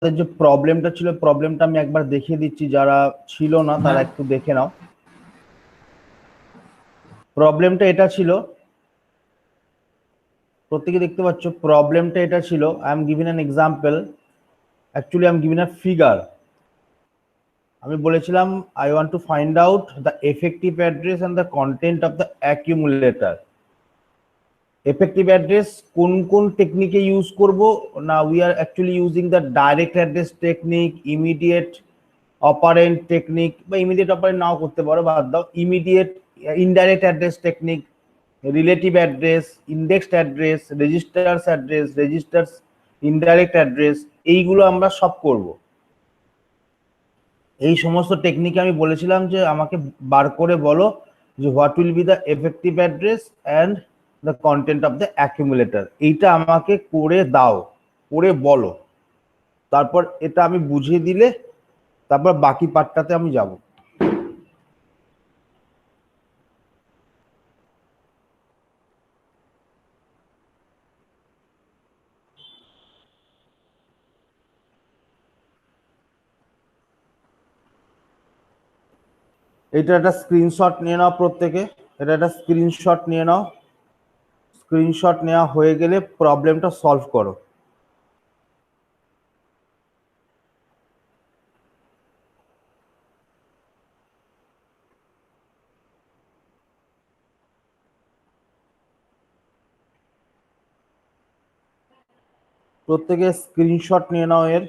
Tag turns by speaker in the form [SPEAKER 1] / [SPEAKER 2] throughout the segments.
[SPEAKER 1] যে প্রবলেমটা ছিল, প্রবলেমটা আমি একবার দেখিয়ে দিচ্ছি, যারা ছিল না তারা একটু দেখে নাও। প্রবলেমটা এটা ছিল, প্রত্যেকে দেখতে পাচ্ছ, প্রবলেমটা এটা ছিল, I am giving an example, actually I am giving a figure. আমি বলেছিলাম I want to find out the effective address and the content of the accumulator. Effective address কোন কোন টেকনিকে ইউজ করব না, we are actually using the direct address technique, immediate operant technique, বা immediate operant নাও করতে পারো, বাদ দাও, immediate indirect address technique, relative address, indexed address, registers address, registers indirect address, এইগুলো আমরা সব করব। এই সমস্ত টেকনিক আমি বলেছিলাম যে আমাকে বার করে বলো যে what will be the effective address and the content of the accumulator. এইটা আমাকে করে দাও, করে বলো, তারপর এটা আমি বুঝিয়ে দিলে তারপর বাকি পার্টটাতে আমি যাব। এটা একটা স্ক্রিনশট নিয়ে নাও প্রত্যেকে, এটা একটা স্ক্রিনশট নিয়ে নাও। স্ক্রিনশট নেওয়া হয়ে গেলে প্রবলেমটা সলভ করো। প্রত্যেকে স্ক্রিনশট নিয়ে নাও এর।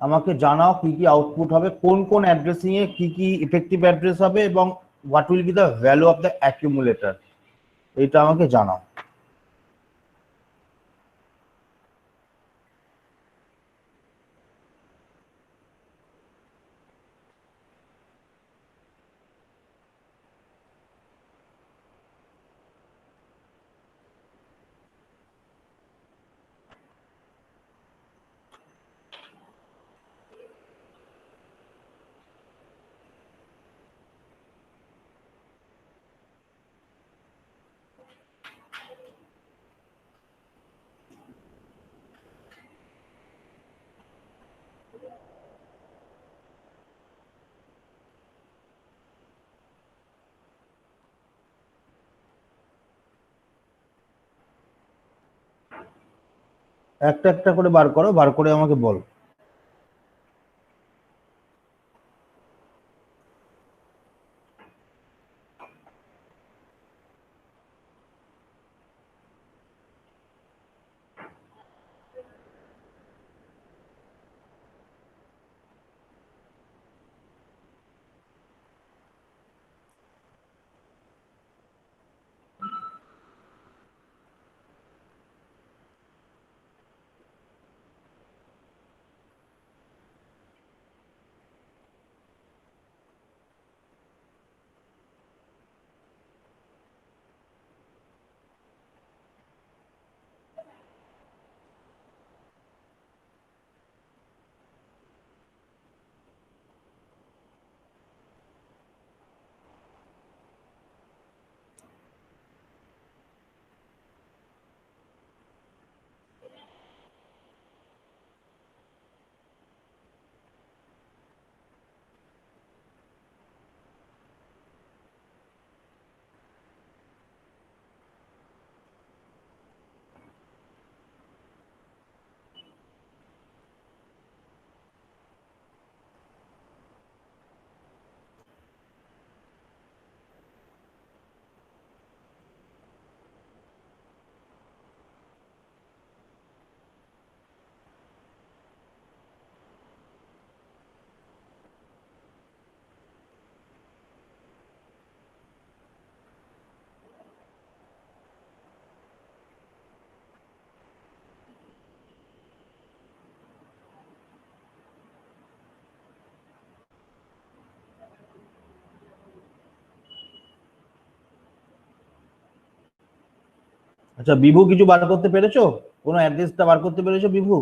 [SPEAKER 1] আমাকে জানাও কি কি আউটপুট হবে, কোন কোন অ্যাড্রেসিং এ কি কি ইফেক্টিভ অ্যাড্রেস হবে, এবং what will be the value of the accumulator, এটা আমাকে জানাও। একটা একটা করে বার করো, বার করে আমাকে বলো। আচ্ছা বিভু, কিছু বার করতে পেরেছো? কোনো অ্যাড্রেসটা বার করতে পেরেছো বিভু?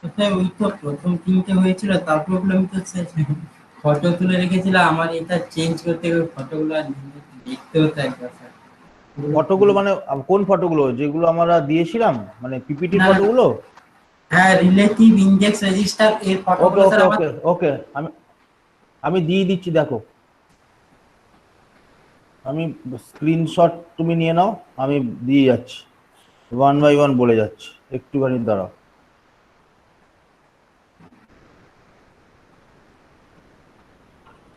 [SPEAKER 2] কোথায় ওই তো প্রথম তিনটে হয়েছিল, তার প্রবলেম তো ফটো তুলে রেখেছিলাম, আমার এটা চেঞ্জ করতে গেলে ফটোগুলো আর দেখতে হতো একবার স্যার।
[SPEAKER 1] ফটোগুলো মানে কোন ফটোগুলো যেগুলো আমরা দিয়েছিলাম, মানে পিপিটি
[SPEAKER 2] না না,
[SPEAKER 1] ফটোগুলো?
[SPEAKER 2] হ্যাঁ রিলেটিভ ইন্ডেক্স রেজিস্টার এর
[SPEAKER 1] ওকে
[SPEAKER 2] ফটোগুলো স্যার
[SPEAKER 1] ওকে
[SPEAKER 2] আমার।
[SPEAKER 1] ওকে ওকে, আমি আমি দিয়ে দিচ্ছি, দেখো আমি স্ক্রিনশট তুমি নিয়ে নাও, আমি দিয়ে যাচ্ছি, ওয়ান বাই ওয়ান বলে যাচ্ছি, একটুখানি দাঁড়াও।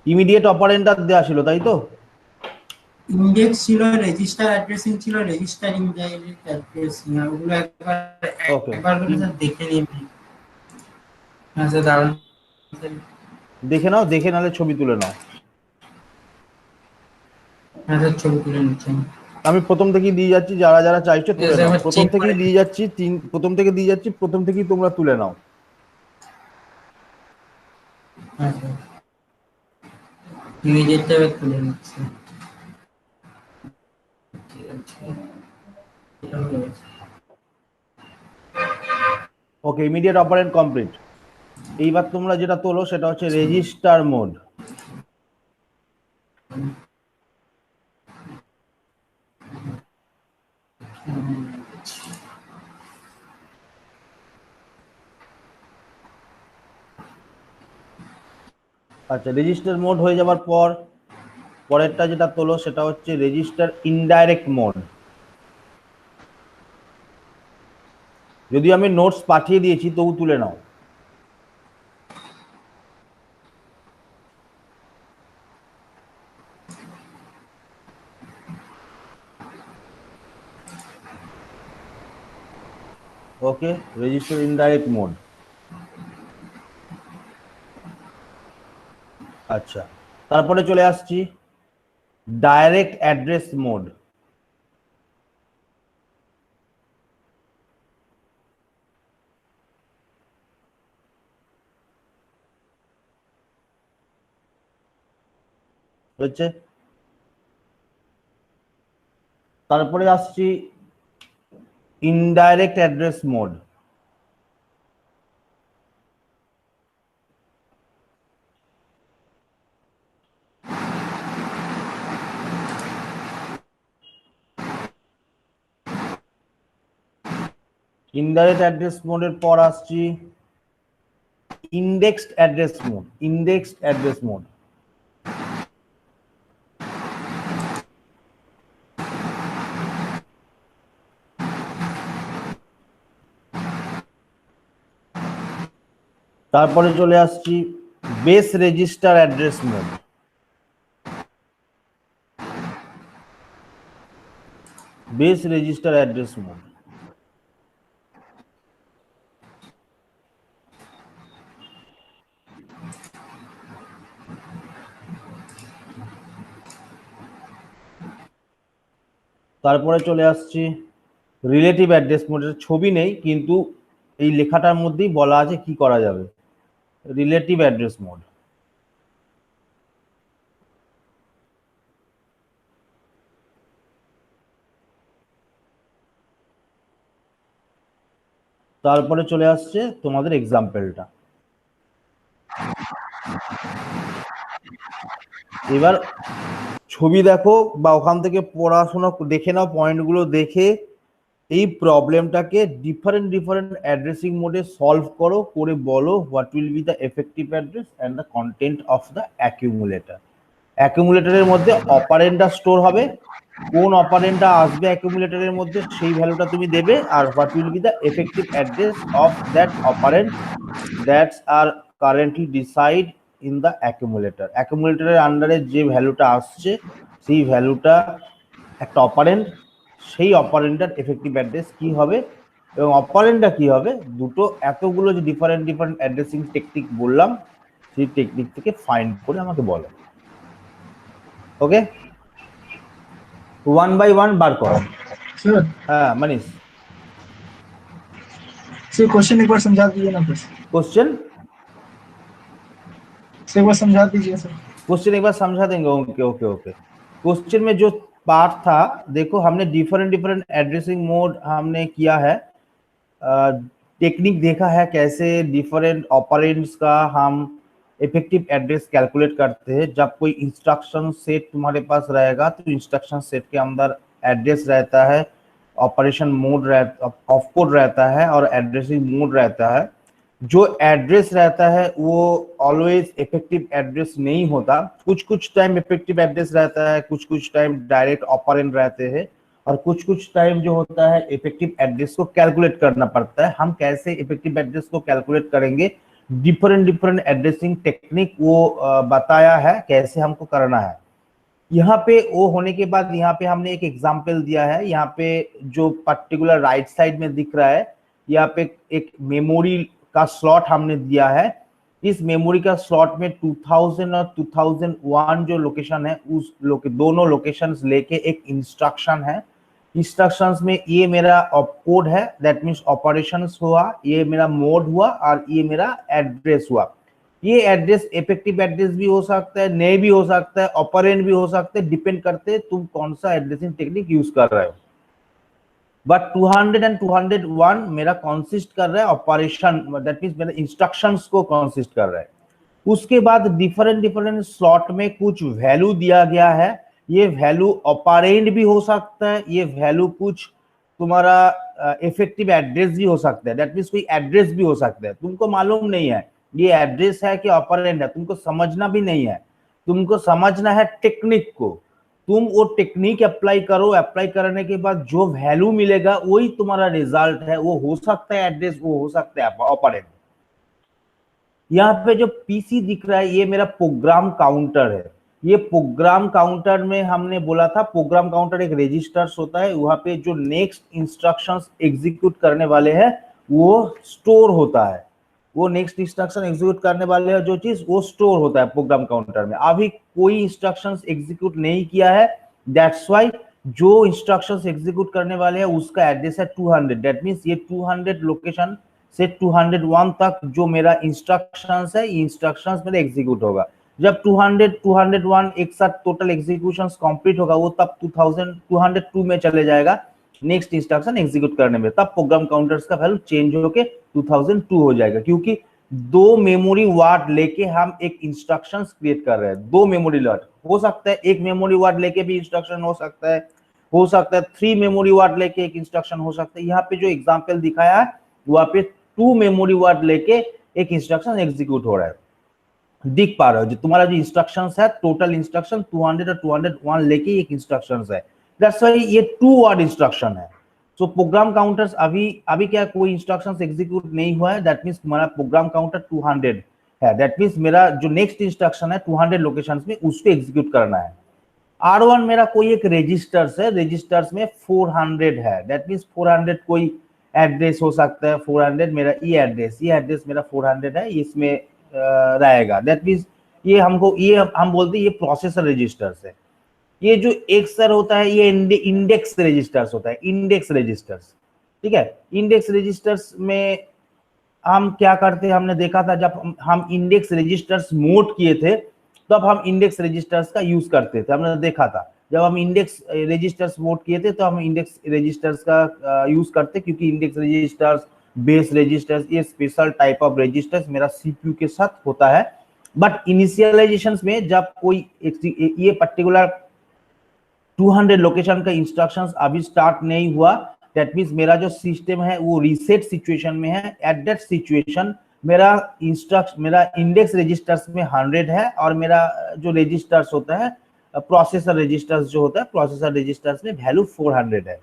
[SPEAKER 1] ইমিডিয়েট অপারেন্টার দেওয়া ছিল তাই তো?
[SPEAKER 2] ইন্ডেক্স ছিল, রেজিস্টার অ্যাড্রেসিং ছিল, রেজিস্টার ইনডাইরেক্ট অ্যাড্রেসিং, আর ওগুলো একবার
[SPEAKER 1] ওকে,
[SPEAKER 2] একবার করে স্যার দেখে নিন। হ্যাঁ স্যার দাঁড়ান স্যার।
[SPEAKER 1] দেখে নাও, দেখে নালে ছবি তুলে নাও।
[SPEAKER 2] হ্যাঁ স্যার ছবি তুলে নিচ্ছেন।
[SPEAKER 1] আমি প্রথম থেকেই দিয়ে যাচ্ছি, যারা যারা চাইছো তুলে নাও,
[SPEAKER 2] একবার
[SPEAKER 1] প্রথম
[SPEAKER 2] চেক করে
[SPEAKER 1] থেকেই দিয়ে যাচ্ছি, প্রথম থেকে দিয়ে যাচ্ছি, প্রথম থেকেই তোমরা তুলে নাও।
[SPEAKER 2] হ্যাঁ স্যার ইমিডিয়েটটা এবার তুলে নিচ্ছি। ঠিক আছে, এটা হয়ে গেছে।
[SPEAKER 1] ওকে, ইমিডিয়েট অপারেন্ট কমপ্লিট। এইবার তোমরা যেটা তোলো সেটা হচ্ছে রেজিস্টার মোড। আচ্ছা, রেজিস্টার মোড হয়ে যাবার পর পরেরটা যেটা তোলো সেটা হচ্ছে রেজিস্টার ইনডাইরেক্ট মোড। যদি আমি নোটস পাঠিয়ে দিয়েছি তবু তুলে নাও। ওকে, রেজিস্টার ইনডাইরেক্ট মোড। আচ্ছা, তারপরে চলে আসছি ডাইরেক্ট অ্যাড্রেস মোড। হচ্ছে, তারপরে আসছি indirect address mode. Indirect address মোডের পর আসছি indexed address mode. Indexed address mode, তারপরে চলে আসছি base register address mode. Base register address mode, তারপরে চলে আসছি রিলেটিভ অ্যাড্রেস মোডের। ছবি নেই কিন্তু এই লেখাটার মধ্যেই বলা আছে কি করা যাবে। রিলেটিভ অ্যাড্রেস মোড, তারপরে চলে আসছে তোমাদের এক্সাম্পলটা। এবার ছবি দেখো বা ওখান থেকে পড়াশোনা দেখে নাও, পয়েন্টগুলো দেখে এই প্রবলেমটাকে ডিফারেন্ট ডিফারেন্ট অ্যাড্রেসিং মোডে সলভ করো, করে বলো what will be the effective address and the content of the accumulator. অ্যাকিউমুলেটরের মধ্যে অপারেন্ডটা স্টোর হবে, কোন অপারেন্ডটা আসবে অ্যাকিউমুলেটরের মধ্যে সেই ভ্যালুটা তুমি দেবে, আর what will be the effective address of that operand that's are currently decide in the accumulator. অ্যাকিউমুলেটরের আন্ডারে যে ভ্যালুটা আসছে সেই ভ্যালুটা একটা অপারেন্ড, সেই অপারেন্ডটার এফেক্টিভ অ্যাড্রেস কি হবে এবং অপারেন্ডটা কি হবে, দুটো এতগুলো যে ডিফারেন্ট ডিফারেন্ট অ্যাড্রেসিং টেকনিক বললাম সেই টেকনিক থেকে ফাইন্ড করে আমাকে বলো। ওকে, ওয়ান বাই ওয়ান বার করো।
[SPEAKER 3] सर
[SPEAKER 1] হ্যাঁ মানিস,
[SPEAKER 3] सर क्वेश्चन एक बार समझा दीजिए ना बस।
[SPEAKER 1] क्वेश्चन
[SPEAKER 3] सर एक बार समझा दीजिए सर।
[SPEAKER 1] क्वेश्चन एक बार समझा देंगे। ओके ओके ओके, क्वेश्चन में जो पार्ट था, देखो हमने डिफरेंट डिफरेंट एड्रेसिंग मोड हमने किया है। टेक्निक देखा है कैसे डिफरेंट ऑपरेंड्स का हम इफेक्टिव एड्रेस कैलकुलेट करते हैं। जब कोई इंस्ट्रक्शन सेट तुम्हारे पास रहेगा तो इंस्ट्रक्शन सेट के अंदर एड्रेस रहता है, ऑपरेशन मोड रहता, ऑफ कोड रहता है और एड्रेसिंग मोड रहता है। जो एड्रेस रहता है वो ऑलवेज इफेक्टिव एड्रेस नहीं होता, कुछ कुछ टाइम इफेक्टिव एड्रेस रहता है, कुछ कुछ टाइम डायरेक्ट ऑपरेंड रहते हैं और कुछ कुछ टाइम जो होता है इफेक्टिव एड्रेस को कैलकुलेट करना पड़ता है। हम कैसे इफेक्टिव एड्रेस को कैलकुलेट करेंगे, डिफरेंट एड्रेसिंग टेक्निक वो बताया है कैसे हमको करना है। यहाँ पे वो होने के बाद यहाँ पे हमने एक एग्जांपल दिया है। यहाँ पे जो पर्टिकुलर राइट साइड में दिख रहा है, यहाँ पे एक मेमोरी का स्लॉट हमने दिया है। इस मेमोरी का स्लॉट में 2000 और 2001 जो लोकेशन है उस दोनों लोकेशंस लेके एक इंस्ट्रक्शन है। इंस्ट्रक्शंस में ये मेरा कोड है, दैट मीन्स ऑपरेशंस हुआ, ये मेरा मोड हुआ और ये मेरा एड्रेस हुआ। ये एड्रेस इफेक्टिव एड्रेस भी हो सकता है, नहीं भी हो सकता है, ऑपरेंड भी हो सकते हैं, डिपेंड करते हैं तुम कौन सा एड्रेसिंग टेक्निक यूज कर रहे हो। बट 200 एंड 201 मेरा कंसिस्ट कर रहा है ऑपरेशन, दैट मींस मेरा इंस्ट्रक्शंस को कंसिस्ट कर रहा है। उसके बाद डिफरेंट स्लॉट में कुछ वैल्यू दिया गया है। ये वैल्यू ऑपरेंड भी हो सकता है, ये वैल्यू कुछ तुम्हारा इफेक्टिव एड्रेस भी हो सकता है, दैट मींस कोई एड्रेस भी हो सकता है। तुमको मालूम नहीं है ये एड्रेस है कि ऑपरेंड है, तुमको समझना भी नहीं है, तुमको समझना है टेक्निक को। तुम वो टेक्निक अप्लाई करो, अप्लाई करने के बाद जो वैल्यू मिलेगा वही तुम्हारा रिजल्ट है। वो हो सकता है एड्रेस, वो हो सकता है ऑपरेंड। यहाँ पे जो पीसी दिख रहा है ये मेरा प्रोग्राम काउंटर है। ये प्रोग्राम काउंटर में हमने बोला था, प्रोग्राम काउंटर एक रजिस्टर्स होता है, वहां पे जो नेक्स्ट इंस्ट्रक्शंस एग्जीक्यूट करने वाले हैं वो स्टोर होता है। वो नेक्स्ट इंस्ट्रक्शन एग्जीक्यूट करने वाले हैं जो चीज वो स्टोर होता है प्रोग्राम काउंटर में। अभी कोई इंस्ट्रक्शंस एग्जीक्यूट नहीं किया है, दैट्स व्हाई जो इंस्ट्रक्शंस एग्जीक्यूट करने वाले हैं उसका एड्रेस है 200, दैट मींस ये 200 लोकेशन से 201 तक जो मेरा इंस्ट्रक्शंस है, ये इंस्ट्रक्शंस मेरे एग्जीक्यूट होगा। जब 200 201 एक साथ टोटल एग्जीक्यूशंस कंप्लीट होगा वो तब 202 में चले जाएगा नेक्स्ट इंस्ट्रक्शन एग्जीक्यूट करने में, तब प्रोग्राम काउंटर्स का वैल्यू चेंज होके 2002 हो जाएगा। क्योंकि दो मेमोरी वर्ड लेके हम एक इंस्ट्रक्शंस क्रिएट कर रहे हैं। दो मेमोरी वर्ड हो सकता है, एक मेमोरी वर्ड लेके भी इंस्ट्रक्शन हो सकता है 3 मेमोरी वर्ड लेके एक इंस्ट्रक्शन हो सकता है। यहाँ पे जो एग्जांपल दिखाया है वहां पे 2 मेमोरी वर्ड लेके एक इंस्ट्रक्शन एग्जीक्यूट हो रहा है। दिख पा रहे हो जो तुम्हारा जो इंस्ट्रक्शंस है, टोटल इंस्ट्रक्शन 200 और 201 लेके एक इंस्ट्रक्शंस है, दैट्स व्हाई ये 2 वर्ड इंस्ट्रक्शन है। सो प्रोग्राम काउंटर्स अभी क्या कोई इंस्ट्रक्शंस एग्जीक्यूट नहीं हुआ है, दैट मींस तुम्हारा प्रोग्राम काउंटर 200 है, दैट मींस मेरा जो नेक्स्ट इंस्ट्रक्शन है 200 लोकेशंस में उसको एग्जीक्यूट करना है। R1 मेरा कोई एक रजिस्टर्स है, रजिस्टर्स में 400 है, दैट मींस 400 कोई एड्रेस हो सकता है। 400 मेरा ये एड्रेस मेरा 400 है, इसमें रहेगा, दैट मींस ये हम बोलते हैं ये प्रोसेसर रजिस्टर्स है। ये जो एक्सर होता है ये इंडेक्स रजिस्टर्स होता है, इंडेक्स रजिस्टर्स, ठीक है। इंडेक्स रजिस्टर्स में हम क्या करते हैं, हमने देखा था जब हम इंडेक्स रजिस्टर्स मोड किए थे तब हम इंडेक्स रजिस्टर्स का यूज करते थे। हमने देखा था जब हम इंडेक्स रजिस्टर्स मोड किए थे तो हम इंडेक्स रजिस्टर्स का यूज करते, क्योंकि इंडेक्स रजिस्टर्स, बेस रजिस्टर्स, ये स्पेशल टाइप ऑफ रजिस्टर्स मेरा सीपीयू के साथ होता है। बट इनिशियलाइजेशंस में जब कोई ये पर्टिकुलर 200 लोकेशन का इंस्ट्रक्शंस अभी स्टार्ट नहीं हुआ, दैट मींस मेरा जो सिस्टम है वो रीसेट सिचुएशन में है। एट दैट सिचुएशन मेरा इंडेक्स रजिस्टर्स में 100 है और मेरा जो रजिस्टर्स होता है प्रोसेसर रजिस्टर्स जो होता है, प्रोसेसर रजिस्टर्स में वैल्यू 400 है।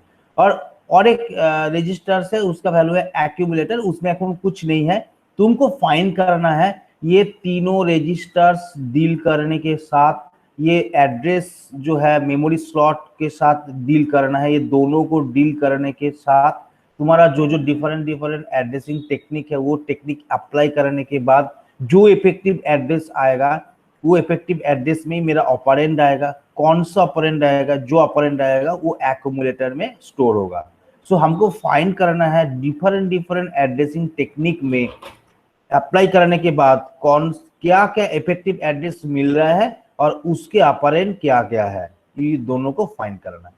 [SPEAKER 1] और एक रजिस्टर्स है उसका वैल्यू है एक्यूमुलेटर, उसमें এখন कुछ नहीं है। तुमको फाइंड करना है ये तीनों रजिस्टर्स डील करने के साथ, ये एड्रेस जो है मेमोरी स्लॉट के साथ डील करना है। ये दोनों को डील करने के साथ तुम्हारा जो डिफरेंट एड्रेसिंग टेक्निक है वो टेक्निक अप्लाई करने के बाद जो इफेक्टिव एड्रेस आएगा वो इफेक्टिव एड्रेस में ही मेरा ऑपरेंड आएगा। कौन सा ऑपरेंड आएगा, जो ऑपरेंड आएगा वो एक्यूमुलेटर में स्टोर होगा। सो हमको फाइंड करना है डिफरेंट एड्रेसिंग टेक्निक में अप्लाई करने के बाद क्या इफेक्टिव एड्रेस मिल रहा है और उसके ऑपरेंड क्या है, ये दोनों को फाइंड करना है।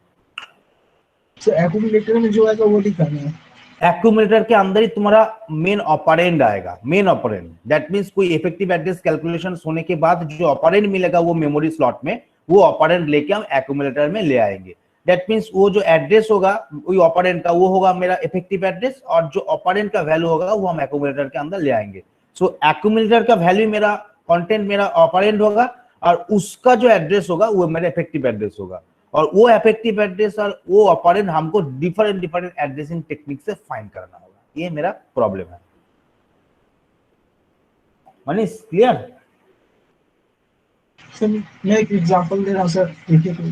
[SPEAKER 3] एक्यूमुलेटर में जो आएगा वो दिखाना है।
[SPEAKER 1] एक्यूमुलेटर के अंदर ही तुम्हारा मेन ऑपरेंड आएगा, मेन ऑपरेंड। दैट मींस कोई इफेक्टिव एड्रेस कैलकुलेशन होने के बाद जो ऑपरेंड मिलेगा वो मेमोरी स्लॉट में, वो ऑपरेंड लेके हम एक्यूमुलेटर में ले आएंगे। दैट मींस वो जो एड्रेस होगा वही ऑपरेंड का, वो होगा मेरा इफेक्टिव एड्रेस, और जो ऑपरेंड का वैल्यू होगा वो हम एक्यूमुलेटर के अंदर ले आएंगे। सो एक्यूमुलेटर का वैल्यू मेरा कंटेंट मेरा ऑपरेंड होगा, और उसका जो एड्रेस होगा वो मेरा इफेक्टिव एड्रेस होगा, और वो इफेक्टिव एड्रेस और वो ऑपरेंड हमको डिफरेंट डिफरेंट एड्रेसिंग टेक्निक से फाइंड करना होगा। ये मेरा प्रॉब्लम है। मनीष क्लियर?
[SPEAKER 3] सर मैं एक एग्जांपल दे रहा हूँ सर, देखिए तो।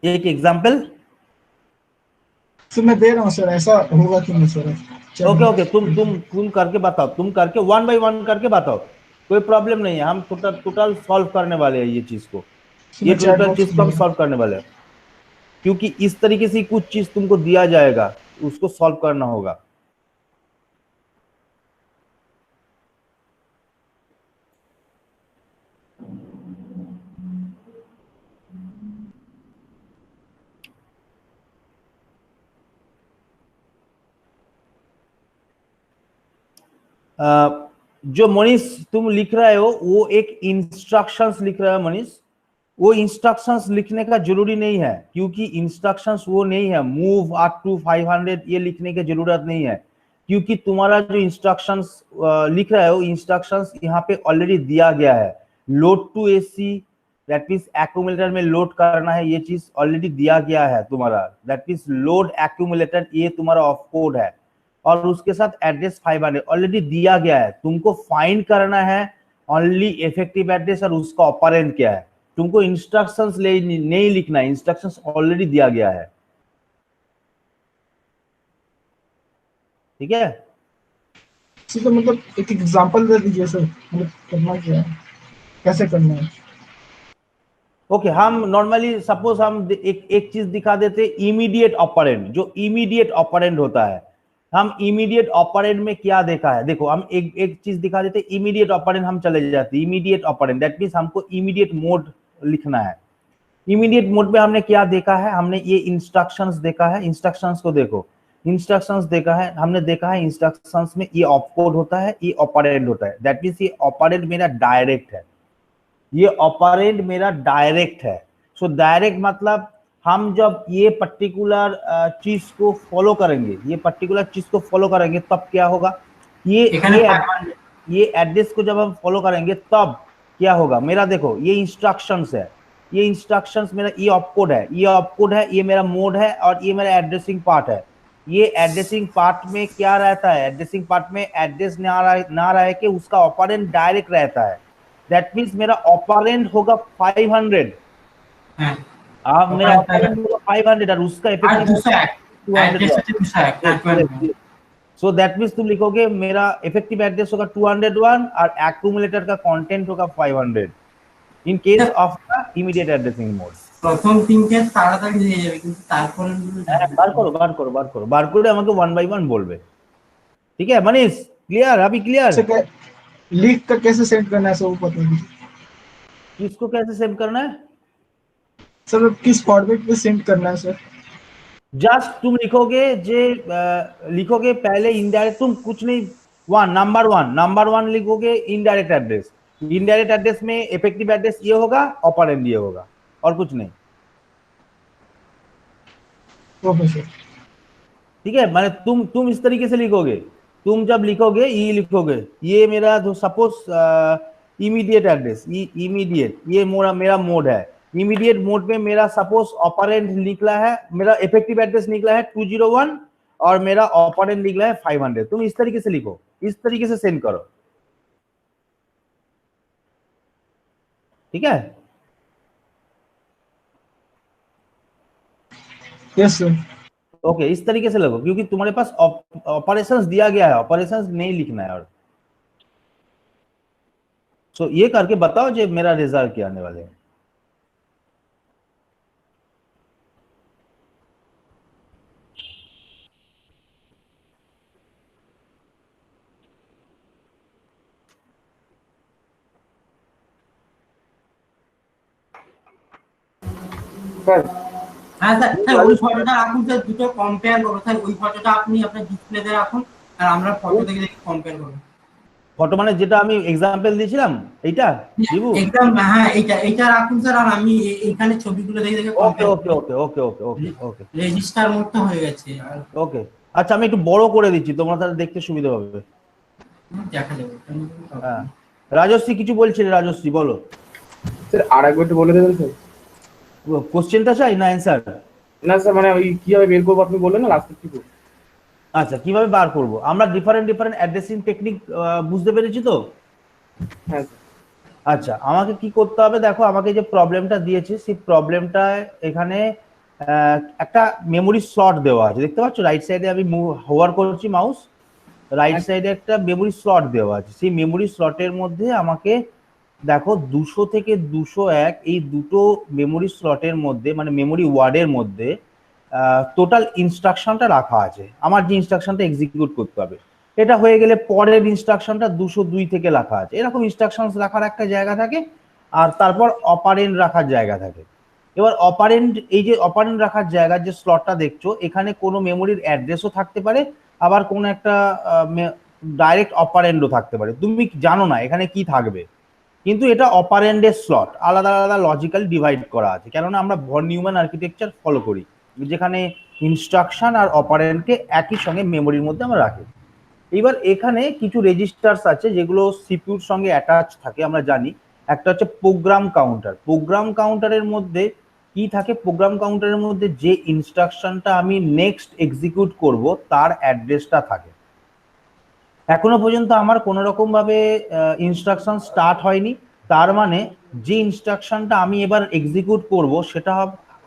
[SPEAKER 1] एक एग्जांपल
[SPEAKER 3] सर मैं दे रहा हूँ सर, ऐसा होगा कि नहीं सर?
[SPEAKER 1] ओके ओके, तुम करके बताओ, तुम करके वन बाय वन करके बताओ, कोई प्रॉब्लम नहीं है। हम टोटल टोटल सॉल्व करने वाले हैं ये चीज को, ये
[SPEAKER 3] मैं चैट
[SPEAKER 1] टोटल
[SPEAKER 3] बॉक्स
[SPEAKER 1] चीज को हम सॉल्व करने वाले हैं, क्योंकि इस तरीके से कुछ चीज तुमको दिया जाएगा, उसको सॉल्व करना होगा। जो मनीष तुम लिख रहे हो वो एक इंस्ट्रक्शंस लिख रहा है मनीष। वो इंस्ट्रक्शंस लिखने का जरूरी नहीं है, क्योंकि इंस्ट्रक्शंस वो नहीं है मूव अप टू 500, ये लिखने की जरूरत नहीं है, क्योंकि तुम्हारा जो इंस्ट्रक्शंस लिख रहा है वो इंस्ट्रक्शंस यहाँ पे ऑलरेडी दिया गया है। Load to AC, that means accumulator में लोड करना है, ये चीज ऑलरेडी दिया गया है तुम्हारा। दैट मीन्स लोड एक्यूमुलेटर, ये तुम्हारा ऑफ कोड है, और उसके साथ एड्रेस 500 ऑलरेडी दिया गया है। तुमको फाइंड करना है ओनली इफेक्टिव एड्रेस और उसका ऑपरेंड क्या है। तुमको इंस्ट्रक्शंस नहीं लिखना है, इंस्ट्रक्शंस ऑलरेडी दिया गया है। ठीक है?
[SPEAKER 3] सर तो मतलब एक एग्जांपल दे दीजिए सर, मतलब करना क्या है, कैसे करना है?
[SPEAKER 1] ओके हम नॉर्मली सपोज हम एक चीज दिखा देते, इमीडिएट ऑपरेंड, जो इमीडिएट ऑपरेंड होता है। हम इमीडिएट ऑपरेंड में क्या देखा है, देखो हम एक चीज दिखा देते, इमीडिएट ऑपरेंड हम चले जाते, इमीडिएट ऑपरेंड दैट मींस हमको इमीडिएट मोड लिखना है। इमीडिएट मोड में हमने क्या देखा है, हमने ये इंस्ट्रक्शंस देखा है। इंस्ट्रक्शंस को देखो, इंस्ट्रक्शंस देखा है, हमने देखा है इंस्ट्रक्शंस में ये ऑपकोड होता है, ये ऑपरेंड होता है। दैट मींस ये ऑपरेंड मेरा डायरेक्ट है, ये ऑपरेंड मेरा डायरेक्ट है। सो डायरेक्ट मतलब हम जब ये पर्टिकुलर चीज को फॉलो करेंगे, ये पर्टिकुलर चीज को फॉलो करेंगे तब क्या होगा, ये एड्रेस को जब हम फॉलो करेंगे तब क्या होगा। मेरा देखो ये इंस्ट्रक्शंस है, ये इंस्ट्रक्शंस मेरा ये ऑपकोड है, ये ऑपकोड है, ये मेरा मोड है, और ये मेरा एड्रेसिंग पार्ट है। ये एड्रेसिंग पार्ट में क्या रहता है, एड्रेसिंग पार्ट में एड्रेस ना रहे कि उसका ऑपरेंड डायरेक्ट रहता है। दैट मींस मेरा ऑपरेंड होगा 500, मेरा ऑपरेंड होगा 500 और उसका इफेक्टिव 200। सो दैट मींस तुम लिखोगे मेरा इफेक्टिव एड्रेस होगा 201 और एक्यूमुलेटर का कंटेंट होगा 500 in case of the immediate addressing mode.
[SPEAKER 2] প্রথম তিনটে তাড়াতাড়ি হয়ে যাবে, কিন্তু তারপরে
[SPEAKER 1] বার করে আমাকে ওয়ান বাই ওয়ান बोलবে। ठीक है मनीष? क्लियर? अभी क्लियर?
[SPEAKER 3] लिख कर कैसे सेंड करना है सर वो बता दीजिए।
[SPEAKER 1] किसको कैसे सेव करना है
[SPEAKER 3] सर किस फॉर्मेट में सेंड करना है सर?
[SPEAKER 1] जस्ट तुम लिखोगे लिखोगे पहले इनडायरेक्ट, तुम कुछ नहीं, नंबर वन लिखोगे इनडायरेक्ट एड्रेस। इनडायरेक्ट एड्रेस में इफेक्टिव एड्रेस ये होगा, ऑपरेंड ये होगा, और कुछ नहीं।
[SPEAKER 3] Okay sir.
[SPEAKER 1] ठीक है, माने तुम इस तरीके से लिखोगे। तुम जब लिखोगे ये लिखोगे, ये मेरा सपोज इमीडिएट एड्रेस, इमीडिएट ये मेरा मोड है। इमीडिएट मोड में मेरा सपोज ऑपरेंड निकला है, मेरा इफेक्टिव एड्रेस निकला है 201 और मेरा ऑपरेंड निकला है 500। तुम इस तरीके से लिखो, इस तरीके से सेंड करो। ठीक है?
[SPEAKER 3] Yes sir.
[SPEAKER 1] ओके इस तरीके से लिखो, क्योंकि तुम्हारे पास ऑपरेशंस दिया गया है, ऑपरेशंस नहीं लिखना है। और सो ये करके बताओ जो मेरा रिजल्ट क्या आने वाले हैं।
[SPEAKER 4] सर
[SPEAKER 2] হ্যাঁ স্যার, স্যার ওই ফটোটা রাখুন স্যার, দুটো কম্পেয়ার করো স্যার, ওই ফটোটা আপনি আপনার ডিসপ্লেতে রাখুন আর আমরা ফটো থেকে দেখে কম্পেয়ার করব।
[SPEAKER 1] ফটো মানে যেটা আমি এক্সাম্পল দিয়েছিলাম এইটা দিবু?
[SPEAKER 2] একদম হ্যাঁ, এইটা রাখুন স্যার, আর আমি এইখানে ছবিগুলো দেখে দেখে
[SPEAKER 1] ওকে
[SPEAKER 2] কম্পেয়ার
[SPEAKER 1] ওকে
[SPEAKER 2] করি।
[SPEAKER 1] ওকে ওকে ওকে ওকে ওকে
[SPEAKER 2] রেজিস্টার মোডটা হয়ে গেছে আর
[SPEAKER 1] ওকে। আচ্ছা আমি একটু বড় করে দিচ্ছি, তোমরা তাহলে দেখতে সুবিধা হবে।
[SPEAKER 2] দেখা যাবে, ওটা নিয়ে কোনো problem
[SPEAKER 1] হ্যাঁ,
[SPEAKER 2] নেই।
[SPEAKER 1] রাজশ্রী কিছু বলছিলে, রাজশ্রী বলো।
[SPEAKER 4] স্যার আর একবার একটু বলে দেবেন স্যার?
[SPEAKER 1] কোশ্চেনটা চাই না অ্যান্সার?
[SPEAKER 4] না স্যার, মানে ওই কিভাবে বের করবো আপনি বললেন না লাস্টের টুকু।
[SPEAKER 1] আচ্ছা কিভাবে বার করব, আমরা ডিফারেন্ট ডিফারেন্ট অ্যাড্রেসিং টেকনিক বুঝতে পেরেছি তো?
[SPEAKER 4] হ্যাঁ স্যার।
[SPEAKER 1] আচ্ছা আমাকে কি করতে হবে, দেখো আমাকে যে প্রবলেমটা দিয়েছে সেই প্রবলেমটা এখানে একটা মেমোরি স্লট দেওয়া আছে, দেখতে পাচ্ছ রাইট সাইডে আমি হোভার করছি মাউস, রাইট সাইডে একটা মেমোরি স্লট দেওয়া আছে। সেই মেমোরি স্লটের মধ্যে আমাকে দেখো 200 থেকে 201 এই দুটো মেমোরি স্লটের মধ্যে মানে মেমোরি ওয়ার্ডের মধ্যে টোটাল ইনস্ট্রাকশনটা রাখা আছে, আমার যে ইনস্ট্রাকশনটা এক্সিকিউট করতে হবে। এটা হয়ে গেলে পরের ইনস্ট্রাকশনটা 202 থেকে রাখা আছে, এরকম ইনস্ট্রাকশন রাখার একটা জায়গা থাকে। আর তারপর অপারেন্ড রাখার জায়গা থাকে। এবার অপারেন্ড, এই যে অপারেন্ড রাখার জায়গার যে স্লটটা দেখছো এখানে কোনো মেমোরির অ্যাড্রেসও থাকতে পারে, আবার কোনো একটা ডাইরেক্ট অপারেন্ডও থাকতে পারে, তুমি জানো না এখানে কি থাকবে। কিন্তু এটা অপারেন্ডের স্লট আলাদা আলাদা লজিক্যালি ডিভাইড করা আছে, কেননা আমরা ভন নিউম্যান আর্কিটেকচার ফলো করি, যেখানে ইনস্ট্রাকশন আর অপারেন্ডকে একই সঙ্গে মেমোরির মধ্যে আমরা রাখি। এবার এখানে কিছু রেজিস্টার্স আছে যেগুলো সিপিইউর সঙ্গে অ্যাটাচ থাকে, আমরা জানি। একটা হচ্ছে প্রোগ্রাম কাউন্টার, প্রোগ্রাম কাউন্টারের মধ্যে কি থাকে, প্রোগ্রাম কাউন্টারের মধ্যে যে ইনস্ট্রাকশনটা আমি নেক্সট এক্সিকিউট করব তার অ্যাড্রেসটা থাকে। এখনো পর্যন্ত আমার কোনো রকম ভাবে ইনস্ট্রাকশন স্টার্ট হয়নি, তার মানে যে ইনস্ট্রাকশনটা আমি এবার এক্সিকিউট করব সেটা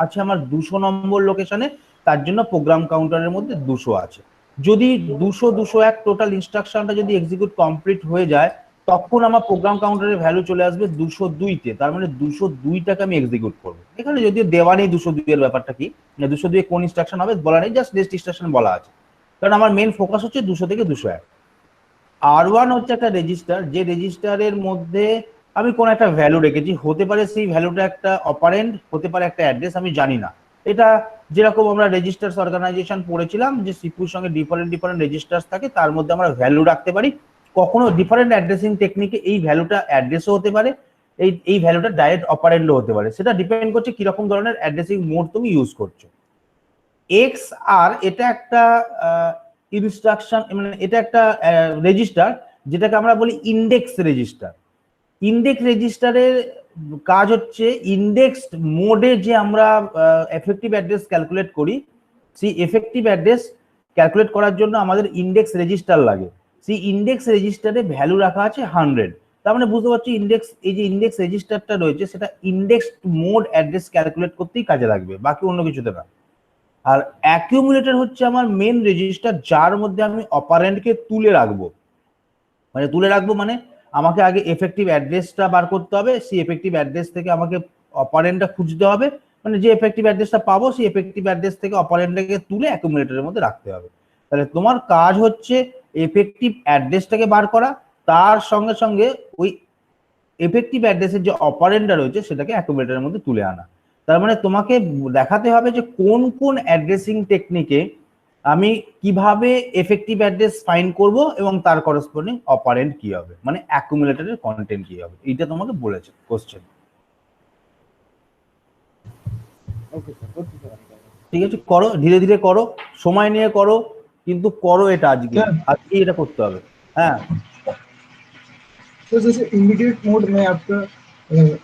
[SPEAKER 1] আছে আমার 200 নম্বর লোকেশনে, তার জন্য প্রোগ্রাম কাউন্টারের মধ্যে 200 আছে। যদি 200 201 টোটাল ইনস্ট্রাকশনটা যদি এক্সিকিউট কমপ্লিট হয়ে যায় তখন আমার প্রোগ্রাম কাউন্টারের ভ্যালু চলে আসবে 202-তে, তার মানে 202টাকে আমি এক্সিকিউট করবো। এখানে যদিও দেওয়া নেই 202 এর ব্যাপারটা কি, 202 কোন ইনস্ট্রাকশন হবে বলা নেই, জাস্ট নেক্সট ইনস্ট্রাকশন বলা আছে, কারণ আমার মেন ফোকাস হচ্ছে 200 থেকে 201। R1 হচ্ছে একটা রেজিস্টার, যে রেজিস্টারের মধ্যে আমি কোন একটা ভ্যালু রেখেছি, হতে পারে সেই ভ্যালুটা একটা অপারেন্ড, হতে পারে একটা অ্যাড্রেস, আমি জানি না। এটা যেরকম আমরা রেজিস্টার্স অর্গানাইজেশন পড়েছিলাম যে সিপিইউর সঙ্গে ডিফারেন্ট ডিফারেন্ট রেজিস্টার্স থাকে, তার মধ্যে আমরা ভ্যালু রাখতে পারি। কখনো ডিফারেন্ট অ্যাড্রেসিং টেকনিকে এই ভ্যালুটা অ্যাড্রেসও হতে পারে, এই ভ্যালুটা ডাইরেক্ট অপারেন্ডও হতে পারে, সেটা ডিপেন্ড করছে কিরকম ধরনের অ্যাড্রেসিং মোড তুমি ইউজ করছো। XR এটা একটা ইনস্ট্রাকশন, মানে এটা একটা রেজিস্টার যেটাকে আমরা বলি ইন্ডেক্স রেজিস্টার। ইন্ডেক্স রেজিস্টারের কাজ হচ্ছে ইন্ডেক্সড মোডে যে আমরা এফেক্টিভ অ্যাড্রেস ক্যালকুলেট করি, সেই এফেক্টিভ অ্যাড্রেস ক্যালকুলেট করার জন্য আমাদের ইন্ডেক্স রেজিস্টার লাগে। সেই ইন্ডেক্স রেজিস্টারে ভ্যালু রাখা আছে 100, তার মানে বুঝতে পারছি ইন্ডেক্স, এই যে ইন্ডেক্স রেজিস্টারটা রয়েছে সেটা ইন্ডেক্সড মোড অ্যাড্রেস ক্যালকুলেট করতেই কাজে লাগবে, বাকি অন্য কিছুতে না। আর অ্যাকিউমুলেটর হচ্ছে আমার মেন রেজিস্টার, যার মধ্যে আমি অপারেন্ডকে তুলে রাখবো। মানে আমাকে আগে এফেক্টিভ অ্যাড্রেসটা বার করতে হবে, সেই এফেক্টিভ অ্যাড্রেস থেকে আমাকে অপারেন্ডটা খুঁজতে হবে, মানে যে এফেক্টিভ অ্যাড্রেসটা পাবো সেই এফেক্টিভ অ্যাড্রেস থেকে অপারেন্ডটাকে তুলে অ্যাকিউমুলেটরের মধ্যে রাখতে হবে। তাহলে তোমার কাজ হচ্ছে এফেক্টিভ অ্যাড্রেসটাকে বার করা, তার সঙ্গে সঙ্গে ওই এফেক্টিভ অ্যাড্রেসের যে অপারেন্ডটা রয়েছে সেটাকে অ্যাকিউমুলেটরের মধ্যে তুলে আনা। তার মানে তোমাকে দেখাতে হবে যে কোন কোন অ্যাড্রেসিং টেকনিকে আমি কিভাবে এফেক্টিভ অ্যাড্রেস ফাইন্ড করব এবং তার করসপন্ডিং অপারেন্ড কি হবে, মানে অ্যাকুমুলেটরের কন্টেন্ট কি হবে, এইটা তোমাকে বলেছে কোশ্চেন।
[SPEAKER 4] ওকে স্যার, করছি স্যার।
[SPEAKER 1] ঠিক আছে, করো ধীরে ধীরে করো, সময় নিয়ে করো, কিন্তু করো এটা আজকে,
[SPEAKER 3] क्या
[SPEAKER 1] আজকে এটা করতে হবে। হ্যাঁ
[SPEAKER 3] तो जैसे इमीडिएट मोड में आपका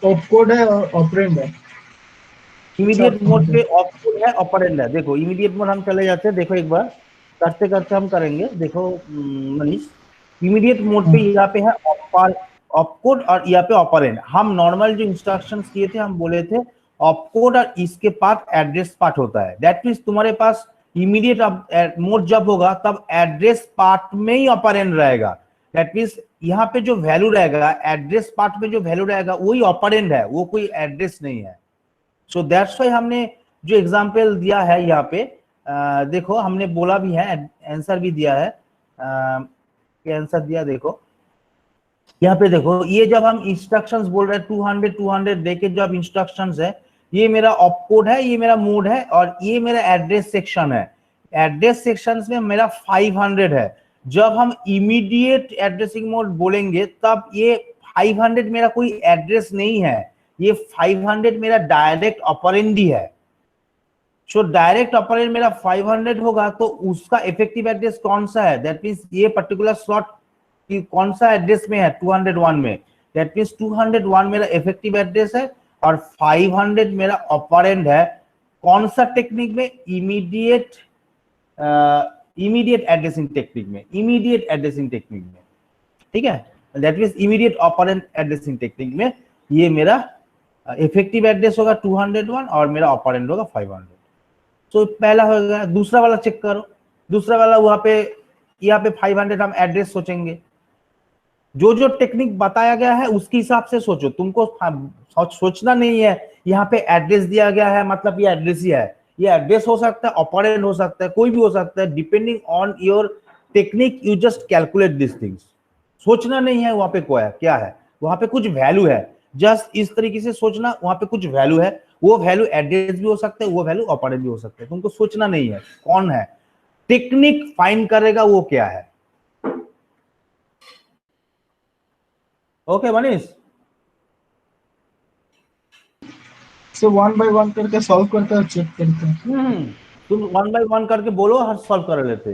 [SPEAKER 3] ऑपकोड है और ऑपरेंड है।
[SPEAKER 1] इमीडिएट
[SPEAKER 3] सब
[SPEAKER 1] मोड
[SPEAKER 3] समझे।
[SPEAKER 1] पे ऑपकोड है ऑपरेंड है, देखो इमीडिएट मोड हम चले जाते हैं, देखो एक बार करते करते हम करेंगे, देखो मनीष इमीडिएट मोड पे यहाँ पे है ऑपकोड और यहाँ पे ऑपरेंड। हम नॉर्मल जो इंस्ट्रक्शंस किए थे हम बोले थे ऑपकोड और इसके पास एड्रेस पार्ट होता है, दैट मीन्स तुम्हारे पास इमीडिएट मोड जब होगा तब एड्रेस पार्ट में ही ऑपरेंड रहेगा, दैट मीन्स यहाँ पे जो वैल्यू रहेगा एड्रेस पार्ट में जो वैल्यू रहेगा वही ऑपरेंड है, वो कोई एड्रेस नहीं है। सो दैट्स वाई हमने जो एग्जाम्पल दिया है यहाँ पे देखो हमने बोला भी है, आंसर भी दिया है, आंसर दिया देखो यहाँ पे देखो, ये जब हम इंस्ट्रक्शंस बोल रहे हैं 200 200 देके जब इंस्ट्रक्शंस है ये मेरा ऑपकोड है, ये मेरा मोड है, और ये मेरा एड्रेस सेक्शन है। एड्रेस सेक्शन में मेरा 500 है। जब हम इमीडिएट एड्रेसिंग मोड बोलेंगे तब ये 500 मेरा कोई एड्रेस नहीं है, ये 500 मेरा डायरेक्ट ऑपरेंडी है। सो डायरेक्ट ऑपरेंड मेरा 500 होगा तो उसका इफेक्टिव एड्रेस कौन सा है, दैट मींस ये पर्टिकुलर स्लॉट कौन सा एड्रेस में है, 201 में, दैट मींस 201 मेरा इफेक्टिव एड्रेस है और 500 मेरा ऑपरेंड है। कौन सा टेक्निक में, इमीडिएट एड्रेसिंग टेक्निक में, इमीडिएट एड्रेसिंग टेक्निक में, ठीक है, that means immediate operand addressing technique में ये मेरा इफेक्टिव एड्रेस होगा 201 और मेरा ऑपरेंड होगा 500। तो पहला हो गया। दूसरा वाला चेक करो, दूसरा वाला वहां पे यहाँ पे 500 हम एड्रेस सोचेंगे, जो जो टेक्निक बताया गया है उसके हिसाब से सोचो, तुमको सोचना नहीं है यहाँ पे एड्रेस दिया गया है मतलब ये एड्रेस ही है। ये एड्रेस हो सकता है, ऑपरेंड हो सकता है, कोई भी हो सकता है, depending on your technique you just calculate this things. सोचना नहीं है वहां पे क्या है, वहां पे कुछ वैल्यू है, जस्ट इस तरीके से सोचना, वहां पे कुछ वैल्यू है, वो वैल्यू एड्रेस भी हो सकता है, वो वैल्यू ऑपरेंड भी हो सकता है। तुमको सोचना नहीं है कौन है, टेक्निक फाइंड करेगा वो क्या है। ओके मनीष,
[SPEAKER 3] सो 1 बाय 1 करके सॉल्व करते हैं, चेक करते हैं।
[SPEAKER 1] तुम 1 बाय 1 करके बोलो, हर सॉल्व कर लेते।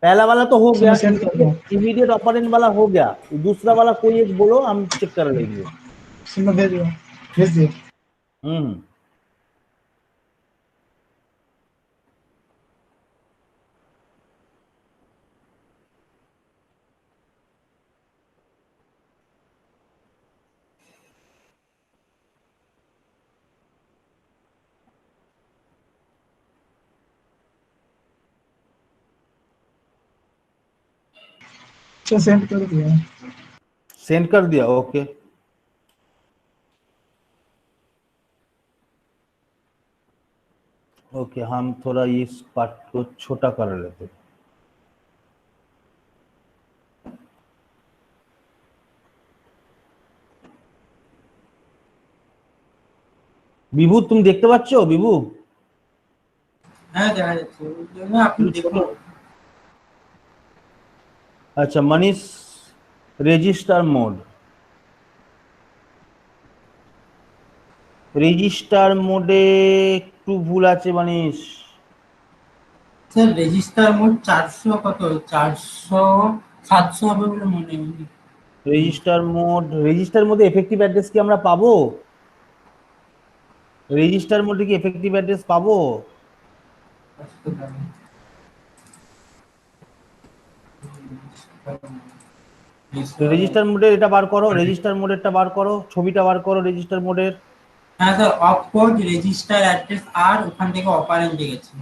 [SPEAKER 1] पहला वाला तो हो गया,
[SPEAKER 3] सेंड कर दो।
[SPEAKER 1] इमीडिएट ऑपरेंड वाला हो गया, दूसरा वाला कोई एक बोलो, हम चेक कर लेंगे।
[SPEAKER 3] सुनो भेज दिए। अच्छा सेंड कर दिया।
[SPEAKER 1] सेंड कर दिया, ओके। ओके, हम थोड़ा इस पार्ट को छोटा कर लेते। বিভু তুমি দেখতে পাচ্ছো? বিভু,
[SPEAKER 2] হ্যাঁ দেখা যাচ্ছে, ওই জন্য আপনি দেখুন।
[SPEAKER 1] আচ্ছা মনীষ, রেজিস্টার মোড, রেজিস্টার মোডে একটু ভুল আছে মনীষ।
[SPEAKER 2] স্যার রেজিস্টার মোড 400 কত, 400 700 হবে বলে মনে হয়।
[SPEAKER 1] রেজিস্টার মোডে এফেক্টিভ অ্যাড্রেস কি আমরা পাবো? রেজিস্টার মোডে কি এফেক্টিভ অ্যাড্রেস পাবো? রেজিস্টার মোডের এটা বার করো, রেজিস্টার মোডেরটা বার করো, ছবিটা বার করো রেজিস্টার মোডের।
[SPEAKER 2] হ্যাঁ স্যার, অপকোড রেজিস্টার অ্যাড্রেস আর ওখান থেকে অপারেন্ট গেছে।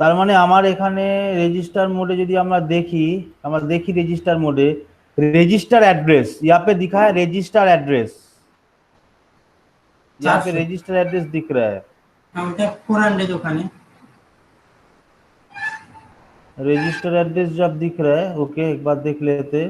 [SPEAKER 1] তার মানে আমার এখানে রেজিস্টার मोडे যদি আমরা দেখি রেজিস্টার मोडे रजिस्टर एड्रेस यहाँ पे दिखा है, रजिस्टर एड्रेस यहाँ पे रजिस्टर एड्रेस दिख रहा है।
[SPEAKER 2] हाँ ওটা 400 ওখানে
[SPEAKER 1] रजिस्टर एड्रेस जब दिख रहा है, ओके एक बार देख लेते।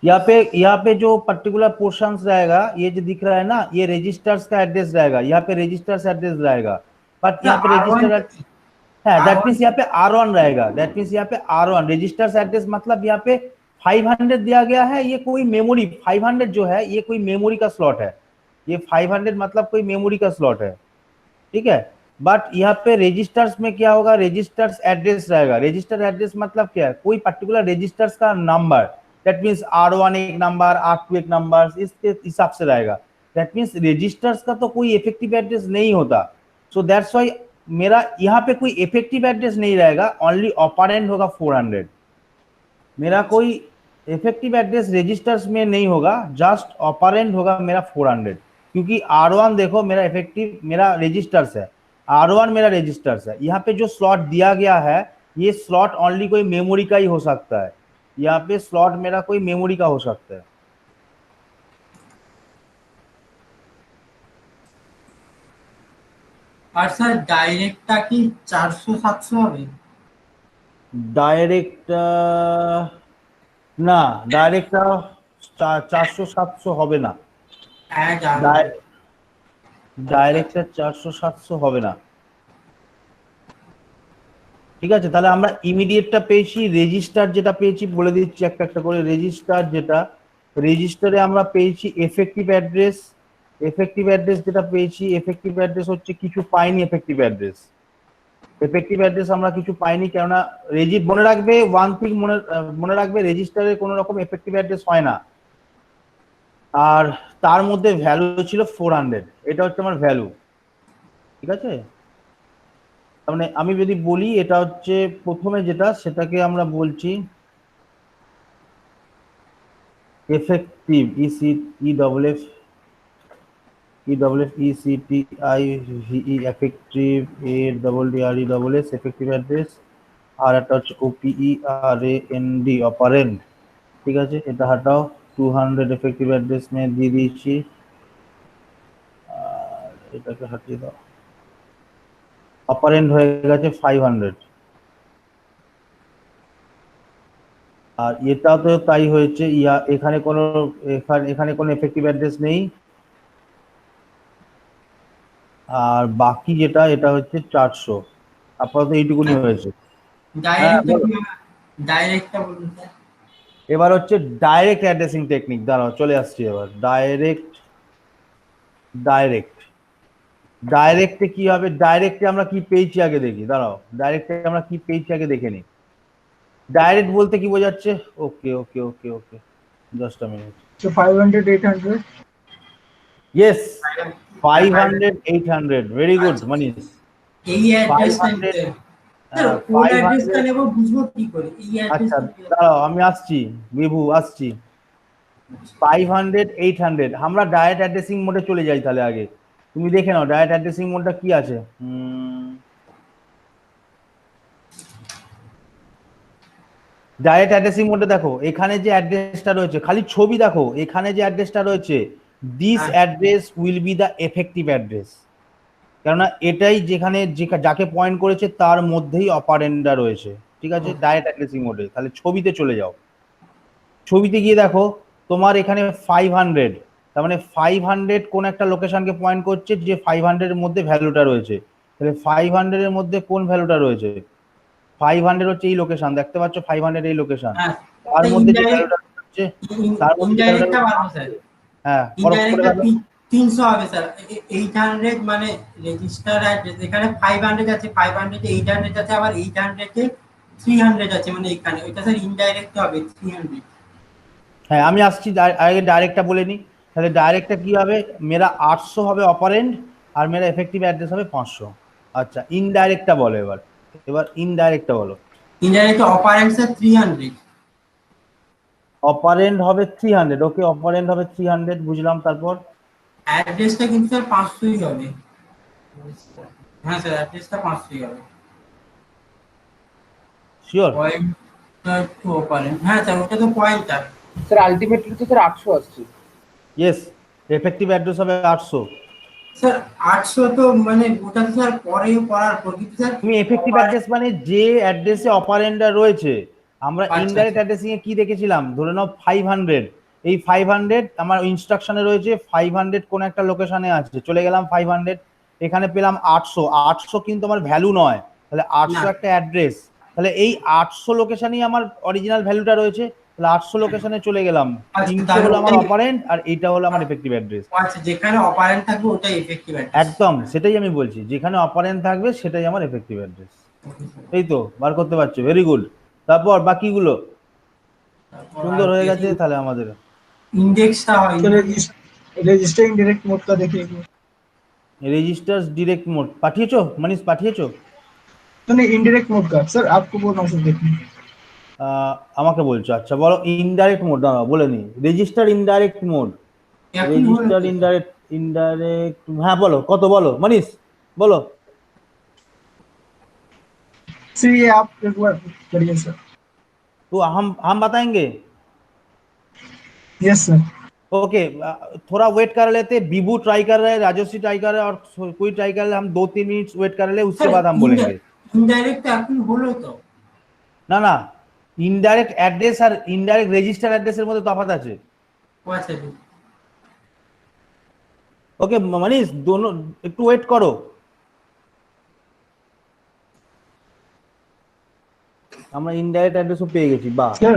[SPEAKER 1] यहाँ पे जो पर्टिकुलर पोर्शंस रहेगा, ये जो दिख रहा है ना, ये रजिस्टर्स का एड्रेस रहेगा, यहाँ पे रजिस्टर्स एड्रेस रहेगा, बट यहाँ पे रजिस्टर है, दैट मींस यहाँ पे R1 रहेगा, दैट मींस यहाँ पे R1 रजिस्टर्स एड्रेस मतलब यहाँ पे 500 दिया गया है। ये कोई मेमोरी 500 जो है ये कोई मेमोरी का स्लॉट है, ये 500 मतलब कोई मेमोरी का स्लॉट है, ठीक है। बट यहाँ पे रजिस्टर्स में क्या होगा, रजिस्टर्स एड्रेस रहेगा। रजिस्टर एड्रेस मतलब क्या है, कोई पर्टिकुलर रजिस्टर्स का नंबर, दैट मींस R1 एक नंबर, R2 एक नंबर, इसके हिसाब से रहेगा। दैट मींस रजिस्टर्स का तो कोई इफेक्टिव एड्रेस नहीं होता। सो दैट्स व्हाई मेरा यहाँ पे कोई इफेक्टिव एड्रेस नहीं रहेगा, ओनली ऑपरेंड होगा 400। मेरा कोई इफेक्टिव एड्रेस रजिस्टर्स में नहीं होगा, जस्ट ऑपरेंड होगा मेरा 400, क्योंकि R1 देखो मेरा इफेक्टिव मेरा रजिस्टर्स है, R1 मेरा रजिस्टर्स है। यहाँ पे जो स्लॉट दिया गया है ये स्लॉट ओनली कोई मेमोरी का ही हो सकता है, यहाँ पे स्लॉट मेरा कोई मेमोरी का हो सकता है,
[SPEAKER 2] আর স্যার ডাইরেক্টটা কি 400-700 হবে?
[SPEAKER 1] ডাইরেক্ট না, ডাইরেক্টটা 400-700 হবে না।
[SPEAKER 2] এক আর
[SPEAKER 1] ডাইরেক্টটা 400-700 হবে না। ঠিক আছে, তাহলে আমরা ইমিডিয়েটটা পেয়েছি, রেজিস্টার যেটা পেয়েছি বলে দিচ্ছি একটা একটা করে। রেজিস্টার যেটা, রেজিস্টারে আমরা পেয়েছি এফেক্টিভ অ্যাড্রেস। এফেক্টিভ অ্যাড্রেস যেটা পেয়েছি, এফেক্টিভ অ্যাড্রেস হচ্ছে কিছু পাইনি। এফেক্টিভ অ্যাড্রেস, এফেক্টিভ অ্যাড্রেস আমরা কিছু পাইনি, কেননা মনে রাখবে ওয়ান থিং, মনে রাখবে রেজিস্টারে কোনো রকম এফেক্টিভ অ্যাড্রেস হয় না। আর তার মধ্যে ভ্যালু ছিল 400, এটা হচ্ছে আমার ভ্যালু। ঠিক আছে, তার মানে আমি যদি বলি এটা হচ্ছে প্রথমে যেটা, সেটাকে আমরা বলছি এফেক্টিভ, এফেক্টিভ, এফেক্টিভ অ্যাড্রেস। আর একটা হচ্ছে OPERAND, অপারেন্ড। ঠিক আছে, এটা হাটাও, 200 এফেক্টিভ অ্যাড্রেস দিয়ে দিয়েছি। আর এটাকে হাটিয়ে দাও, অপারেন্ড হয়ে গেছে 500। আর এটাও তো তাই হয়েছে, এখানে কোনো এখানে কোনো এফেক্টিভ অ্যাড্রেস নেই। আর বাকি যেটা, এটা হচ্ছে 400। আপাতত এইটুকুনি হয়েছে। হ্যাঁ বলো।
[SPEAKER 2] ডাইরেক্টটা বলুন স্যার।
[SPEAKER 1] এবার হচ্ছে ডাইরেক্ট অ্যাড্রেসিং টেকনিক, দাঁড়াও চলে আসছি এবার। ডাইরেক্টে কি হবে? ডাইরেক্টে আমরা কি পেয়েছি আগে দেখি, দাঁড়াও। ডাইরেক্টে আমরা কি পেয়েছি আগে দেখে নিই। ডাইরেক্ট বলতে কি বোঝাচ্ছে? Okay okay okay okay, just a minute.
[SPEAKER 3] So 500, 800.
[SPEAKER 1] Yes, 500, 800, very good Manish.
[SPEAKER 2] এই অ্যাড্রেসটা
[SPEAKER 1] 500,
[SPEAKER 2] স্যার কোন অ্যাড্রেসটা
[SPEAKER 1] 500।
[SPEAKER 2] নেব বুঝবো কি করে? এই
[SPEAKER 1] আচ্ছা
[SPEAKER 2] অ্যাড্রেসটা
[SPEAKER 1] দাঁড়াও, আমি আসছি বিভু, আসছি। 500, 800 আমরা ডাইরেক্ট অ্যাড্রেসিং মোডে চলে যাই তাহলে। আগে তুমি দেখে নাও ডাইরেক্ট অ্যাড্রেসিং মোডটা কি আছে। ডাইরেক্ট অ্যাড্রেসিং মোডে দেখো, এখানে যে অ্যাড্রেসটা রয়েছে, খালি ছবি দেখো, এখানে যে অ্যাড্রেসটা রয়েছে, this address will be the effective address. কেননা এটাই যেখানে যাকে পয়েন্ট করেছে তার মধ্যেই অপারেন্ডা রয়েছে। ঠিক আছে, ডাইরেক্ট অ্যাড্রেসিং মোডে। তাহলে ছবিতে চলে যাও, ছবিতে গিয়ে দেখো তোমার এখানে 500, তার মানে 500 কোন একটা লোকেশনকে পয়েন্ট করছে, যে 500 এর মধ্যে ভ্যালুটা রয়েছে। তাহলে 500 এর মধ্যে কোন ভ্যালুটা রয়েছে? 500 হচ্ছে এই লোকেশন, দেখতে পাচ্ছ 500 এই লোকেশন। তার মধ্যে যে ভ্যালুটা হচ্ছে, তার মধ্যে যে ভ্যালুটা,
[SPEAKER 2] ইনডাইরেক্টটা বাড়বে স্যার।
[SPEAKER 1] হ্যাঁ
[SPEAKER 2] ইনডাইরেক্টটা 300 হবে স্যার। 800 মানে রেজিস্টার অ্যাড্রেস, এখানে 500 আছে, 500 এ 800 আছে, আবার 800 এ 300 আছে, মানে এখানে ওইটা স্যার ইনডাইরেক্ট হবে 300।
[SPEAKER 1] হ্যাঁ আমি আসছি। আগে ডাইরেক্টটা বলে নিই। তাহলে ডাইরেক্টটা কি হবে? মেরা 800 হবে অপারেন্ড, আর মেরা এফেক্টিভ অ্যাড্রেস হবে 500। আচ্ছা, ইনডাইরেক্টটা বলো এবার। এবার ইনডাইরেক্টটা বলো।
[SPEAKER 2] Indirect operand sir 300।
[SPEAKER 1] অপারেন্ড হবে 300, ওকে, অপারেন্ড হবে 300, বুঝলাম। তারপর
[SPEAKER 2] অ্যাড্রেসটা কিন্তু স্যার 500ই হবে। হ্যাঁ স্যার, অ্যাড্রেসটা 500ই হবে।
[SPEAKER 1] শিওর?
[SPEAKER 2] পয়েন্টটা একটু অপারেন্ড, হ্যাঁ স্যার ওটা তো পয়েন্টার।
[SPEAKER 4] স্যার আলটিমেটলি তো স্যার 800 আসছে।
[SPEAKER 1] ইয়েস, এফেক্টিভ অ্যাড্রেস হবে 800।
[SPEAKER 2] স্যার 800 তো মানে ওটা তো স্যার পরেও করার পর, কিন্তু স্যার
[SPEAKER 1] তুমি এফেক্টিভ অ্যাড্রেস মানে যে অ্যাড্রেসে অপারেন্ডটা রয়েছে। আমরা
[SPEAKER 2] আচ্ছা,
[SPEAKER 1] ইনডাইরেক্ট অ্যাড্রেসিং এ কি দেখেছিলাম? ধরে নাও 500, এই 500 আমার ইনস্ট্রাকশনে রয়েছে, 500 কোন একটা লোকেশনে আছে, চলে গেলাম 500, এখানে পেলাম 800। 800 কিন্তু আমার ভ্যালু নয়, তাহলে 800
[SPEAKER 2] না।
[SPEAKER 1] একটা অ্যাড্রেস। তাহলে এই 800 লোকেশনেই আমার অরিজিনাল ভ্যালুটা রয়েছে। তাহলে 800 লোকেশনে চলে গেলাম,
[SPEAKER 2] আচ্ছা,
[SPEAKER 1] 300
[SPEAKER 2] তাহলে
[SPEAKER 1] হলো আমার
[SPEAKER 2] ওটাই-
[SPEAKER 1] অপারেন্ড, আর এইটা হলো আমার এফেক্টিভ অ্যাড্রেস।
[SPEAKER 2] আচ্ছা, যেখানে অপারেন্ট থাকবে ওটাই এফেক্টিভ অ্যাড্রেস।
[SPEAKER 1] একদম সেটাই আমি বলছি, যেখানে অপারেন্ড থাকবে সেটাই আমার এফেক্টিভ অ্যাড্রেস। এই তো বার করতে পারছো, ভেরি গুড। তারপর বাকিগুলো সুন্দর হয়ে গেছে তাহলে আমাদের।
[SPEAKER 2] ইন্ডেক্সটা হয়
[SPEAKER 3] तो रजिस्टर इनडायरेक्ट मोड का देखिए।
[SPEAKER 1] রেজিস্টার্স ডিরেক্ট মোড পাঠিয়েছো মানিস, পাঠিয়েছো?
[SPEAKER 3] तो नहीं इनडायरेक्ट मोड का सर आपको बोल रहा हूँ सर देखिए।
[SPEAKER 1] আমাকে বলছো, আচ্ছা বলো ইনডাইরেক্ট মোড। দাঁড়াও বলে নি, রেজিস্টার ইনডাইরেক্ট মোড।
[SPEAKER 2] এখন
[SPEAKER 1] রেজিস্টার
[SPEAKER 2] হলো-
[SPEAKER 1] इनडायरेक्ट, हाँ बोलो कत बोलो मनीष, बोलो।
[SPEAKER 3] सर ये आप एक बार करिए सर।
[SPEAKER 1] तो हम बताएंगे।
[SPEAKER 3] Yes sir.
[SPEAKER 1] ओके, थोड़ा वेट कर लेते, बीबू ट्राई कर रहे हैं, राजश्री ट्राई कर रहे हैं और कोई ट्राई कर रहे हैं, हम 2-3 मिनट वेट कर ले, उसके बाद हम बोलेंगे।
[SPEAKER 2] ইনডাইরেক্ট এখন হলো তো।
[SPEAKER 1] না না, ইনডাইরেক্ট অ্যাড্রেস আর ইনডাইরেক্ট রেজিস্টার অ্যাড্রেসের মধ্যে তফাৎ আছে।
[SPEAKER 2] ও আচ্ছা জি।
[SPEAKER 1] ওকে মনীষ, দোনো একটু ওয়েট করো। আমরা ইনডাইরেক্ট অ্যাড্রেসও পেয়ে গেছি, বাহ।
[SPEAKER 3] सर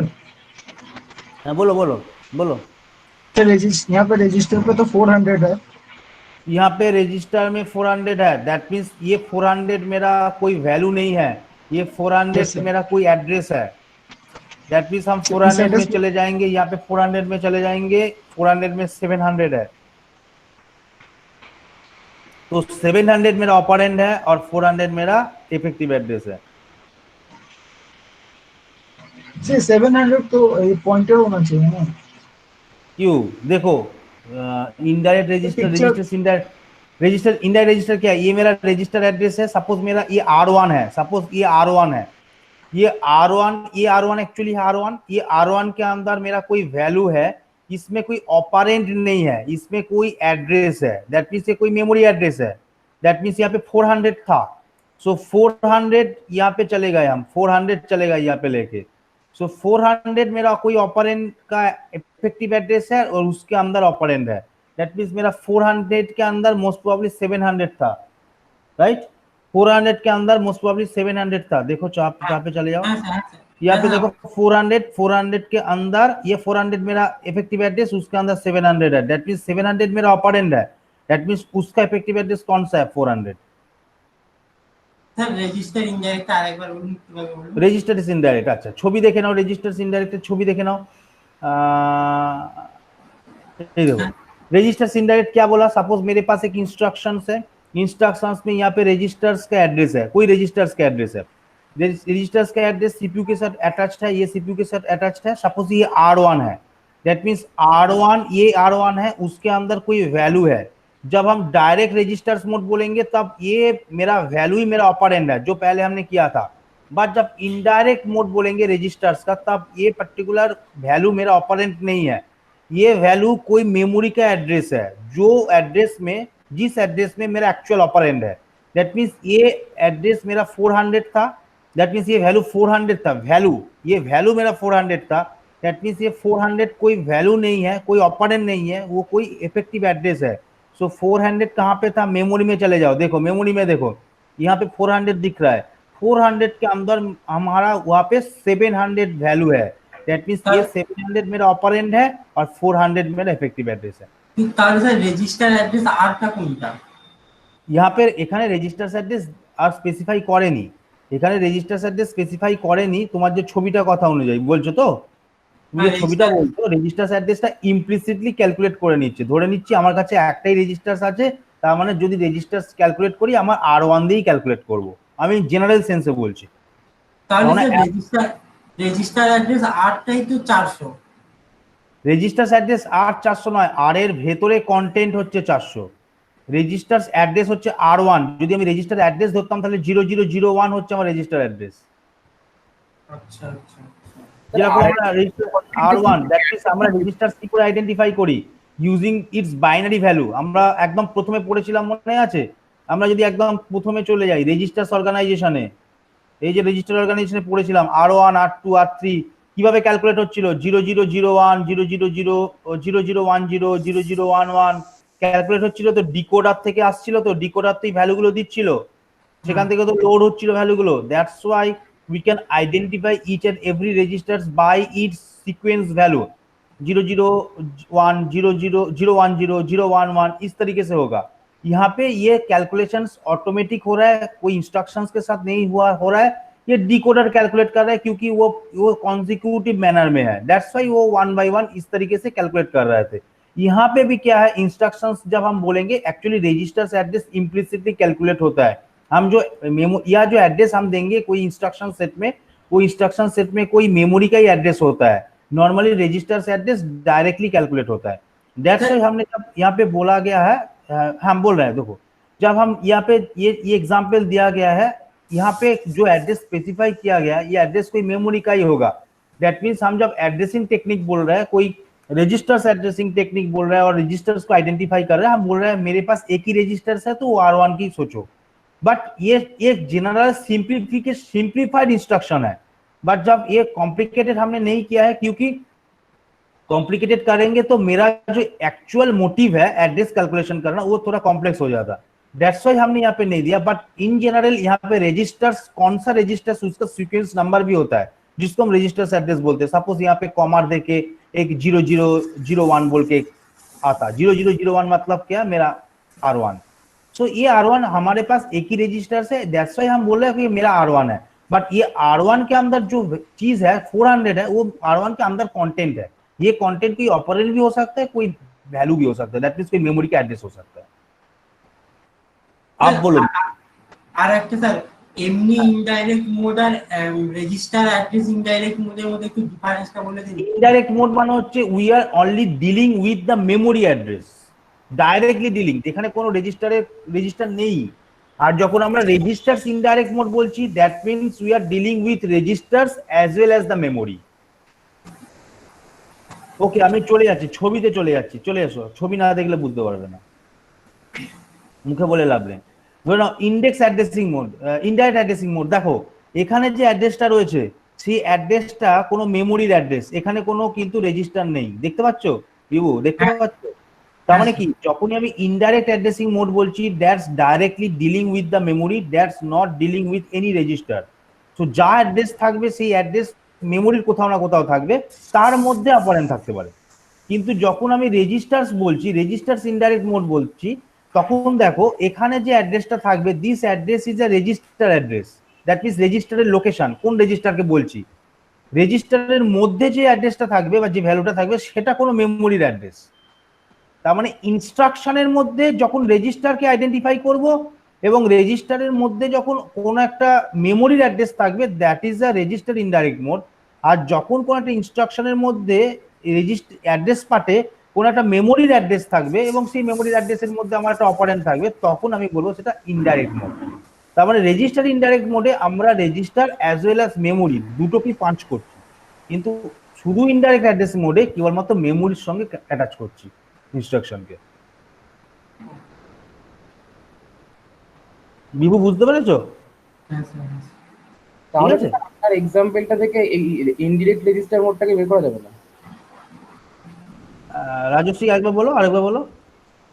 [SPEAKER 1] হ্যাঁ বলো বলো বলো।
[SPEAKER 3] सर यहाँ पे रजिस्टर पे तो 400 है।
[SPEAKER 1] यहाँ पे रजिस्टर में 400 है, दैट मीन्स ये 400 मेरा कोई वैल्यू नहीं है, ये 400
[SPEAKER 3] Yes, sir.
[SPEAKER 1] मेरा कोई एड्रेस है। दैट मीन्स हम
[SPEAKER 3] इस
[SPEAKER 1] 400 में
[SPEAKER 3] address
[SPEAKER 1] चले जाएंगे, यहाँ पे 400 में चले जाएंगे, 400 में 700 है, तो 700 मेरा ऑपरेंड है और 400 मेरा इफेक्टिव एड्रेस है।
[SPEAKER 3] से 700 तो पॉइंटर होना चाहिए ना।
[SPEAKER 1] क्यों, देखो indirect register, register indirect register, indirect register क्या है, ये मेरा रजिस्टर एड्रेस है, सपोज मेरा ये R1 है, सपोज ये R1 है, ये R1 एक्चुअली R1, ये R1 के अंदर मेरा कोई वैल्यू है, इसमें कोई ऑपरेंड नहीं है, इसमें कोई एड्रेस है, दैट मीन्स ये कोई मेमोरी एड्रेस है, दैट मीन्स यहाँ पे 400 था, सो 400 यहाँ पे चले गए हम, 400 चलेगा यहाँ पे लेके, सो 400 मेरा कोई ऑपरेंड का इफेक्टिव एड्रेस है और उसके अंदर ऑपरेंड है, दैट मीन्स मेरा 400 के अंदर मोस्ट प्रोबेबली 700 था, राइट। 400 के अंदर मोस्ट प्रोबेबली 700 था, देखो चाप पे चले जाओ,
[SPEAKER 2] হ্যাঁ স্যার হ্যাঁ স্যার।
[SPEAKER 1] यहाँ पे देखो 400 के अंदर ये 400 मेरा इफेक्टिव एड्रेस, उसके अंदर 700 है, दैट मीन्स 700 मेरा ऑपरेंड है, दैट मीन्स उसका इफेक्टिव एड्रेस कौन सा है, 400।
[SPEAKER 2] স্যার রেজিস্টার ইনডাইরেক্ট আরেকবার বলুন কিভাবে বলুন।
[SPEAKER 1] রেজিস্টার ইজ ইনডাইরেক্ট, अच्छा ছবি দেখে নাও, রেজিস্টার ইনডাইরেক্টের ছবি দেখে নাও। ये देखो रजिस्टर्स इनडायरेक्ट क्या बोला, सपोज मेरे पास एक इंस्ट्रक्शंस है, इंस्ट्रक्शंस में यहाँ पे रजिस्टर्स का एड्रेस है, कोई रजिस्टर्स का एड्रेस है, रजिस्टर्स का एड्रेस सीपीयू के साथ अटैच्ड है, ये सीपीयू के साथ अटैच्ड है, सपोज ये R1 है, दैट मीन्स R1, ये R1 है, उसके अंदर कोई वैल्यू है, जब हम डायरेक्ट रजिस्टर्स मोड बोलेंगे तब ये मेरा वैल्यू ही मेरा ऑपरेंड है जो पहले हमने किया था, बट जब इनडायरेक्ट मोड बोलेंगे रजिस्टर्स का तब ये पर्टिकुलर वैल्यू मेरा ऑपरेंड नहीं है, ये वैल्यू कोई मेमोरी का एड्रेस है, जो एड्रेस में, जिस एड्रेस में मेरा एक्चुअल ऑपरेंड है, दैट मीन्स ये एड्रेस मेरा 400 था, दैट मीन्स ये वैल्यू 400 था, वैल्यू ये वैल्यू मेरा 400 था, दैट मीन्स ये 400 कोई वैल्यू नहीं है, कोई ऑपरेंड नहीं है, वो कोई इफेक्टिव एड्रेस है। सो 400 कहाँ पे था, मेमोरी में चले जाओ, देखो मेमोरी में देखो यहाँ पे 400 दिख रहा है, 400 के अंदर हमारा वहाँ पे 700 वैल्यू है, दैट मीन्स ये 700 मेरा ऑपरेंड है और 400 मेरा इफेक्टिव एड्रेस है।
[SPEAKER 2] তাহলে স্যার রেজিস্টার অ্যাড্রেস আরটা কোনটা?
[SPEAKER 1] यहाँ पे এখানে রেজিস্টার অ্যাড্রেস আর স্পেসিফাই করেনি, এখানে রেজিস্টার অ্যাড্রেস স্পেসিফাই করেনি, তোমার যে ছবিটা কথা অনুযায়ী বলছো তো, তুমি যে ছবিটা বলছো রেজিস্টার অ্যাড্রেসটা ইমপ্লিসিটলি ক্যালকুলেট করে নিচ্ছে, ধরে নিচ্ছি আমার কাছে একটাই রেজিস্টার আছে, তার মানে যদি রেজিস্টার ক্যালকুলেট করি আমার R1 দিয়েই ক্যালকুলেট করব, আমি জেনারেল সেন্সে বলছি।
[SPEAKER 2] তাহলে স্যার রেজিস্টার অ্যাড্রেস আরটাই তো 400।
[SPEAKER 1] রেজিস্টার অ্যাড্রেস আর 400 নয়, আর এর ভেতরে কন্টেন্ট হচ্ছে 400, রেজিস্টার অ্যাড্রেস হচ্ছে R1, যদি আমি রেজিস্টার অ্যাড্রেস ধরতাম তাহলে 0001 হচ্ছে আমার রেজিস্টার অ্যাড্রেস।
[SPEAKER 2] আচ্ছা আচ্ছা
[SPEAKER 1] যেরকম আমরা রেজিস্টার R1, দ্যাট মিন্স আমরা রেজিস্টার কি করে আইডেন্টিফাই করি, ইউজিং ইটস বাইনারি ভ্যালু। আমরা একদম প্রথমে পড়েছিলাম মনে আছে, আমরা যদি একদম প্রথমে চলে যাই রেজিস্টার্স অর্গানাইজেশনে, এই যে রেজিস্টার অর্গানাইজেশনে পড়েছিলাম R1 R2 R3 কিভাবে ক্যালকুলেট হচ্ছিল, 0001 000 0010 0011 ক্যালকুলেট হচ্ছিল, তো ডিকোডার থেকে আসছিল, তো ডিকোডার তো এই ভ্যালুগুলো দিচ্ছিল, সেখান থেকে তো লোড হচ্ছিল ভ্যালুগুলো, that's why we can identify each and every registers by its sequence value, 001 00 010 011 इस तरीके से होगा। यहाँ पे ये कैलकुलेशंस ऑटोमेटिक हो रहा है, कोई इंस्ट्रक्शंस के साथ नहीं हो रहा है, ये डिकोडर कैलकुलेट कर रहा है क्योंकि वो कॉन्जिक्यूटिव मैनर में है, दैट्स वाई वो 1 by 1 इस तरीके से कैलकुलेट कर रहे थे। यहाँ पे भी क्या है, इंस्ट्रक्शंस जब हम बोलेंगे actually registers address implicitly calculate होता है, हम जो मेमो या जो एड्रेस हम देंगे कोई इंस्ट्रक्शन सेट में, कोई इंस्ट्रक्शन सेट में कोई मेमोरी का ही एड्रेस होता है, normally registers address directly calculate होता है, दैट्स व्हाई हमने जब यहाँ पे बोला गया है, हम बोल रहे हैं देखो जब हम यहाँ पे ये एग्जांपल दिया गया है, यहाँ पे जो एड्रेस स्पेसिफाई किया गया है ये एड्रेस कोई मेमोरी का ही होगा, दैट मीन्स हम जब एड्रेसिंग टेक्निक बोल रहे हैं, कोई रजिस्टर्स एड्रेसिंग टेक्निक बोल रहा है और रजिस्टर्स को आइडेंटिफाई कर रहा है। हम बोल रहे हैं मेरे पास एक ही रजिस्टर्स है तो वो R1 की सोचो, बट ये जनरल सिंप्लीफाइड इंस्ट्रक्शन है। बट जब ये कॉम्प्लिकेटेड हमने नहीं किया है, क्योंकि कॉम्प्लिकेटेड करेंगे तो मेरा जो एक्चुअल मोटिव है एड्रेस कैलकुलेशन करना वो थोड़ा कॉम्प्लेक्स हो जाता। दैट्स व्हाई हमने यहाँ पे नहीं दिया। बट इन जनरल यहाँ पे रजिस्टर्स, कौन सा रजिस्टर्स, उसका सीक्वेंस नंबर भी होता है जिसको हम रजिस्टर्स एड्रेस बोलते हैं। सपोज यहाँ पे कॉमा देके एक 0001 बोल के आता, 0001 मतलब क्या, मेरा R1। सो ये R1 हमारे पास एक ही रजिस्टर से, दैट्स व्हाई हम बोल रहे हैं कि मेरा R1 है। बट ये R1 के अंदर जो चीज है 400 है, वो R1 के अंदर कंटेंट है। ये कंटेंट कोई ऑपरेंड भी हो सकता है, कोई वैल्यू भी हो सकता है, दैट मींस कोई मेमोरी का एड्रेस हो सकता है। आप बोलो।
[SPEAKER 2] আর একটা স্যার এমনি ইনডাইরেক্ট মোড আর রেজিস্টার অ্যাড্রেস ইনডাইরেক্ট মোডের মধ্যে একটু ডিফারেন্সটা বলে দিন।
[SPEAKER 1] ইনডাইরেক্ট মোড মানে হচ্ছে we are only dealing with the memory address, directly dealing, যেখানে কোনো রেজিস্টার নেই। আর যখন আমরা রেজিস্টার্স ইনডাইরেক্ট মোড বলছি, that means we are dealing with registers as well as the memory. Okay, আমি চলে যাচ্ছি, ছবিতে চলে যাচ্ছি, চলে এসো, ছবি না দেখলে বুঝতে পারবে না, মুখে বলে লাভ নেই। ধরে নাও index addressing mode, indirect addressing mode. দেখো এখানে যে অ্যাড্রেসটা রয়েছে সেই অ্যাড্রেসটা কোনো মেমোরির অ্যাড্রেস, এখানে কোনো কিন্তু রেজিস্টার নেই, দেখতে পাচ্ছ বিভু, দেখতে পাচ্ছ? তার মানে কি, যখনই আমি ইনডাইরেক্ট অ্যাড্রেসিং মোড বলছি, that's directly dealing with the memory, that's not dealing with any register. So যা অ্যাড্রেস থাকবে সেই অ্যাড্রেস মেমোরির কোথাও না কোথাও থাকবে, তার মধ্যে অপারেন্ট থাকতে পারে। কিন্তু যখন আমি রেজিস্টার্স বলছি, রেজিস্টার্স ইনডাইরেক্ট মোড বলছি, তখন দেখো এখানে যে অ্যাড্রেসটা থাকবে, this address is a register address, that means রেজিস্টারের লোকেশন, কোন রেজিস্টারকে বলছি, রেজিস্টারের মধ্যে যে অ্যাড্রেসটা থাকবে বা যে ভ্যালুটা থাকবে সেটা কোনো মেমোরির অ্যাড্রেস। তার মানে ইনস্ট্রাকশনের মধ্যে যখন রেজিস্টারকে আইডেন্টিফাই করব এবং রেজিস্টারের মধ্যে যখন কোনো একটা মেমোরির অ্যাড্রেস থাকবে, that is a register indirect mode. আর যখন কোনো একটা ইনস্ট্রাকশনের মধ্যে রেজিস্টার অ্যাড্রেস পার্টে কোনো একটা মেমোরির অ্যাড্রেস থাকবে এবং সেই মেমোরির অ্যাড্রেসের মধ্যে আমার একটা অপারেন্ট থাকবে, তখন আমি বলবো সেটা ইনডাইরেক্ট মোড। তার মানে রেজিস্টার ইনডাইরেক্ট মোডে আমরা register as well as memory দুটোকেই পাঞ্চ করছি, কিন্তু শুধু ইনডাইরেক্ট অ্যাড্রেস মোডে কেবলমাত্র মেমোরির সঙ্গে অ্যাটাচ করছি ইনস্ট্রাকশনকে। বিভু বুঝতে পেরেছো?
[SPEAKER 2] হ্যাঁ স্যার।
[SPEAKER 4] তাহলে
[SPEAKER 1] আছে।
[SPEAKER 4] আপনার এক্সাম্পলটা থেকে এই ইনডিরেক্ট রেজিস্টার মোডটাকে বের করা যাবে না?
[SPEAKER 1] রাজশ্রী একবার বলো, আরেকবার বলো।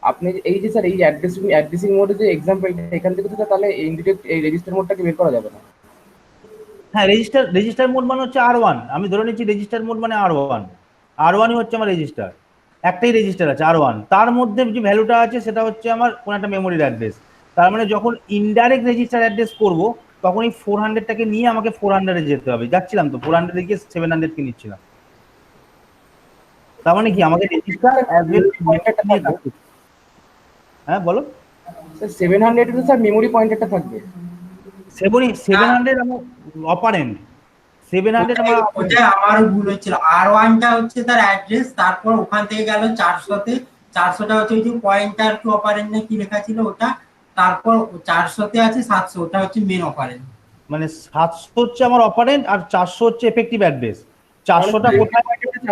[SPEAKER 4] আপনি এই যে স্যার এই অ্যাড্রেসিং মোডে যে এক্সাম্পলটা, এখান থেকে তো স্যার তাহলে ইনডিরেক্ট এই রেজিস্টার মোডটাকে বের করা যাবে না?
[SPEAKER 1] হ্যাঁ, রেজিস্টার মোড মানে হচ্ছে R1। আমি ধরে নিচ্ছি রেজিস্টার মোড মানে R1ই হচ্ছে আমার রেজিস্টার, একটাই রেজিস্টার আছে R1, তার মধ্যে যে ভ্যালুটা আছে সেটা হচ্ছে আমার কোন একটা মেমোরির অ্যাড্রেস। তার মানে যখন ইনডাইরেক্ট রেজিস্টার অ্যাড্রেস করব, তখন এই 400টাকে নিয়ে আমাকে 400-এ যেতে হবে। যাচ্ছিলাম তো 400-এ গিয়ে 700-কে নিচ্ছিলাম। তার মানে কি আমাকে রেজিস্টার অ্যাজ ওয়েল পয়েন্টারটা নিয়ে থাকতে। হ্যাঁ বলো।
[SPEAKER 4] স্যার 700 এ তো স্যার মেমোরি পয়েন্টারটা থাকবে।
[SPEAKER 1] 700 আমার অপারেন্ট, 700 আমার
[SPEAKER 2] ওটা আমারও ভুল হচ্ছিল। R1 টা হচ্ছে তার অ্যাড্রেস, তারপর ওখান থেকে গেল 400-তে, 400টা হচ্ছে ওই যে পয়েন্টার টু অপারেন্ড না কি লেখা ছিল ওটা, তারপর 400-তে আছে 700, ওটা হচ্ছে মেন অপারেন্ড।
[SPEAKER 1] মানে 700 হচ্ছে আমার অপারেন্ট আর 400 হচ্ছে এফেক্টিভ অ্যাড্রেস। 400টা কোথায়?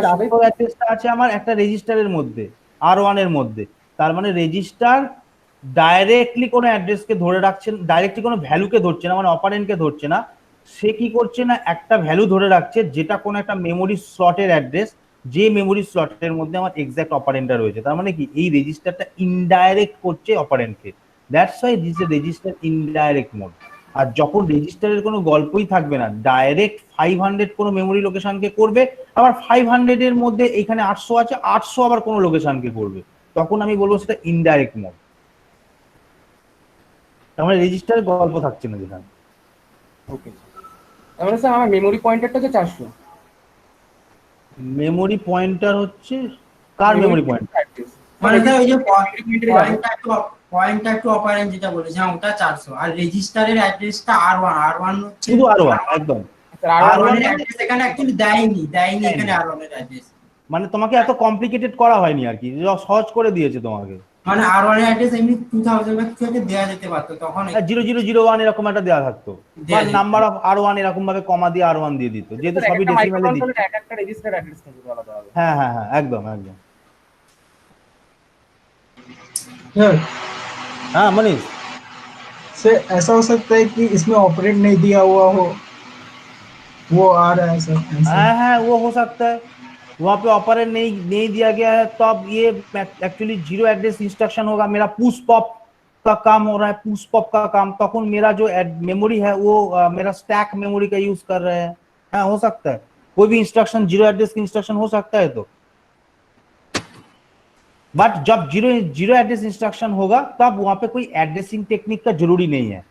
[SPEAKER 1] 400 অ্যাড্রেসটা আছে আমার একটা রেজিস্টারের মধ্যে, R1 এর মধ্যে। তার মানে রেজিস্টার ডাইরেক্টলি কোনো অ্যাড্রেসকে ধরে রাখছেন, ডাইরেক্টলি কোনো ভ্যালুকে ধরছে না, মানে অপারেন্টকে ধরছে না। সে কি করছে না, একটা ভ্যালু ধরে রাখছে যেটা কোনো একটা মেমোরি স্লটের অ্যাড্রেস, যে মেমোরি স্লটের মধ্যে আমার এক্সাক্ট অপারেন্টটা রয়েছে। তার মানে কি এই রেজিস্টারটা ইনডাইরেক্ট করছে অপারেন্টকে, that's why this is register indirect mode. আর যখন রেজিস্টারের কোনো গল্পই থাকবে না, ডাইরেক্ট 500 কোনো মেমোরি লোকেশনকে করবে, আবার 500 এর মধ্যে এখানে 800 আছে, 800 আবার কোনো লোকেশনকে করবে, তখন আমি বলবো সেটা ইনডাইরেক্ট মোড। তার মানে রেজিস্টারের গল্প থাকছে না যেখানে।
[SPEAKER 4] ওকে, তার মানে স্যার আমার মেমোরি পয়েন্টারটা হচ্ছে 400।
[SPEAKER 1] মেমোরি পয়েন্টার হচ্ছে কার মেমোরি পয়েন্টার?
[SPEAKER 2] মানে স্যার ওই যে পয়েন্টার টু অপারেন্ড যেটা বলেছিলাম ওটা 400, আর রেজিস্টারের অ্যাড্রেসটা R1 হচ্ছে
[SPEAKER 1] শুধু R1 একদম।
[SPEAKER 2] R1 এর অ্যাড্রেস এখানে অ্যাকচুয়ালি দেয়নি এখানে R1 এর অ্যাড্রেস।
[SPEAKER 1] মানে তোমাকে এত কমপ্লিকেটেড করা হয়নি আর কি, সহজ করে দিয়েছে তোমাকে।
[SPEAKER 2] মানে R1 এর অ্যাড্রেস এমনি 2000 বা কিছু একটা দেওয়া যেতে পারতো তখন
[SPEAKER 1] 0001 এরকম একটা দেওয়া থাকতো, বা
[SPEAKER 2] দেওয়া যেত।
[SPEAKER 1] নাম্বার অফ R1 এরকম ভাবে কমা দিয়ে R1 দিয়ে দিত, যেহেতু
[SPEAKER 4] স্যার এক
[SPEAKER 1] সবই
[SPEAKER 4] একটা মাইক্রো
[SPEAKER 1] ডেসিমেলে দিচ্ছে।
[SPEAKER 4] কন্ট্রোলের এক একটা রেজিস্টার অ্যাড্রেস থাকবে আলাদা আলাদা।
[SPEAKER 1] হ্যাঁ হ্যাঁ হ্যাঁ, একদম একদম।
[SPEAKER 3] सर
[SPEAKER 1] হ্যাঁ মনীষ।
[SPEAKER 3] सर ऐसा हो सकता है कि इसमें ऑपरेट नहीं दिया हुआ हो, वो आ रहा है सर आंसर।
[SPEAKER 1] हाँ हाँ, वो हो सकता है, वहां पे ऑपरेंड नहीं नहीं दिया गया है, तो अब ये एक्चुअली जीरो एड्रेस इंस्ट्रक्शन होगा, मेरा पुश पॉप का काम हो रहा है, पुश पॉप का काम, तখন मेरा जो मेमोरी है वो मेरा स्टैक मेमोरी का यूज कर रहे हैं। हाँ हो सकता है, कोई भी इंस्ट्रक्शन जीरो एड्रेस की इंस्ट्रक्शन हो सकता है। तो बट जब जीरो जीरो एड्रेस इंस्ट्रक्शन होगा तब वहां पे कोई एड्रेसिंग टेक्निक का जरूरी नहीं है।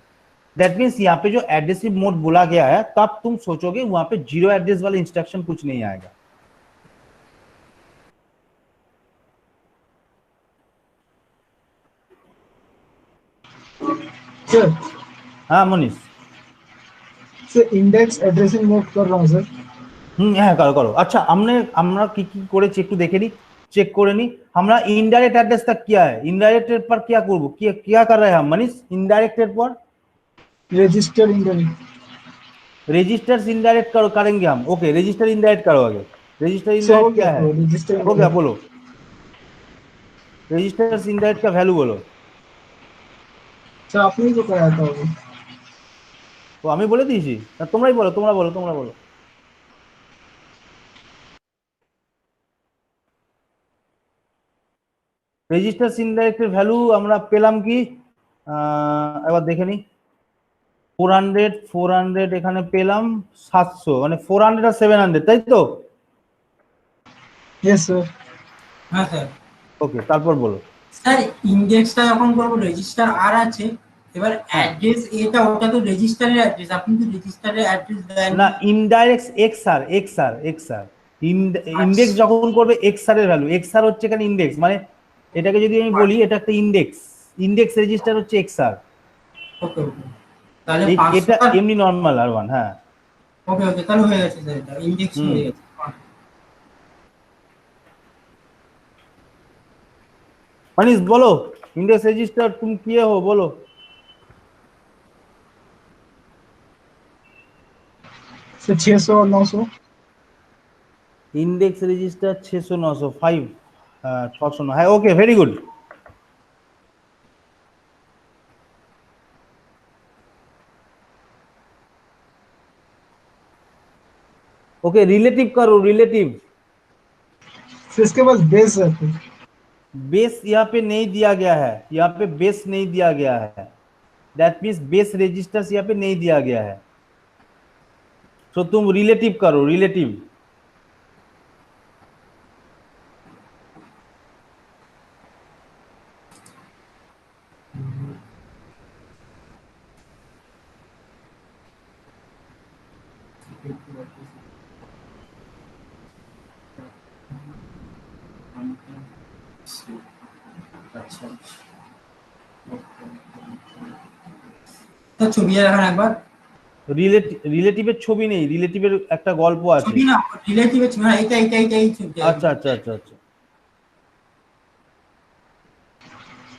[SPEAKER 1] दैट मीन्स यहाँ पे जो एड्रेसिव मोड बोला गया है, तब तुम सोचोगे वहां पे जीरो एड्रेस वाला इंस्ट्रक्शन कुछ नहीं आएगा।
[SPEAKER 3] सर
[SPEAKER 1] हाँ Manish.
[SPEAKER 3] Sir index addressing note कर रहा हूँ सर।
[SPEAKER 1] হ্যাঁ করো করো। আচ্ছা আমরা কি কি করেছি একটু দেখে নি, চেক করে নি। আমরা इनडायरेक्ट एड्रेस तक किया है, इनडायरेक्ट पर क्या করব, क्या कर रहे हैं हम मनीष इनडायरेक्ट पर?
[SPEAKER 3] Register index.
[SPEAKER 1] रजिस्टर्स इनडायरेक्ट करो करेंगे हम। ओके रजिस्टर इनडायरेक्ट करो आगे। रजिस्टर
[SPEAKER 3] सर हो
[SPEAKER 1] इनडायरेक्ट
[SPEAKER 3] गया
[SPEAKER 1] क्या है?
[SPEAKER 3] तो रजिस्टर
[SPEAKER 1] हो गया,
[SPEAKER 3] इंडेक्स।
[SPEAKER 1] बोलो रजिस्टर्स इनडायरेक्ट का वैल्यू बोलो।
[SPEAKER 3] सर आपने ही तो कराया था अभी।
[SPEAKER 1] তো আমি বলে দিয়েছি না, তোমরাই বলো, তোমরা বলো। রেজিস্টার্স ইনডাইরেক্টের ভ্যালু আমরা পেলাম কি, এবার দেখে নি। 400 এখানে পেলাম 700, মানে 400 আর 700, তাই তো?
[SPEAKER 3] Yes sir.
[SPEAKER 2] হ্যাঁ স্যার।
[SPEAKER 1] ওকে তারপর বলো।
[SPEAKER 2] স্যার ইন্ডেক্সটা যখন করবো রেজিস্টার আর আছে, এবার
[SPEAKER 1] হ্যাঁ।
[SPEAKER 2] অ্যাড্রেস এটা ওটা তো রেজিস্টারের অ্যাড্রেস, আপনি তো রেজিস্টারের অ্যাড্রেস দেন
[SPEAKER 1] না ইনডাইরেক্ট এক্সআর ইন্ডেক্স যখন করবে এক্সআর এর ভ্যালু, এক্সআর হচ্ছে এখানে ইন্ডেক্স, মানে এটাকে যদি আমি বলি এটা একটা ইন্ডেক্স রেজিস্টার হচ্ছে এক্সআর।
[SPEAKER 2] ওকে ওকে, তাহলে
[SPEAKER 1] এটা
[SPEAKER 2] 500
[SPEAKER 1] এমনি নরমাল আর1। হ্যাঁ
[SPEAKER 2] ওকে ওকে, তাহলে হয়ে গেছে স্যার, এটা ইন্ডেক্স
[SPEAKER 1] হুম।
[SPEAKER 2] হয়ে গেছে।
[SPEAKER 1] मनीष बोलो, इंडेक्स रजिस्टर तुम किए हो, बोलो।
[SPEAKER 3] सर 600 और 900।
[SPEAKER 1] इंडेक्स रजिस्टर 600 900 5 600 है। Okay very good. Okay relative करो, रिलेटिव।
[SPEAKER 3] फिर इसके बाद बेस है फिर।
[SPEAKER 1] बेस यहाँ पे नहीं दिया गया है, यहाँ पे बेस नहीं दिया गया है, दैट मीन्स बेस रजिस्टर्स यहाँ पे नहीं दिया गया है। तो तुम रिलेटिव करो, रिलेटिव।
[SPEAKER 2] আচ্ছা তো ছবি রাখান একবার।
[SPEAKER 1] রিলেটিভের ছবি নেই, রিলেটিভের একটা গল্প আছে।
[SPEAKER 2] ছবি না রিলেটিভের ছবি, হ্যাঁ এটা এই ছবি।
[SPEAKER 1] अच्छा अच्छा अच्छा अच्छा।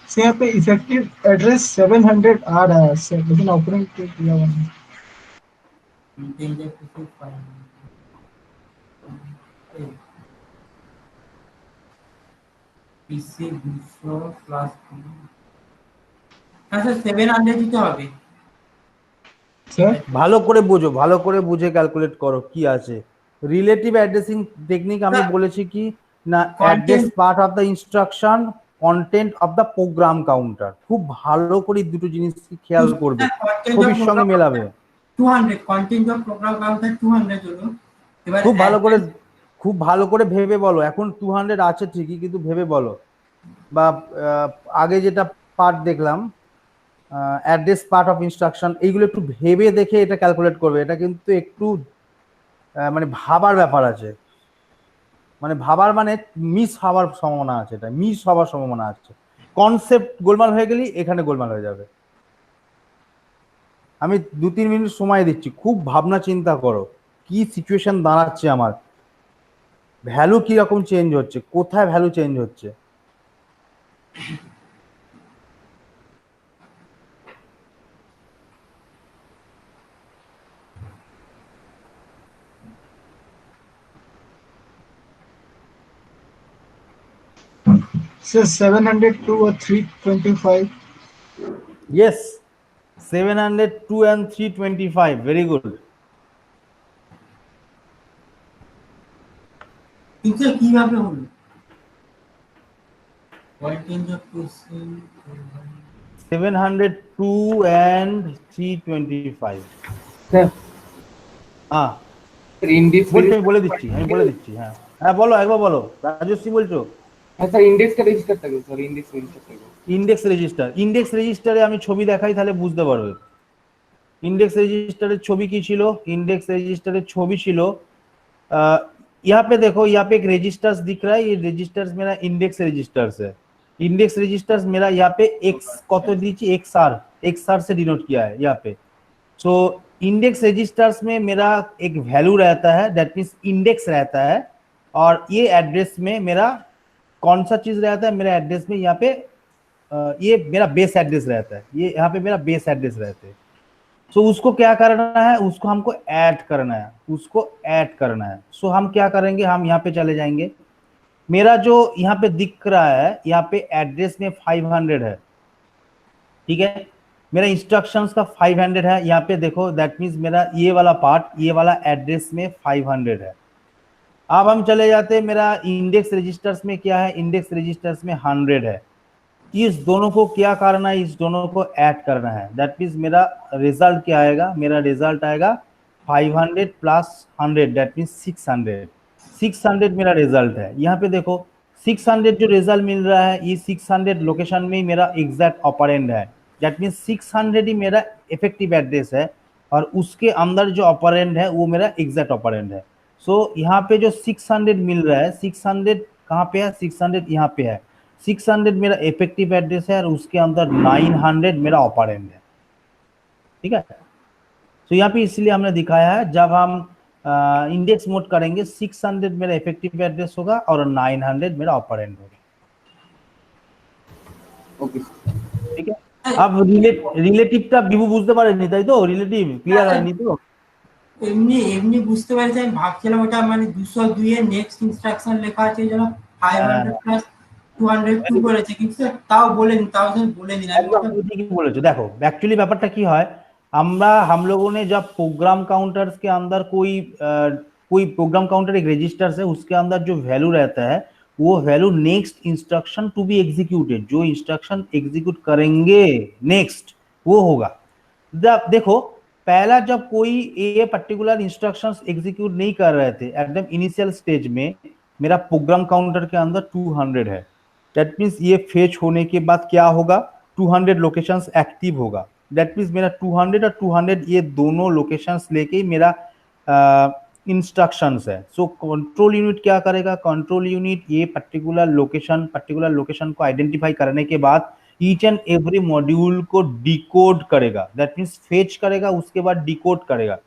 [SPEAKER 3] से यहाँ पे इफेक्टिव एड्रेस 700 आ रहा है सर, लेकिन ऑपरेंट तो किया हुआ नहीं।
[SPEAKER 2] পিসি 200 প্লাস আচ্ছা 700 দিতে হবে।
[SPEAKER 3] सर
[SPEAKER 1] ভালো করে বোঝো, ভালো করে বুঝে ক্যালকুলেট করো কি আছে। রিলেটিভ অ্যাড্রেসিং টেকনিক আমি বলেছি কি না, address part of the instruction, content of the program counter. খুব ভালো করে দুটো জিনিস খেয়াল করবে, ছবির সঙ্গে মেলাবে।
[SPEAKER 2] 200 কন্টেন্ট অফ প্রোগ্রাম কাউন্টার 200 হলো। এবার
[SPEAKER 1] খুব ভালো করে ভেবে বলো। এখন 200 আছে ঠিকই, কিন্তু ভেবে বলো। বা আগে যেটা পার্ট দেখলাম অ্যাড্রেস পার্ট অফ ইনস্ট্রাকশন, এইগুলো একটু ভেবে দেখে এটা ক্যালকুলেট করবে। এটা কিন্তু একটু মানে ভাবার ব্যাপার আছে, মানে ভাবার মানে মিস হওয়ার সম্ভাবনা আছে, এটা মিস হওয়ার সম্ভাবনা আছে। কনসেপ্ট গোলমাল হয়ে গেলেই এখানে গোলমাল হয়ে যাবে। আমি 2-3 মিনিট সময় দিচ্ছি, খুব ভাবনা চিন্তা করো কি সিচুয়েশন দাঁড়াচ্ছে আমার, ভ্যালু কিরকম চেঞ্জ হচ্ছে, কোথায় ভ্যালু চেঞ্জ হচ্ছে।
[SPEAKER 3] सर 702 और 325।
[SPEAKER 1] Yes, 702 and 325. Very good.
[SPEAKER 2] কিন্তু স্যার কিভাবে হলো? What change of question?
[SPEAKER 1] 702 and 325.
[SPEAKER 4] Sir
[SPEAKER 1] হ্যাঁ
[SPEAKER 4] ইন্ডেক্স
[SPEAKER 1] বলছি, আমি বলে দিচ্ছি হ্যাঁ হ্যাঁ বলো, একবার বলো। রাজশ্রী বলছো?
[SPEAKER 4] হ্যাঁ স্যার ইন্ডেক্সটা রেজিস্টার থাকবে স্যার, ইন্ডেক্স রেজিস্টার থাকবে।
[SPEAKER 1] ইন্ডেক্স রেজিস্টারে আমি ছবি দেখাই তাহলে বুঝতে পারবে। इंडेक्स रजिस्टर छवि की छिलो, इंडेक्स रजिस्टर छवि छिलो। यहाँ पे देखो, यहाँ पे एक रजिस्टर्स दिख रहा है, ये रजिस्टर्स मेरा इंडेक्स रजिस्टर्स है। इंडेक्स रजिस्टर्स मेरा यहाँ पे एक्स कत दीजिए, एक्सआर से डिनोट किया है यहाँ पे। सो इंडेक्स रजिस्टर्स में मेरा एक वैल्यू रहता है, दैट मीन्स इंडेक्स रहता है, और ये एड्रेस में मेरा कौन सा चीज रहता है, मेरा एड्रेस में यहाँ पे ये मेरा बेस एड्रेस रहता है, ये यहाँ पे मेरा बेस एड्रेस रहते हैं। सो उसको क्या करना है, उसको हमको ऐड करना है। सो हम क्या करेंगे, हम यहाँ पे चले जाएंगे। मेरा जो यहाँ पे दिख रहा है, यहाँ पे एड्रेस में 500 है, ठीक है। मेरा इंस्ट्रक्शंस का 500 है, यहाँ पे देखो, दैट मीन्स मेरा ये वाला पार्ट, ये वाला एड्रेस में 500 है। अब हम चले जाते हैं, मेरा इंडेक्स रजिस्टर्स में क्या है, इंडेक्स रजिस्टर्स में 100 है। इस दोनों को क्या करना है, इस दोनों को ऐड करना है। दैट मीन्स मेरा रिजल्ट क्या आएगा, मेरा रिजल्ट आएगा 500 प्लस 100, दैट मीन्स 600। 600 मेरा रिजल्ट है। यहाँ पे देखो 600 जो रिजल्ट मिल रहा है, ये 600 लोकेशन में ही मेरा एग्जैक्ट ऑपरेंड है। दैट मीन्स 600 ही मेरा इफेक्टिव एड्रेस है, और उसके अंदर जो ऑपरेंड है वो मेरा एग्जैक्ट ऑपरेंड है। सो यहाँ पे जो 600 मिल रहा है, 600 कहाँ पे है, 600 यहाँ पे है। 600 मेरा इफेक्टिव एड्रेस है, और उसके अंदर 900 मेरा ऑपरेंड है, ठीक है। तो यहाँ पे इसलिए हमने दिखाया है, जब हम इंडेक्स मोड करेंगे 600 मेरा इफेक्टिव एड्रेस होगा और 900 मेरा ऑपरेंड होगा,
[SPEAKER 4] ওকে
[SPEAKER 1] ठीक है। अब রিলেটিভটা বিভু বুঝতে পারেনি, তাই তো? রিলেটিভ ক্লিয়ার হয়নি তো?
[SPEAKER 2] এমনি এমনি বুঝতে পারছি, আমি ভাবছিলাম ওটা মানে 202 এর নেক্সট ইনস্ট্রাকশন লেখা আছে যেন 500 প্লাস 202 করেছে, কিন্তু স্যার তাও বলেন, তাও স্যার বলে দিন। আমি
[SPEAKER 1] একদম তুমি ঠিকই বলেছো। দেখো एक्चुअली ব্যাপারটা কি হয়, हम लोगों ने जब प्रोग्राम काउंटर्स के अंदर कोई प्रोग्राम काउंटर एक रजिस्टर्स है, उसके अंदर जो वैल्यू रहता है, वो value next instruction to be executed, जो इंस्ट्रक्शन एग्जीक्यूट करेंगे नेक्स्ट वो होगा। जब देखो पहला जब कोई ये पर्टिकुलर इंस्ट्रक्शंस एग्जीक्यूट नहीं कर रहे थे, एकदम इनिशियल स्टेज में मेरा प्रोग्राम काउंटर के अंदर 200 है। दैट मीन्स ये फेच होने के बाद क्या होगा, 200 लोकेशंस एक्टिव होगा। दैट मीन्स मेरा 200 और 200 ये दोनों लोकेशंस लेके ही मेरा इंस्ट्रक्शंस है। सो कंट्रोल यूनिट क्या करेगा, कंट्रोल यूनिट ये पर्टिकुलर लोकेशन को आइडेंटिफाई करने के बाद ईच एंड एवरी मॉड्यूल को डिकोड करेगा। दैट मीन्स फेच करेगा, उसके बाद डिकोड करेगा।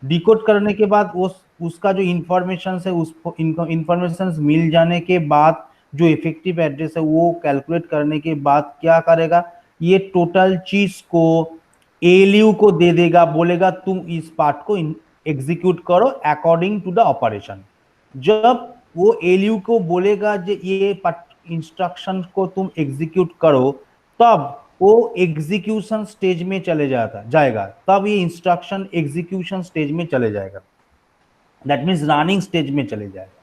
[SPEAKER 1] डिकोड करने के बाद उसका जो इंफॉर्मेशन है, उस इंफॉर्मेशन मिल जाने के बाद जो इफेक्टिव एड्रेस है वो कैलकुलेट करने के बाद क्या करेगा, ये टोटल चीज को एलयू को दे देगा, बोलेगा तुम इस पार्ट को एग्जीक्यूट करो अकॉर्डिंग टू द ऑपरेशन। जब वो एलयू को बोलेगा जे ये इंस्ट्रक्शन को तुम एग्जीक्यूट करो, तब वो एग्जीक्यूशन स्टेज में चले जाएगा, तब ये इंस्ट्रक्शन एग्जीक्यूशन स्टेज में चले जाएगा। दैट मीन्स रनिंग स्टेज में चले जाएगा।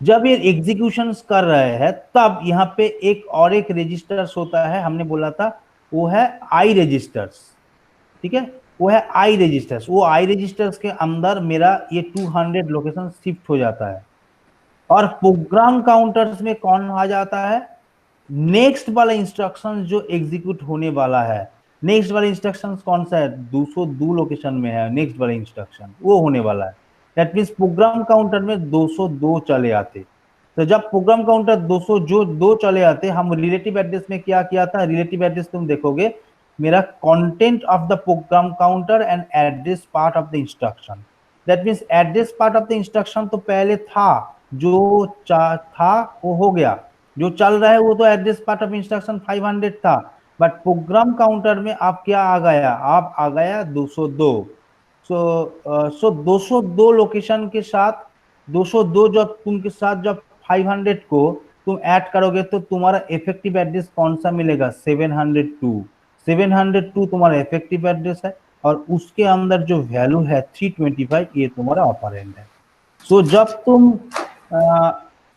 [SPEAKER 1] जब ये एग्जीक्यूशन कर रहे हैं, तब यहाँ पे एक और एक रजिस्टर्स होता है, हमने बोला था वो है आई रजिस्टर्स, ठीक है। वो है आई रजिस्टर्स, वो आई रजिस्टर्स के अंदर मेरा ये 200 लोकेशन शिफ्ट हो जाता है, और प्रोग्राम काउंटर्स में कौन आ जाता है, नेक्स्ट वाला इंस्ट्रक्शन जो एग्जीक्यूट होने वाला है। नेक्स्ट वाला इंस्ट्रक्शन कौन सा है, 202 लोकेशन में है नेक्स्ट वाला इंस्ट्रक्शन, वो होने वाला है। दैट मीन्स प्रोग्राम काउंटर में 202 चले आते। तो जब प्रोग्राम काउंटर 202 चले आते, हम रिलेटिव एड्रेस में क्या किया था, रिलेटिव एड्रेस तुम देखोगे मेरा content of the program counter and address part of the instruction. That means address part of the instruction तो पहले था, जो था वो हो गया, जो चल रहा है वो तो एड्रेस पार्ट ऑफ इंस्ट्रक्शन 500 था, बट प्रोग्राम काउंटर में आप क्या आ गया, आप आ गया 202। सो 202 लोकेशन के साथ 202 जब तुम के साथ जब 500 को तुम ऐड करोगे तो तुम्हारा इफेक्टिव एड्रेस कौन सा मिलेगा, 702। 702 तुम्हारा इफेक्टिव एड्रेस है और उसके अंदर जो वैल्यू है 325 ये तुम्हारा ऑपरेंड है। सो जब तुम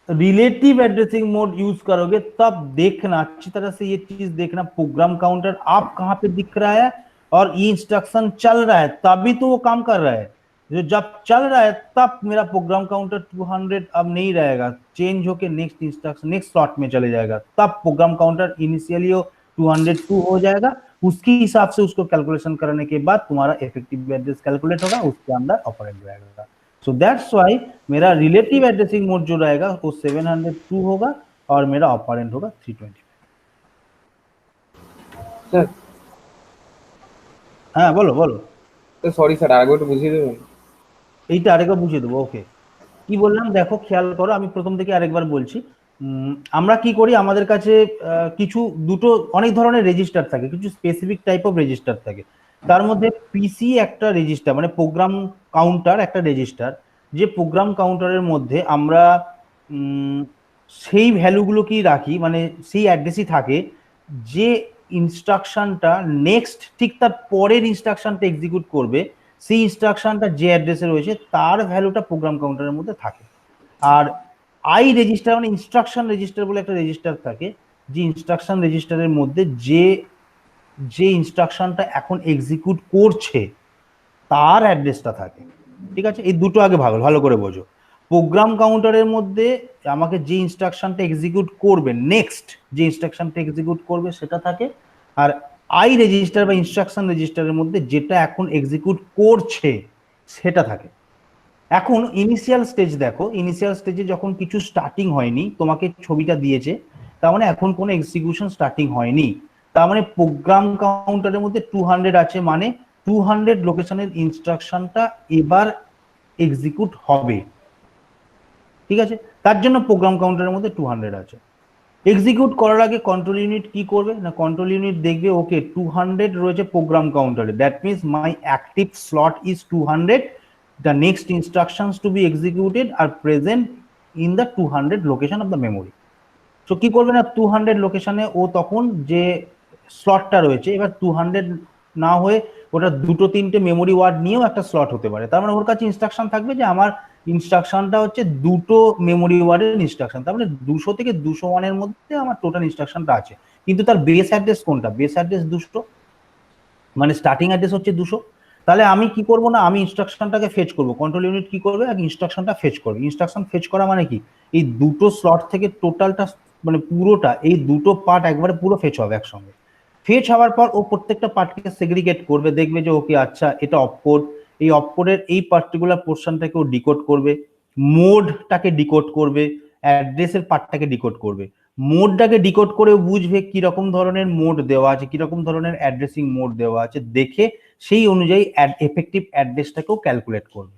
[SPEAKER 1] रिलेटिव एड्रेसिंग मोड यूज करोगे तब देखना अच्छी तरह से, ये चीज देखना प्रोग्राम काउंटर आप कहाँ पे दिख रहा है और ये इंस्ट्रक्शन चल रहा है तभी तो वो काम कर रहा है। जो जब चल रहा है तब मेरा प्रोग्राम काउंटर 200 अब नहीं रहेगा, चेंज होके नेक्स्ट इंस्ट्रक्शन नेक्स्ट स्लॉट में चले जाएगा, तब प्रोग्राम काउंटर इनिशियली 202 हो जाएगा। उसके हिसाब से उसको कैलकुलेशन करने के बाद तुम्हारा इफेक्टिव एड्रेस कैलकुलेट होगा, उसके अंदर ऑपरेंड रहेगा। सो दैट्स व्हाई मेरा रिलेटिव एड्रेसिंग मोड जो रहेगा वो 702 होगा और मेरा ऑपरेंड होगा 325।
[SPEAKER 4] স্যার
[SPEAKER 1] হ্যাঁ বলো বলো।
[SPEAKER 4] তো সরি স্যার আরেকবার একটু বুঝিয়ে দেবেন।
[SPEAKER 1] এইটা আরেকবার বুঝিয়ে দেবো। ওকে, কি বললাম দেখো খেয়াল করো, আমি প্রথম থেকে আরেকবার বলছি। আমরা কি করি, আমাদের কাছে কিছু দুটো অনেক ধরনের রেজিস্টার থাকে, কিছু স্পেসিফিক টাইপ অফ রেজিস্টার থাকে। তার মধ্যে পিসি একটা রেজিস্টার মানে প্রোগ্রাম কাউন্টার একটা রেজিস্টার, যে প্রোগ্রাম কাউন্টারের মধ্যে আমরা সেই ভ্যালুগুলোকেই রাখি, মানে সেই অ্যাড্রেসই থাকে যে ইনস্ট্রাকশনটা নেক্সট ঠিক তার পরের ইনস্ট্রাকশনটা এক্সিকিউট করবে, সেই ইনস্ট্রাকশনটা যে অ্যাড্রেসে রয়েছে তার ভ্যালুটা প্রোগ্রাম কাউন্টারের মধ্যে থাকে। আর আই রেজিস্টার মানে ইনস্ট্রাকশন রেজিস্টার বলে একটা রেজিস্টার থাকে, যে ইনস্ট্রাকশন রেজিস্টারের মধ্যে যে ইনস্ট্রাকশনটা এখন এক্সিকিউট করছে তার অ্যাড্রেসটা থাকে। ঠিক আছে, এই দুটো আগে ভালো করে বোঝো। প্রোগ্রাম কাউন্টারের মধ্যে আমাকে যে ইনস্ট্রাকশনটা এক্সিকিউট করবে নেক্সট যে ইনস্ট্রাকশনটা এক্সিকিউট করবে সেটা থাকে, আর আই রেজিস্টার বা ইনস্ট্রাকশন রেজিস্টারের মধ্যে যেটা এখন এক্সিকিউট করছে সেটা থাকে। এখন ইনিশিয়াল স্টেজ দেখো, ইনিশিয়াল স্টেজে যখন কিছু স্টার্টিং হয়নি, তোমাকে ছবিটা দিয়েছে, তার মানে এখন কোনো এক্সিকিউশন স্টার্টিং হয়নি, তার মানে প্রোগ্রাম কাউন্টারের মধ্যে 200 আছে, মানে 200 লোকেশনের ইনস্ট্রাকশনটা এবার এক্সিকিউট হবে। ঠিক আছে, তার জন্য প্রোগ্রাম কাউন্টারের মধ্যে 200 আছে। এক্সিকিউট করার আগে কন্ট্রোল ইউনিট কি করবে না, কন্ট্রোল ইউনিট দেখবে ওকে 200 রয়েছে প্রোগ্রাম কাউন্টারে, that means my active slot is 200, the next instructions to be executed are present in the 200 location of the memory. So কি করবে না, 200 লোকেশনে ও তখন যে স্লটটা রয়েছে, এবার 200 না হয়ে ওটা দুটো তিনটে মেমোরি ওয়ার্ড নিয়েও একটা স্লট হতে পারে, তার মানে ওর কাছে ইনস্ট্রাকশন থাকবে যে আমার ইনস্ট্রাকশনটা হচ্ছে দুটো মেমোরি ওয়ার্ডের ইনস্ট্রাকশন, তার মানে 200 থেকে 201 এর মধ্যে আমার টোটাল ইনস্ট্রাকশনটা আছে, কিন্তু তার বেস অ্যাড্রেস কোনটা, বেস অ্যাড্রেস 200, মানে স্টার্টিং অ্যাড্রেস হচ্ছে 200। তাহলে আমি কি করব না, আমি ইনস্ট্রাকশনটাকে ফেচ করব, কন্ট্রোল ইউনিট কি করবে, ইনস্ট্রাকশনটা ফেচ করবে। ইনস্ট্রাকশন ফেচ করা মানে কি, এই দুটো স্লট থেকে টোটালটা মানে পুরোটা এই দুটো পার্ট একবারে পুরো ফেচ হবে একসঙ্গে। ফেচ হওয়ার পর ও প্রত্যেকটা পার্টকে সেগ্রিগেট করবে, দেখবে যে ওকে আচ্ছা এটা অপকোড, এই অপকোডের এই পার্টিকুলার পোর্শনটাকে ও ডিকোড করবে, মোডটাকে ডিকোড করবে, অ্যাড্রেসের পার্টটাকে ডিকোড করবে। মোডটাকে ডিকোড করে বুঝবে কিরকম ধরনের মোড দেওয়া আছে, কিরকম ধরনের অ্যাড্রেসিং মোড দেওয়া আছে, দেখে সেই অনুযায়ী এফেক্টিভ অ্যাড্রেসটাকেও ক্যালকুলেট করবে।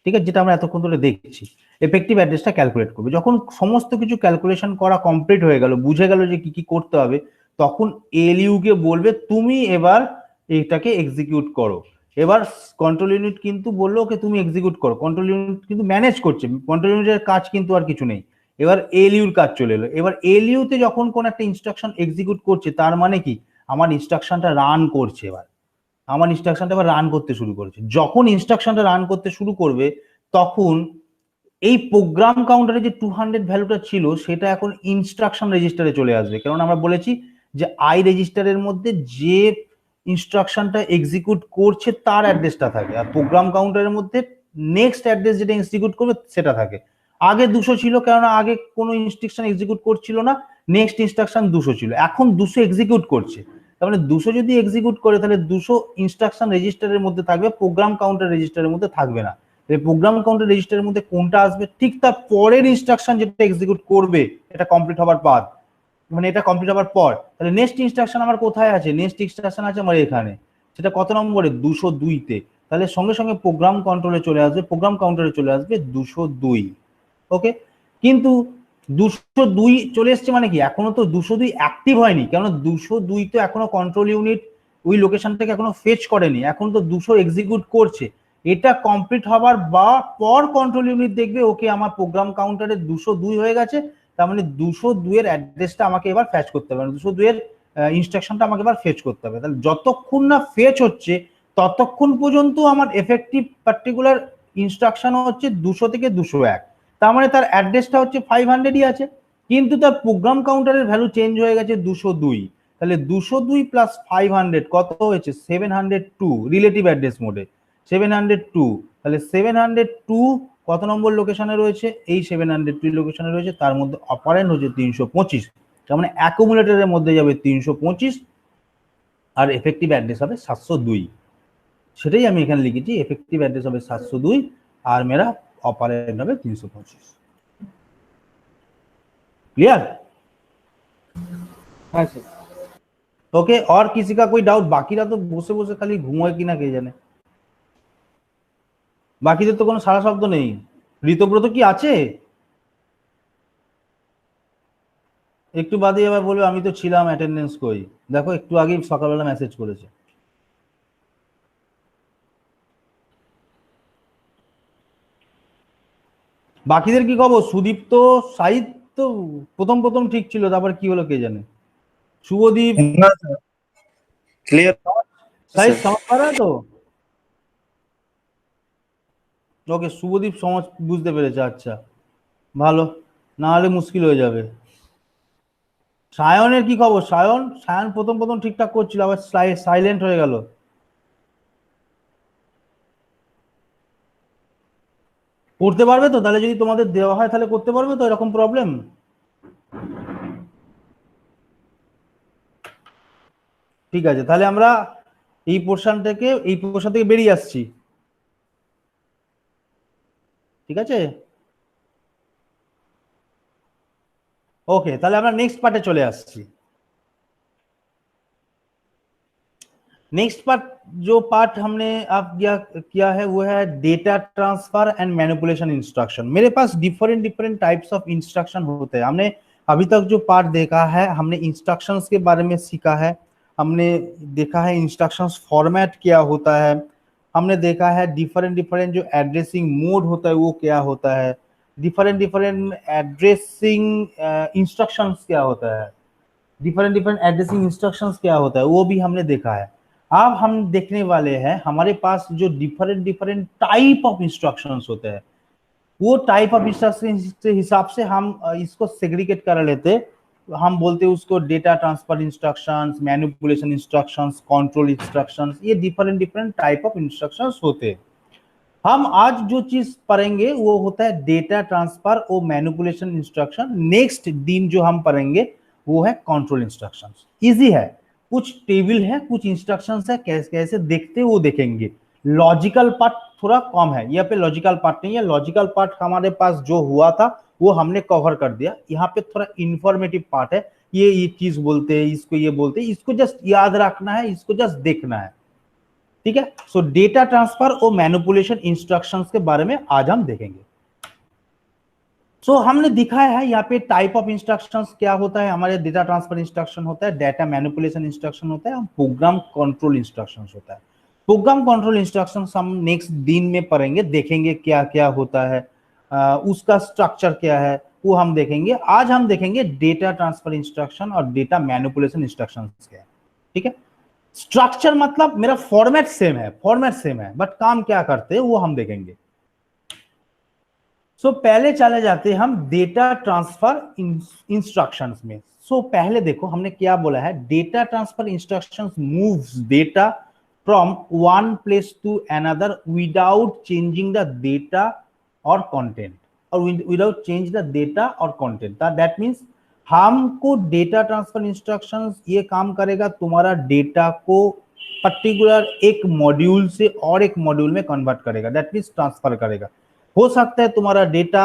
[SPEAKER 1] ঠিক আছে, যেটা আমরা এতক্ষণ ধরে দেখছি, এফেক্টিভ অ্যাড্রেসটা ক্যালকুলেট করবে। যখন সমস্ত কিছু ক্যালকুলেশন করা কমপ্লিট হয়ে গেল, বুঝে গেল যে কি কি করতে হবে, তখন এলইউ কে বলবে তুমি এবার এটাকে এক্সিকিউট করো। এবার কন্ট্রোল ইউনিট কিন্তু বললো ওকে তুমি এক্সিকিউট করো, কন্ট্রোল ইউনিট কিন্তু ম্যানেজ করছে, কন্ট্রোল ইউনিটের কাজ কিন্তু আর কিছু নেই, এবার এলইউর কাজ চলে এলো। এবার এলইউ তে যখন কোন একটা ইনস্ট্রাকশন এক্সিকিউট করছে তার মানে কি আমার ইনস্ট্রাকশনটা রান করছে, এবার আমার ইনস্ট্রাকশনটা এবার রান করতে শুরু করেছে। যখন ইনস্ট্রাকশনটা রান করতে শুরু করবে তখন এই প্রোগ্রাম কাউন্টারে যে 200 ভ্যালুটা ছিল সেটা এখন ইনস্ট্রাকশন রেজিস্টারে চলে আসবে, কারণ আমরা বলেছি যে আই রেজিস্টারের মধ্যে যে ইনস্ট্রাকশনটা এক্সিকিউট করছে তার অ্যাড্রেসটা থাকে, আর প্রোগ্রাম কাউন্টারের মধ্যে নেক্সট অ্যাড্রেস যেটা এক্সিকিউট করবে সেটা থাকে। আগে 200 ছিল, কেননা আগে কোনো ইনস্ট্রাকশন এক্সিকিউট করছিল না, নেক্সট ইনস্ট্রাকশন 200 ছিল, এখন 200 এক্সিকিউট করছে, তার মানে 200 যদি এক্সিকিউট করে তাহলে 200 ইনস্ট্রাকশন রেজিস্টারের মধ্যে থাকবে, প্রোগ্রাম কাউন্টার রেজিস্টারের মধ্যে থাকবে না। প্রোগ্রাম কাউন্টার রেজিস্টারের মধ্যে কোনটা আসবে, ঠিক তার পরের ইনস্ট্রাকশন যেটা এক্সিকিউট করবে এটা কমপ্লিট হবার পর, মানে এটা কমপ্লিট হবার পর, তাহলে নেক্সট ইনস্ট্রাকশন আমার কোথায় আছে, নেক্সট ইনস্ট্রাকশন আছে আমার এখানে, সেটা কত নম্বরে 202 তে, তাহলে সঙ্গে সঙ্গে প্রোগ্রাম কন্ট্রোলে চলে আসবে, প্রোগ্রাম কাউন্টারে চলে আসবে 202। ওকে, কিন্তু 202 চলে এসছে মানে কি, এখনো তো 202 অ্যাক্টিভ হয়নি, কেননা 202 তো এখনো কন্ট্রোল ইউনিট ওই লোকেশনটাকে এখনো ফেচ করেনি, এখন তো 200 এক্সিকিউট করছে। এটা কমপ্লিট হবার বা পর কন্ট্রোল ইউনিট দেখবে ওকে আমার প্রোগ্রাম কাউন্টারে 202 হয়ে গেছে, তার মানে 202 এর অ্যাড্রেসটা আমাকে এবার ফ্যাচ করতে হবে, 202 এর ইনস্ট্রাকশনটা আমাকে এবার ফেচ করতে হবে। তাহলে যতক্ষণ না ফেচ হচ্ছে ততক্ষণ পর্যন্ত আমার এফেক্টিভ পার্টিকুলার ইনস্ট্রাকশন হচ্ছে 200 থেকে 201, তার মানে তার অ্যাড্রেসটা হচ্ছে 500ই আছে, কিন্তু তার প্রোগ্রাম কাউন্টারের ভ্যালু চেঞ্জ হয়ে গেছে 202। তাহলে 202 প্লাস 500 কত হয়েছে 702 রিলেটিভ অ্যাড্রেস মোডে 702। তাহলে 702 কত নম্বর লোকেশনে রয়েছে, এই 702 লোকেশনে রয়েছে, তার মধ্যে অপারেন্ড হচ্ছে 325, তার মানে অ্যাকুমুলেটরের মধ্যে যাবে 325 আর এফেক্টিভ অ্যাড্রেস হবে 702। সেটাই আমি এখানে লিখেছি, এফেক্টিভ অ্যাড্রেস হবে 702 আর मेरा ऑपरेंड হবে 325। क्लियर?
[SPEAKER 4] हाँ सर।
[SPEAKER 1] ओके, और किसी का कोई डाउट? बाकीরা তো বসে বসে খালি ঘুমোয় কিনা কে জানে, বাকিদের তো কোনো সারা শব্দ নেই। ঋতব্রত কি আছে? একটু বাদে আবার বলবে আমি তো ছিলাম, অ্যাটেন্ডেন্স কই, দেখো একটু আগেই সকালবেলা মেসেজ করেছে। বাকিদের কি খবর? সুদীপ্ত, সাহিত্য প্রথম প্রথম ঠিক ছিল, তারপর কি হলো কে জানে। শুভদীপ
[SPEAKER 5] क्लियर
[SPEAKER 1] সাহিদ समझ पा रहा है तो? ওকে, শুভদীপ সমাজ বুঝতে পেরেছে, আচ্ছা ভালো, না হলে মুশকিল হয়ে যাবে। সায়নের কি খবর? সায়ন প্রথম প্রথম ঠিকঠাক করছিল, আবার সাইলেন্ট হয়ে গেল। করতে পারবে তো? তাহলে যদি তোমাদের দেওয়া হয় তাহলে করতে পারবে তো, এরকম প্রবলেম? ঠিক আছে, তাহলে আমরা এই পোর্শন থেকে বেরিয়ে আসছি, ঠিক আছে? ওকে, তাহলে আমরা নেক্সট পার্টে চলে আসছি। नेक्स्ट पार्ट, जो पार्ट हमने अब किया है वो है data transfer and manipulation instruction. मेरे पास डिफरेंट टाइप्स ऑफ इंस्ट्रक्शन होते हैं। हमने अभी तक जो पार्ट देखा है, हमने इंस्ट्रक्शंस के बारे में सीखा है, हमने देखा है इंस्ट्रक्शंस फॉर्मेट क्या होता है, हमने देखा है डिफरेंट जो एड्रेसिंग मोड होता है वो क्या होता है, डिफरेंट एड्रेसिंग इंस्ट्रक्शंस क्या होता है, डिफरेंट एड्रेसिंग इंस्ट्रक्शंस क्या होता है, वो भी हमने देखा है। अब हम देखने वाले हैं हमारे पास जो डिफरेंट टाइप ऑफ इंस्ट्रक्शंस होते हैं, वो टाइप ऑफ इंस्ट्रक्शन के हिसाब से हम इसको सेग्रीगेट कर लेते, हम बोलते हैं उसको data transfer instructions, manipulation instructions, control instructions, ये डिफरेंट टाइप ऑफ इंस्ट्रक्शंस होते हैं। हम आज जो चीज पढ़ेंगे वो होता है डेटा ट्रांसफर और मैनिपुलेशन इंस्ट्रक्शन। नेक्स्ट दिन जो हम पढ़ेंगे वो है कंट्रोल इंस्ट्रक्शंस। इजी है, कुछ टेबल है, कुछ इंस्ट्रक्शंस है, कैसे देखते वो देखेंगे। लॉजिकल पार्ट थोड़ा कम है, यहाँ पे लॉजिकल पार्ट नहीं है, लॉजिकल पार्ट हमारे पास जो हुआ था वो हमने कवर कर दिया। यहाँ पे थोड़ा इंफॉर्मेटिव पार्ट है, ये चीज बोलते हैं, इसको ये बोलते हैं, इसको जस्ट याद रखना है, इसको जस्ट देखना है, ठीक है। सो डेटा ट्रांसफर और मैनिपुलेशन इंस्ट्रक्शंस के बारे में आज हम देखेंगे। सो हमने दिखाया है यहाँ पे टाइप ऑफ इंस्ट्रक्शंस क्या होता है, हमारे डेटा ट्रांसफर इंस्ट्रक्शन होता है, डेटा मैनिपुलेशन इंस्ट्रक्शन होता है, प्रोग्राम कंट्रोल इंस्ट्रक्शंस होता है। प्रोग्राम कंट्रोल इंस्ट्रक्शंस हम नेक्स्ट दिन में पढ़ेंगे, देखेंगे क्या क्या होता है, उसका स्ट्रक्चर क्या है वो हम देखेंगे। आज हम देखेंगे डेटा ट्रांसफर इंस्ट्रक्शन और डेटा मैनिपुलेशन इंस्ट्रक्शन क्या है, ठीक है। स्ट्रक्चर मतलब मेरा फॉर्मेट सेम है, बट काम क्या करते हैं वो हम देखेंगे। सो पहले चले जाते हैं हम डेटा ट्रांसफर इंस्ट्रक्शंस में। सो पहले देखो हमने क्या बोला है, data transfer instructions moves data from one place to another without changing the data और कंटेंट, और विदाउट चेंज द डेटा और कंटेंट। दैट मीन्स हमको डेटा ट्रांसफर इंस्ट्रक्शंस ये काम करेगा, तुम्हारा डेटा को पर्टिकुलर एक मॉड्यूल से और एक मॉड्यूल में कन्वर्ट करेगा, दैट मीन्स ट्रांसफर करेगा। हो सकता है तुम्हारा डेटा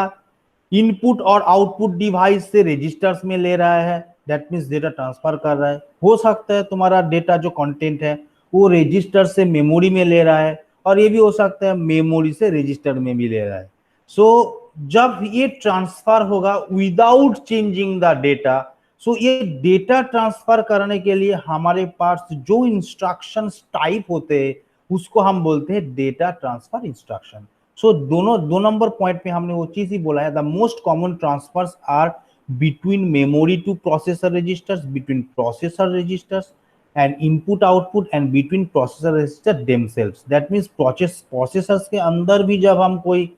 [SPEAKER 1] इनपुट और आउटपुट डिवाइस से रजिस्टर्स में ले रहा है, दैट मीन्स डेटा ट्रांसफर कर रहा है। हो सकता है तुम्हारा डेटा जो कंटेंट है वो रजिस्टर से मेमोरी में ले रहा है, और ये भी हो सकता है मेमोरी से रजिस्टर में भी ले रहा है। सो जब ये ट्रांसफर होगा विदाउट चेंजिंग द डेटा, सो ये डेटा ट्रांसफर करने के लिए हमारे पास जो इंस्ट्रक्शंस टाइप होते हैं उसको हम बोलते हैं डेटा ट्रांसफर इंस्ट्रक्शन। सो दो नंबर पॉइंट पे हमने वो चीज ही बोला है, the most common transfers are between memory to processor registers, between processor registers and input output, and between processor register themselves. That means processors के अंदर भी जब हम कोई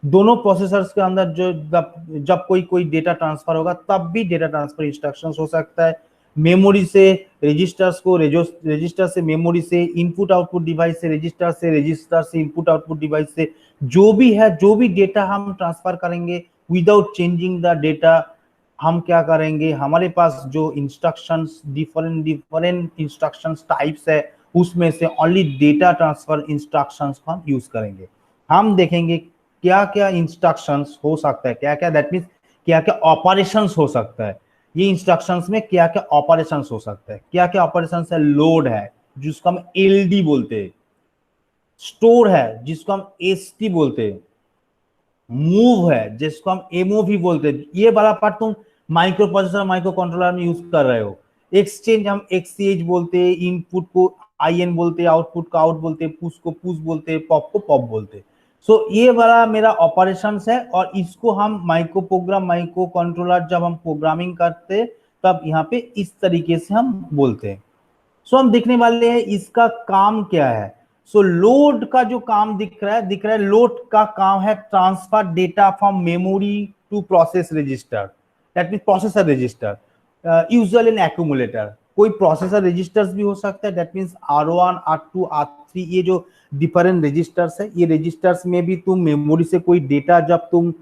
[SPEAKER 1] दोनों प्रोसेसर्स के अंदर जो जब कोई डेटा ट्रांसफर होगा तब भी डेटा ट्रांसफर इंस्ट्रक्शंस हो सकता है। मेमोरी से रजिस्टर्स को, रजिस्टर से मेमोरी से, इनपुट आउटपुट डिवाइस से रजिस्टर से इनपुट आउटपुट डिवाइस से, जो भी है, जो भी डेटा हम ट्रांसफर करेंगे विदाउट चेंजिंग द डेटा, हम क्या करेंगे, हमारे पास जो इंस्ट्रक्शंस डिफरेंट इंस्ट्रक्शंस टाइप्स है उसमें से ओनली डेटा ट्रांसफर इंस्ट्रक्शंस को हम यूज करेंगे। हम देखेंगे क्या क्या इंस्ट्रक्शंस हो सकता है, क्या क्या, दैट मीन्स क्या क्या ऑपरेशंस हो सकता है, ये इंस्ट्रक्शंस में क्या क्या ऑपरेशंस हो सकता है। क्या क्या ऑपरेशंस है, लोड है जिसको हम एलडी बोलते हैं, स्टोर है जिसको हम एसटी बोलते हैं, मूव है जिसको हम एमओवी बोलते हैं, ये वाला पार्ट तुम माइक्रो प्रोसेसर माइक्रो कंट्रोलर में यूज कर रहे हो। एक्सचेंज हम एक्ससीएच बोलते हैं, इनपुट को आईएन बोलते हैं, आउटपुट को आउट बोलते हैं, पुश को पुश बोलते हैं, पॉप को पॉप बोलते हैं। सो ये वाला मेरा ऑपरेशंस है और इसको हम माइक्रो प्रोग्राम माइक्रो कंट्रोलर जब हम प्रोग्रामिंग करते हैं तब यहाँ पे इस तरीके से हम बोलते हैं। सो हम देखने वाले हैं इसका काम क्या है। सो लोड का जो काम दिख रहा है लोड का काम है transfer data from memory to process register, that mean processor register, usual in accumulator. कोई प्रोसेसर रजिस्टर्स भी हो सकता है, that means R1 R2 R3, ये जो डिफरेंट रजिस्टर्स है, ये रजिस्टर्स में भी तुम मेमोरी से कोई डेटा जब तुम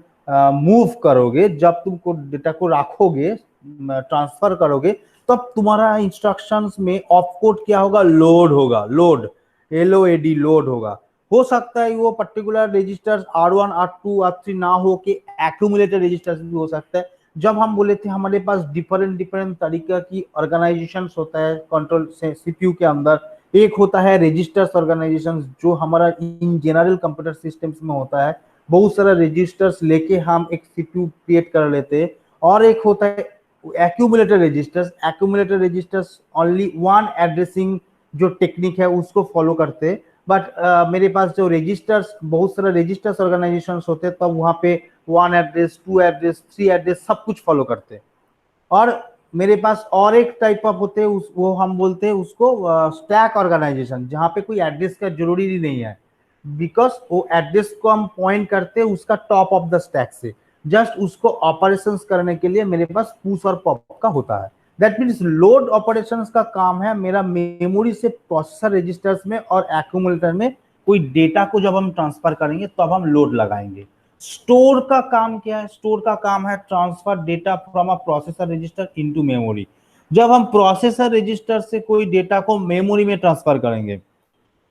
[SPEAKER 1] मूव करोगे, जब तुमको डेटा को रखोगे, ट्रांसफर करोगे, तब तुम्हारा इंस्ट्रक्शंस में ऑफ कोड क्या होगा, लोड होगा, लोड LOAD लोड होगा। हो सकता है वो particular registers R1 R2 R3 ना हो के एक्यूमुलेटर रजिस्टर्स भी हो सकता है। जब हम बोले थे हमारे पास डिफरेंट तरीका की ऑर्गेनाइजेशंस होता है कंट्रोल से सीपीयू के अंदर। एक होता है रजिस्टर्स ऑर्गेनाइजेशन जो हमारा इन जनरल कंप्यूटर सिस्टम्स में होता है, बहुत सारा रजिस्टर्स लेके हम एक सीपीयू क्रिएट कर लेते हैं। और एक होता है accumulator registers. Accumulator registers only one addressing जो टेक्निक है उसको फॉलो करते हैं। बट मेरे पास जो रजिस्टर्स, बहुत सारे रजिस्टर्स ऑर्गेनाइजेशन होते हैं, तब वहाँ पे 1 एड्रेस 2 एड्रेस 3 एड्रेस सब कुछ फॉलो करते हैं। और मेरे पास और एक टाइप ऑफ होते हैं, वो हम बोलते हैं उसको स्टैक ऑर्गेनाइजेशन, जहाँ पे कोई एड्रेस का जरूरी नहीं है, बिकॉज वो एड्रेस को हम पॉइंट करते हैं उसका टॉप ऑफ द स्टैक से, जस्ट उसको ऑपरेशंस करने के लिए मेरे पास पुश और पॉप का होता है। दैट मीन्स लोड ऑपरेशंस का काम है मेरा मेमोरी से प्रोसेसर रजिस्टर्स में और एक्यूमुलेटर में कोई डेटा को जब हम ट्रांसफर करेंगे तब हम लोड लगाएंगे। स्टोर का काम क्या है, स्टोर का काम है transfer data from a processor register into memory. जब हम प्रोसेसर रजिस्टर से कोई डेटा को मेमोरी में ट्रांसफर करेंगे,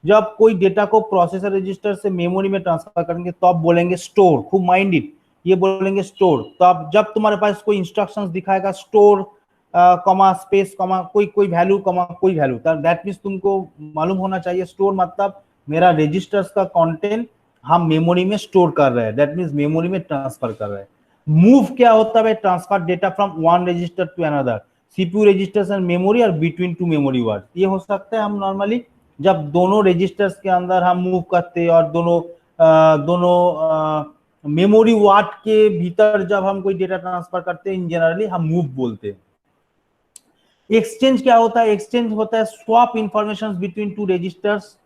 [SPEAKER 1] जब कोई डेटा को प्रोसेसर रजिस्टर से मेमोरी में ट्रांसफर करेंगे तो आप बोलेंगे स्टोर, खूब माइंड इट, ये बोलेंगे स्टोर। तो आप जब तुम्हारे पास कोई इंस्ट्रक्शंस दिखाएगा स्टोर कॉमा स्पेस कॉमा कोई वैल्यू कॉमा कोई वैल्यू, दैट मीन्स तुमको मालूम होना चाहिए स्टोर मतलब मेरा रजिस्टर्स का कंटेंट हम मेमोरी में स्टोर कर रहे हैं, दैट मीन्स मेमोरी में ट्रांसफर कर रहे हैं। मूव क्या होता है, transfer data from one register to another, CPU registers and memory और बिटवीन टू मेमोरी वर्ड। ये हो सकता है हम नॉर्मली जब दोनों रजिस्टर्स के अंदर हम मूव करते हैं और दोनों मेमोरी वर्ड के भीतर जब हम कोई डेटा ट्रांसफर करते हैं, इन जनरली हम मूव बोलते हैं। एक्सचेंज क्या होता है, एक्सचेंज होता है swap information between two registers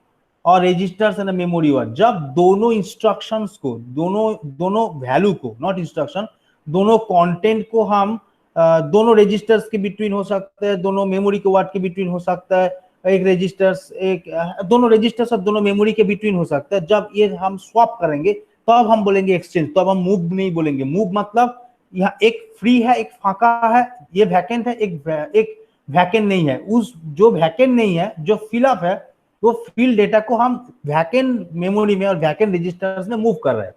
[SPEAKER 1] और रजिस्टर्स एंड मेमोरी वर्ड। जब दोनों इंस्ट्रक्शंस को, दोनों वैल्यू को, नॉट इंस्ट्रक्शन, दोनों कंटेंट को हम दोनों रजिस्टर्स के बिटवीन हो सकता है, दोनों मेमोरी के वर्ड के बिटवीन हो सकता है, एक रजिस्टर्स दोनों रजिस्टर्स और दोनों मेमोरी के बिटवीन हो सकता है। जब ये हम स्वैप करेंगे तो अब हम बोलेंगे एक्सचेंज, तो अब हम मूव नहीं बोलेंगे। मूव मतलब यहाँ एक फ्री है एक फाका है, ये वैकेंट है एक वैकेंट नहीं है। उस जो वैकेंट नहीं है, जो फिलअप है, वो फिल डेटा को हम वैकेंट मेमोरी में और वैकेंट रजिस्टर्स में मूव कर रहे हैं।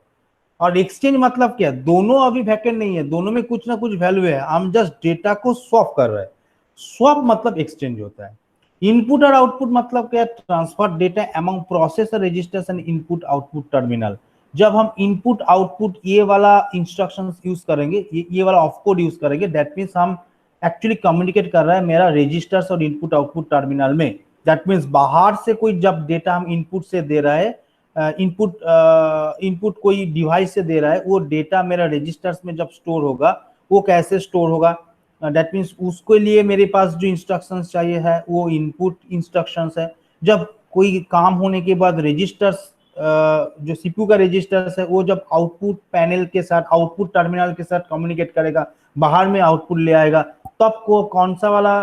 [SPEAKER 1] और एक्सचेंज मतलब क्या, दोनों अभी वैकेंट नहीं है, दोनों में कुछ ना कुछ वैल्यू है, हम जस्ट डेटा को स्वैप कर रहे हैं। स्वैप मतलब एक्सचेंज होता है। इनपुट और आउटपुट मतलब क्या, transfer data among processor registers and input output terminal. जब हम इनपुट आउटपुट ये वाला इंस्ट्रक्शंस यूज करेंगे, ये वाला ऑफ कोड यूज करेंगे, दैट मीन्स हम एक्चुअली कम्युनिकेट कर रहा है मेरा रजिस्टर्स और इनपुट आउटपुट टर्मिनल में। दैट मीन्स बाहर से कोई जब डेटा हम इनपुट से दे रहा है, इनपुट कोई डिवाइस से दे रहा है, वो डेटा मेरा रजिस्टर्स में जब स्टोर होगा, वो कैसे स्टोर होगा। दैट मीन्स उसके लिए मेरे पास जो इंस्ट्रक्शंस चाहिए है वो इनपुट इंस्ट्रक्शंस है। जब कोई काम होने के बाद रजिस्टर्स, जो सीपीयू का रजिस्टर्स है वो जब आउटपुट पैनल के साथ, आउटपुट टर्मिनल के साथ कम्युनिकेट करेगा, बाहर में आउटपुट ले आएगा, तब को कौन सा वाला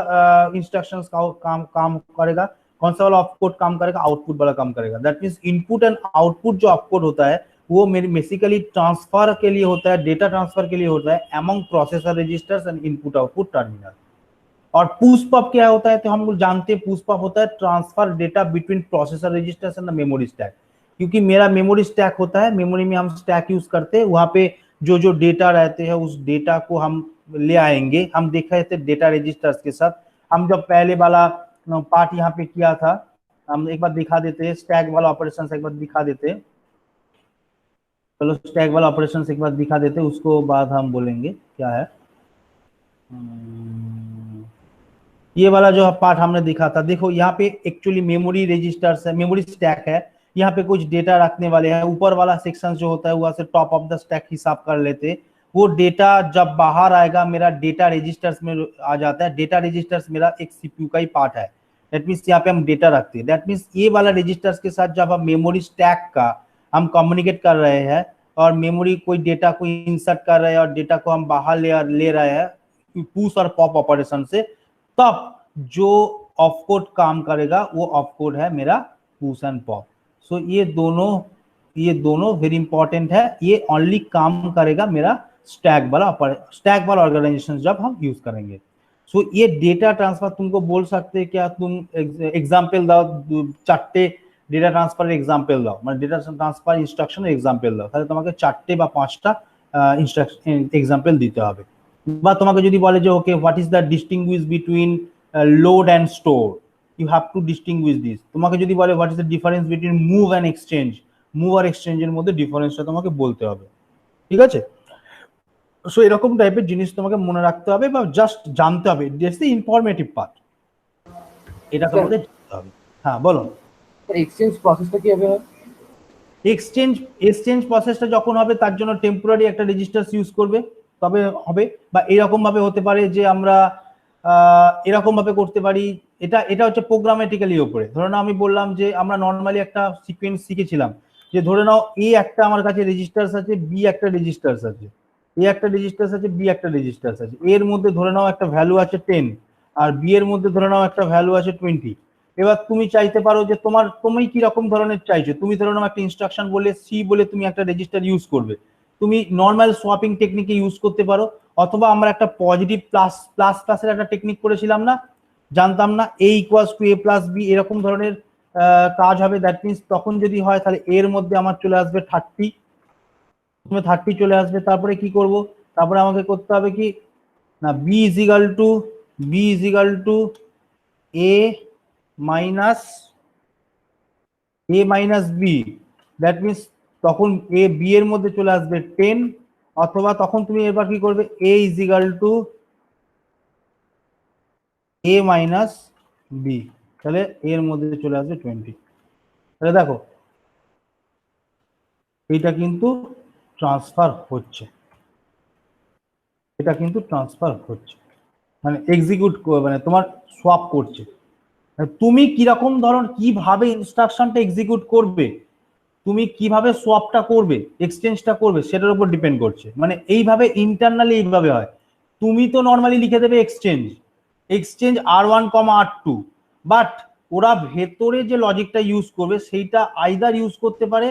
[SPEAKER 1] इंस्ट्रक्शंस का काम करेगा, कौन सा वाला ऑपकोड काम करेगा, आउटपुट वाला काम करेगा। That means input and output जो ऑपकोड होता है वो मेरे बेसिकली ट्रांसफर के लिए होता है, डेटा ट्रांसफर के लिए होता है among processor registers and input output terminal. और पुश पॉप क्या होता है, तो हम लोग जानते हैं पुश पॉप होता है transfer data between processor registers and the memory stack. क्योंकि मेरा मेमोरी स्टैक होता है, मेमोरी में हम स्टैक यूज करते हैं, वहां पे जो जो डेटा रहते हैं उस डेटा को हम ले आएंगे। हम देखा थे डेटा रजिस्टर्स के साथ, हम जब पहले वाला पार्ट यहाँ पे किया था, हम एक बार दिखा देते हैं स्टैक वाला ऑपरेशन, एक बार दिखा देते हैं। चलो स्टैक वाला ऑपरेशन एक बार दिखा देते हैं, उसको बाद हम बोलेंगे क्या है। ये वाला जो पार्ट हमने दिखा था, देखो यहाँ पे एक्चुअली मेमोरी रजिस्टर्स है, मेमोरी स्टैक है, यहाँ पे कुछ डेटा रखने वाले हैं। ऊपर वाला सेक्शन जो होता है वहां से टॉप ऑफ द स्टैक हिसाब कर लेते, वो डेटा जब बाहर आएगा मेरा डेटा रजिस्टर्स में आ जाता है। डेटा रजिस्टर्स मेरा एक सीपीयू का ही पार्ट है। दैट मीन्स यहाँ पे हम डेटा रखते हैं। दैट मीन्स ये वाला रजिस्टर्स के साथ जब हम मेमोरी स्टैक का हम कम्युनिकेट कर रहे हैं और मेमोरी कोई डेटा को इंसर्ट कर रहे हैं और डेटा को हम बाहर ले रहे हैं पुश और पॉप ऑपरेशन से, तब जो ऑफकोड काम करेगा वो ऑफकोड है मेरा पुश एंड पॉप। सो ये दोनों वेरी इंपॉर्टेंट है। ये ओनली काम करेगा मेरा स्टैक वाला ऑर्गेनाइजेशन जब हम यूज करेंगे। सो ये डेटा ट्रांसफर तुमको बोल सकते हैं क्या, तुम एग्जाम्पल दाओ, चारटे डेटा ट्रांसफार एग्जाम्पल दाओ, मैं डेटा ट्रांसफार इंस्ट्रक्शन एग्जाम्पल दाओ, তাহলে তোমাকে 4টে বা 5টা ইনস্ট্রাকশন এক্সাম্পল দিতে হবে। বা তোমাকে যদি বলে যে okay what is the distinguish between load and store, you have to distinguish this. তোমাকে যদি বলে what is the difference between move and exchange, move আর এক্সচেঞ্জের মধ্যে ডিফারেন্সটা তোমাকে বলতে হবে। ঠিক আছে, সো এরকম টাইপের জিনিস তোমাকে মনে রাখতে হবে বা জাস্ট জানতে হবে। দ্যাটস দ্য ইনফরমেটিভ পার্ট, এটা তোমাদের জানতে হবে। হ্যাঁ বলো।
[SPEAKER 4] এক্সচেঞ্জ প্রসেসটা কি হবে?
[SPEAKER 1] এক্সচেঞ্জ প্রসেসটা যখন হবে তার জন্য টেম্পোরারি একটা রেজিস্টার্স ইউজ করবে, তবে হবে। বা এরকম ভাবে হতে পারে যে আমরা এরকম ভাবে করতে পারি, এটা হচ্ছে প্রোগ্রামেটিক্যালি উপরে। ধরে নাও আমি বললাম যে আমরা নর্মালি একটা সিকোয়েন্স শিখেছিলাম যে ধরে নাও এ একটা আমার কাছে রেজিস্টার্স আছে, বি একটা রেজিস্টার্স আছে, এ একটা রেজিস্টার্স আছে, বি একটা রেজিস্টার্স আছে। এর মধ্যে ধরে নাও একটা ভ্যালু আছে 10 আর বি এর মধ্যে ধরে নাও একটা ভ্যালু আছে 20। এবার তুমি চাইতে পারো যে তুমি কি রকম ধরনের চাইছো। তুমি ধরে নাও একটা ইনস্ট্রাকশন বলে সি বলে তুমি একটা রেজিস্টার ইউজ করবে, তুমি নর্মাল সোয়াপিং টেকনিকে ইউজ করতে পারো। অথবা আমরা একটা পজিটিভ প্লাসের একটা টেকনিক করেছিলাম না, জানতাম না A equals to A plus B, এরকম ধরনের কাজ হবে। দ্যাট মিনস তখন যদি হয় তাহলে এর মধ্যে আমার চলে আসবে 30, তুমি 30 চলে আসবে। তারপরে কি করব, তারপরে আমাকে করতে হবে কি না, B is equal to A minus B. That means তখন এ বি এর মধ্যে চলে আসবে 10, অথবা তখন তুমি এবার কি করবে, A is equal to A minus B, তাহলে এর মধ্যে চলে আসবে 20। তাহলে দেখো এটা কিন্তু ট্রান্সফার হচ্ছে, মানে এক্সিকিউট মানে তোমার সোয়াপ করছে। তুমি কিরকম কিভাবে ইনস্ট্রাকশনটা এক্সিকিউট করবে, তুমি কিভাবে সোয়াপটা করবে, এক্সচেঞ্জটা করবে, সেটার উপর ডিপেন্ড করছে। মানে এইভাবে ইন্টারনালি এইভাবে হয়। তুমি তো নর্মালি লিখে দেবে এক্সচেঞ্জ R1, R2, বাট ওরা ভেতরে যে লজিকটা ইউজ করবে সেইটা আইদার ইউজ করতে পারে,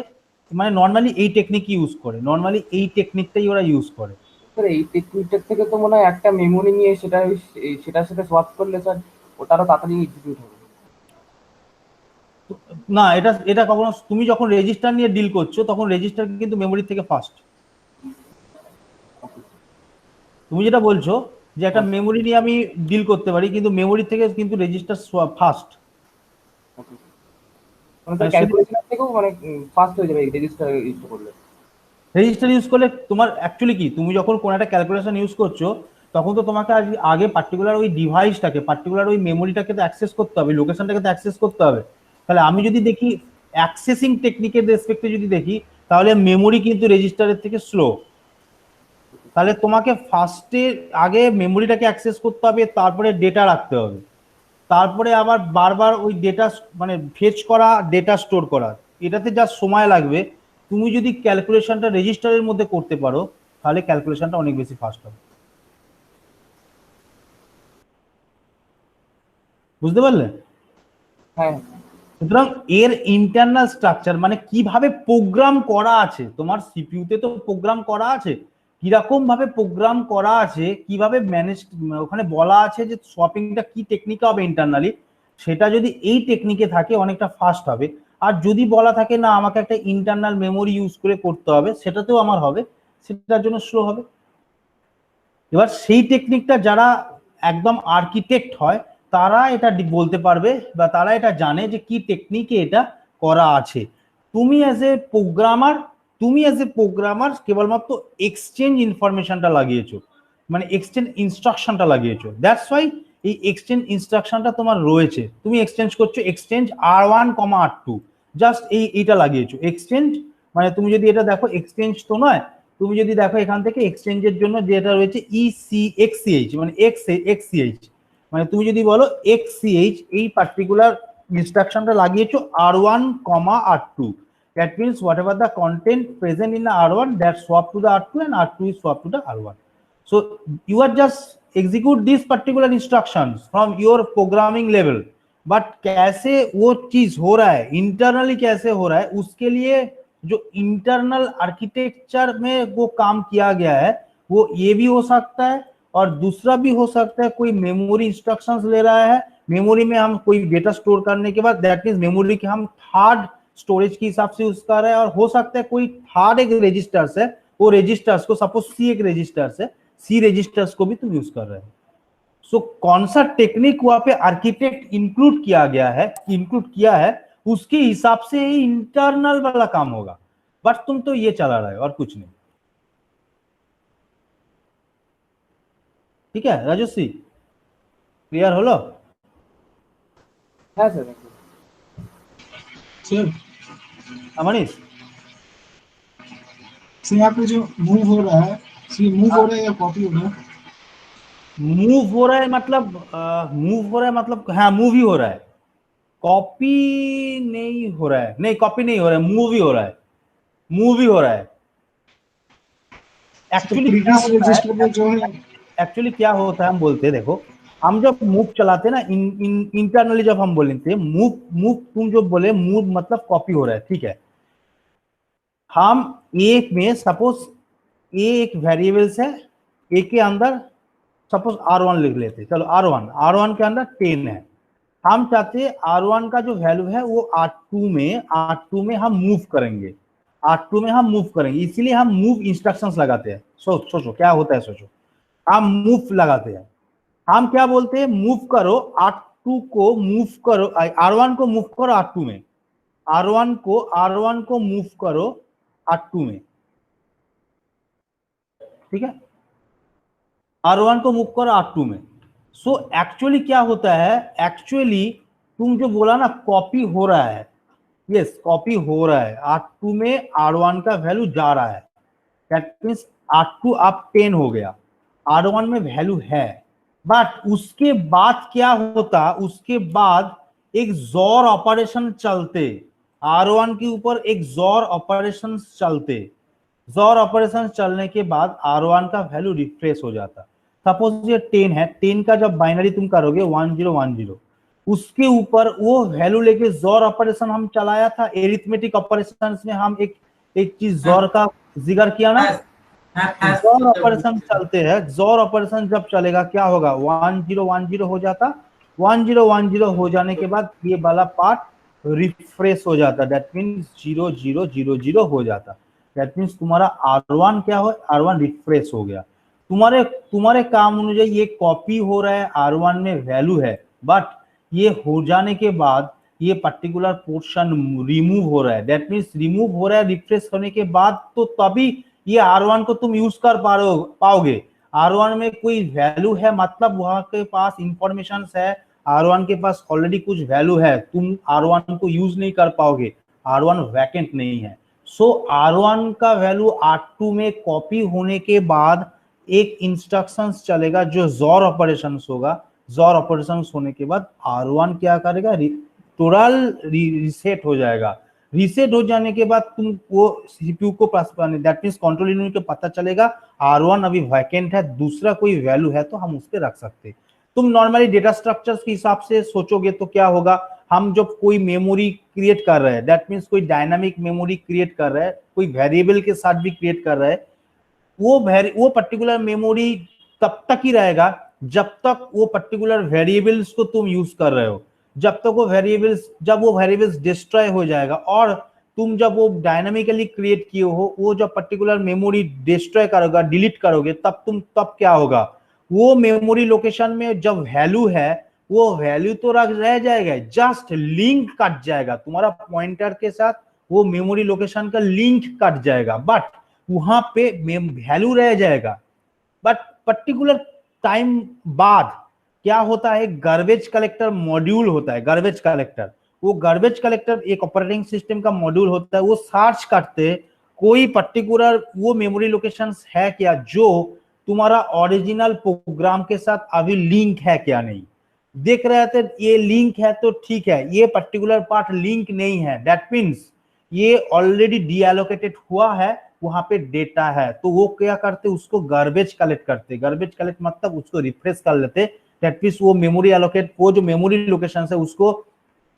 [SPEAKER 1] মানে নর্মালি এই টেকনিক ইউজ করে, নর্মালি এই টেকনিকটাই ওরা ইউজ করে।
[SPEAKER 4] স্যার এই টেকনিকটার থেকে তো মনে হয় একটা মেমোরি নিয়ে সেটার সাথে সোয়াপ করলে স্যার ওটা আরো তাড়াতাড়ি এক্সিকিউট হবে।
[SPEAKER 1] না, এটা কখনো, তুমি যখন রেজিস্টার নিয়ে ডিল করছো তখন রেজিস্টার কিন্তু মেমোরি থেকে ফাস্ট। তুমি যেটা বলছো যে একটা মেমোরি নিয়ে আমি ডিল করতে পারি, কিন্তু মেমোরি থেকে কিন্তু রেজিস্টার ফাস্ট,
[SPEAKER 4] মানে ক্যালকুলেশন থেকেও মানে ফাস্ট হয়ে যাবে রেজিস্টার ইউজ করলে।
[SPEAKER 1] রেজিস্টার ইউজ করলে তোমার অ্যাকচুয়ালি কি, তুমি যখন কোনো একটা ক্যালকুলেশন ইউজ করছো তখন তো তোমাকে আগে পার্টিকুলার ওই ডিভাইসটাকে, পার্টিকুলার ওই মেমোরিটাকে তো অ্যাক্সেস করতে হবে, লোকেশনটাকে তো অ্যাক্সেস করতে হবে। তাহলে আমি যদি দেখি অ্যাক্সেসিং টেকনিকের রেসপেক্টে যদি দেখি, তাহলে মেমোরি কিন্তু রেজিস্টারের থেকে স্লো। তাহলে তোমাকে ফার্স্টে আগে মেমোরিটাকে অ্যাক্সেস করতে হবে, তারপরে ডেটা রাখতে হবে, তারপরে আবার বারবার ওই ডেটা মানে ফেচ করা, ডেটা স্টোর করা, এটাতে যা সময় লাগবে, তুমি যদি ক্যালকুলেশনটা রেজিস্টারের মধ্যে করতে পারো তাহলে ক্যালকুলেশনটা অনেক বেশি ফাস্ট হবে। বুঝতে পারলে?
[SPEAKER 4] হ্যাঁ
[SPEAKER 1] সুতরাং এর ইন্টারনাল স্ট্রাকচার মানে কিভাবে প্রোগ্রাম করা আছে, তোমার সিপিইউতে তো প্রোগ্রাম করা আছে, কিরকম ভাবে প্রোগ্রাম করা আছে, কিভাবে ম্যানেজ, ওখানে বলা আছে যে সোয়াপিংটা কি টেকনিকে হবে ইন্টারনালি, সেটা যদি এই টেকনিকে থাকে অনেকটা ফাস্ট হবে। আর যদি বলা থাকে না আমাকে একটা ইন্টারনাল মেমোরি ইউজ করে করতে হবে, সেটাতেও আমার হবে, সেটার জন্য স্লো হবে। এবার সেই টেকনিকটা যারা একদম আর্কিটেক্ট হয় তারা এটা বলতে পারবে বা তারা এটা জানে যে কি টেকনিকে এটা করা আছে। তুমি অ্যাজ এ প্রোগ্রামার কেবলমাত্র এক্সচেঞ্জ ইনফরমেশনটা লাগিয়েছো, মানে এক্সচেঞ্জ ইনস্ট্রাকশনটা লাগিয়েছো, দ্যাটস ওয়াই এই এক্সচেঞ্জ ইনস্ট্রাকশনটা তোমার রয়েছে। তুমি এক্সচেঞ্জ করছো এক্সচেঞ্জ R1, R2, জাস্ট এইটা লাগিয়েছো এক্সচেঞ্জ। মানে তুমি যদি এটা দেখো এক্সচেঞ্জ তো নয়, তুমি যদি দেখো এখান থেকে এক্সচেঞ্জের জন্য যেটা রয়েছে ECXCH মানে XCH, মানে তুমি যদি বলো XCH এই particular ইনস্ট্রাকশনটা লাগিয়েছো R1, R2, that means whatever the content present in the R1 that swap to the R2 and R2 is swap to the R1. So you are just execute these particular instructions from your programming level, but कैसे वो चीज हो रहा है internally, कैसे हो रहा है, उसके लिए जो इंटरनल आर्किटेक्चर में वो काम किया गया है वो ये भी हो सकता है, और दूसरा भी हो सकता है कोई मेमोरी इंस्ट्रक्शंस ले रहा है, मेमोरी में हम कोई डेटा स्टोर करने के बाद दैट मीन्स मेमोरी के हम थर्ड स्टोरेज के हिसाब से यूज कर रहे हैं, और हो सकता है कोई थर्ड एक रजिस्टर्स है, वो रजिस्टर्स को सपोज सी एक रजिस्टर्स है, सी रजिस्टर्स को भी तुम यूज कर रहे हो। सो कौन सा टेक्निक वहां पे आर्किटेक्ट इंक्लूड किया गया है, इंक्लूड किया है, उसके हिसाब से ही इंटरनल वाला काम होगा, बट तुम तो ये चला रहे हो और कुछ नहीं। ठीक है राजश्री, क्लियर হলো?
[SPEAKER 4] হ্যাঁ স্যার।
[SPEAKER 3] सर
[SPEAKER 1] अमनीश,
[SPEAKER 3] सर यहाँ पे जो मूव हो रहा है, मूव हो रहा है या कॉपी हो रहा है?
[SPEAKER 1] मूव हो रहा है मतलब मूव हो रहा है मतलब हाँ मूव ही हो रहा है, कॉपी नहीं हो रहा है, नहीं कॉपी नहीं हो रहा है, मूव ही हो रहा है, मूव ही हो रहा है। एक्चुअली क्या होता है हम बोलते हैं, देखो हम जब मूव चलाते हैं ना इंटरनली, जब हम बोलते हैं मूव तुम जो बोले मूव मतलब कॉपी हो रहा है, ठीक है। हम ए में सपोज ए एक वेरिएबल्स है, ए के अंदर सपोज R1 लिख लेते, चलो R1 के अंदर 10 है, हम चाहते हैं R1 का जो वैल्यू है वो R2 में हम मूव करेंगे, R2 में हम मूव करेंगे, इसीलिए हम मूव इंस्ट्रक्शंस लगाते हैं। सोचो क्या होता है, सोचो हम मूव लगाते हैं, हम क्या बोलते हैं, मूव करो R2 को, मूव करो R1 को, मूव करो R2 में, R1 को मूव करो R2 में, ठीक है, R1 को मूव करो R2 में। सो एक्चुअली क्या होता है, एक्चुअली तुम जो बोला ना कॉपी हो रहा है, यस कॉपी हो रहा है, R2 में R1 का वैल्यू जा रहा है, दैट मींस R2 अब 10 हो गया, R1 में वैल्यू है, बट उसके बाद क्या होता, उसके बाद एक जोर ऑपरेशन चलते, R1 के ऊपर एक जोर ऑपरेशन चलते, जोर ऑपरेशन चलने के बाद R1 का वैल्यू रिफ्रेश हो जाता। सपोज ये 10 है, 10 का जब बाइनरी तुम करोगे 1010, उसके ऊपर वो वैल्यू लेके जोर ऑपरेशन हम चलाया था, एरिथमेटिक ऑपरेशंस में हम एक चीज जोर का जिक्र किया ना, जोर ऑपरेशन चलते हैं, जोर ऑपरेशन जब चलेगा क्या होगा, 1010 हो जाता, 1010 हो जाने के बाद ये वाला पार्ट रिफ्रेश हो जाता, दैट मीन्स 0000 हो जाता, दैट मीन्स तुम्हारा R1 क्या हो, R1 रिफ्रेश हो गया। तुम्हारे काम अनुसार ये कॉपी हो रहा है, R1 में वैल्यू है, बट ये हो जाने के बाद ये पर्टिकुलर पोर्शन रिमूव हो रहा है, दैट मीन्स रिमूव हो रहा है रिफ्रेश होने के बाद, तो तभी ये R1 को तुम यूज कर पाओगे। R1 में कोई वैल्यू है मतलब वहां के पास इंफॉर्मेशन है, R1 के पास ऑलरेडी कुछ वैल्यू है, तुम R1 को यूज नहीं कर पाओगे, R1 वैकेंट नहीं है। सो R1 का वैल्यू R2 में कॉपी होने के बाद एक इंस्ट्रक्शंस चलेगा जो जोर ऑपरेशंस होगा। जोर ऑपरेशंस होने के बाद R1 क्या करेगा, टोटल रीसेट हो जाएगा। रीसेट हो जाने के बाद तुम वो सीपीयू को दैट मींस कंट्रोल यूनिट को पता चलेगा R1 अभी वैकेंट है, दूसरा कोई वैल्यू है तो हम उस पर रख सकते। तुम नॉर्मली डेटा स्ट्रक्चर्स के हिसाब से सोचोगे तो क्या होगा, हम जब कोई मेमोरी क्रिएट कर रहे हैं, दैट मींस कोई डायनामिक मेमोरी क्रिएट कर रहे हैं, कोई वेरिएबल के साथ भी क्रिएट कर रहे हैं, वो पर्टिकुलर मेमोरी तब तक ही रहेगा जब तक वो पर्टिकुलर वेरिएबल्स को तुम यूज कर रहे हो। जब तक जब वो वेरिएबल्स डिस्ट्रॉय हो जाएगा और तुम जब वो डायनामिकली क्रिएट किए हो, वो जब पर्टिकुलर मेमोरी डिस्ट्रॉय करोगे, डिलीट करोगे, तब क्या होगा, वो मेमोरी लोकेशन में जब वैल्यू है वो वैल्यू तो रह जाएगा, जस्ट लिंक कट जाएगा तुम्हारा पॉइंटर के साथ, वो मेमोरी लोकेशन का लिंक कट जाएगा, बट वहां पे वैल्यू रह जाएगा। बट पर्टिकुलर टाइम बाद क्या होता है, गार्बेज कलेक्टर मॉड्यूल होता है, गार्बेज कलेक्टर, वो गार्बेज कलेक्टर एक ऑपरेटिंग सिस्टम का मॉड्यूल होता है, वो सर्च करते कोई पर्टिकुलर वो मेमोरी लोकेशंस है क्या जो तुम्हारा ओरिजिनल प्रोग्राम के साथ अभी लिंक है क्या नहीं। देख रहे थे ये लिंक है तो ठीक है, ये पर्टिकुलर पार्ट लिंक नहीं है, दैट मीन्स ये ऑलरेडी डीएलोकेटेड हुआ है, वहां पे डेटा है, तो वो क्या करते, उसको गार्बेज कलेक्ट करते। गार्बेज कलेक्ट मतलब उसको रिफ्रेश कर लेते, दैट मींस वो मेमोरी एलोकेट, वो जो मेमोरी लोकेशन है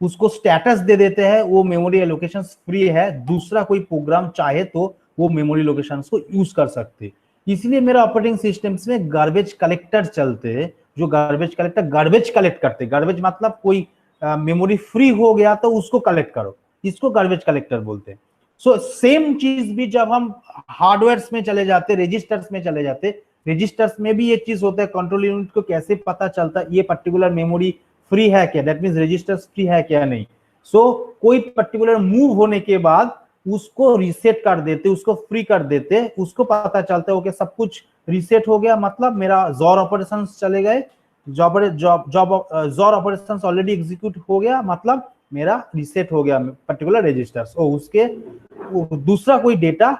[SPEAKER 1] उसको स्टेटस दे देते हैं, वो मेमोरी एलोकेशन फ्री है, दूसरा कोई प्रोग्राम चाहे तो वो मेमोरी लोकेशन को यूज कर सकते। इसलिए मेरा ऑपरेटिंग सिस्टम्स में गार्बेज कलेक्टर चलते हैं, जो गार्बेज कलेक्टर गार्बेज कलेक्ट करते। गार्बेज मतलब कोई मेमोरी फ्री हो गया तो उसको कलेक्ट करो, इसको गार्बेज कलेक्टर बोलते हैं। सो सेम चीज भी जब हम हार्डवेयर में चले जाते, रजिस्टर्स में चले जाते, रजिस्टर्स में भी ये चीज होता है, कंट्रोल यूनिट को कैसे पता चलता है ये पर्टिकुलर मेमोरी फ्री है क्या, दैट मींस रजिस्टर्स फ्री है क्या नहीं। सो कोई पर्टिकुलर मूव होने के बाद उसको रीसेट कर देते, उसको फ्री कर देते, उसको पता चलता है ओके सब कुछ रीसेट हो गया, मतलब मेरा जोर ऑपरेशंस चले गए, जोर ऑपरेशंस ऑलरेडी एग्जीक्यूट हो गया, मतलब मेरा रीसेट हो गया पर्टिकुलर रजिस्टर्स, और उसके दूसरा कोई डेटा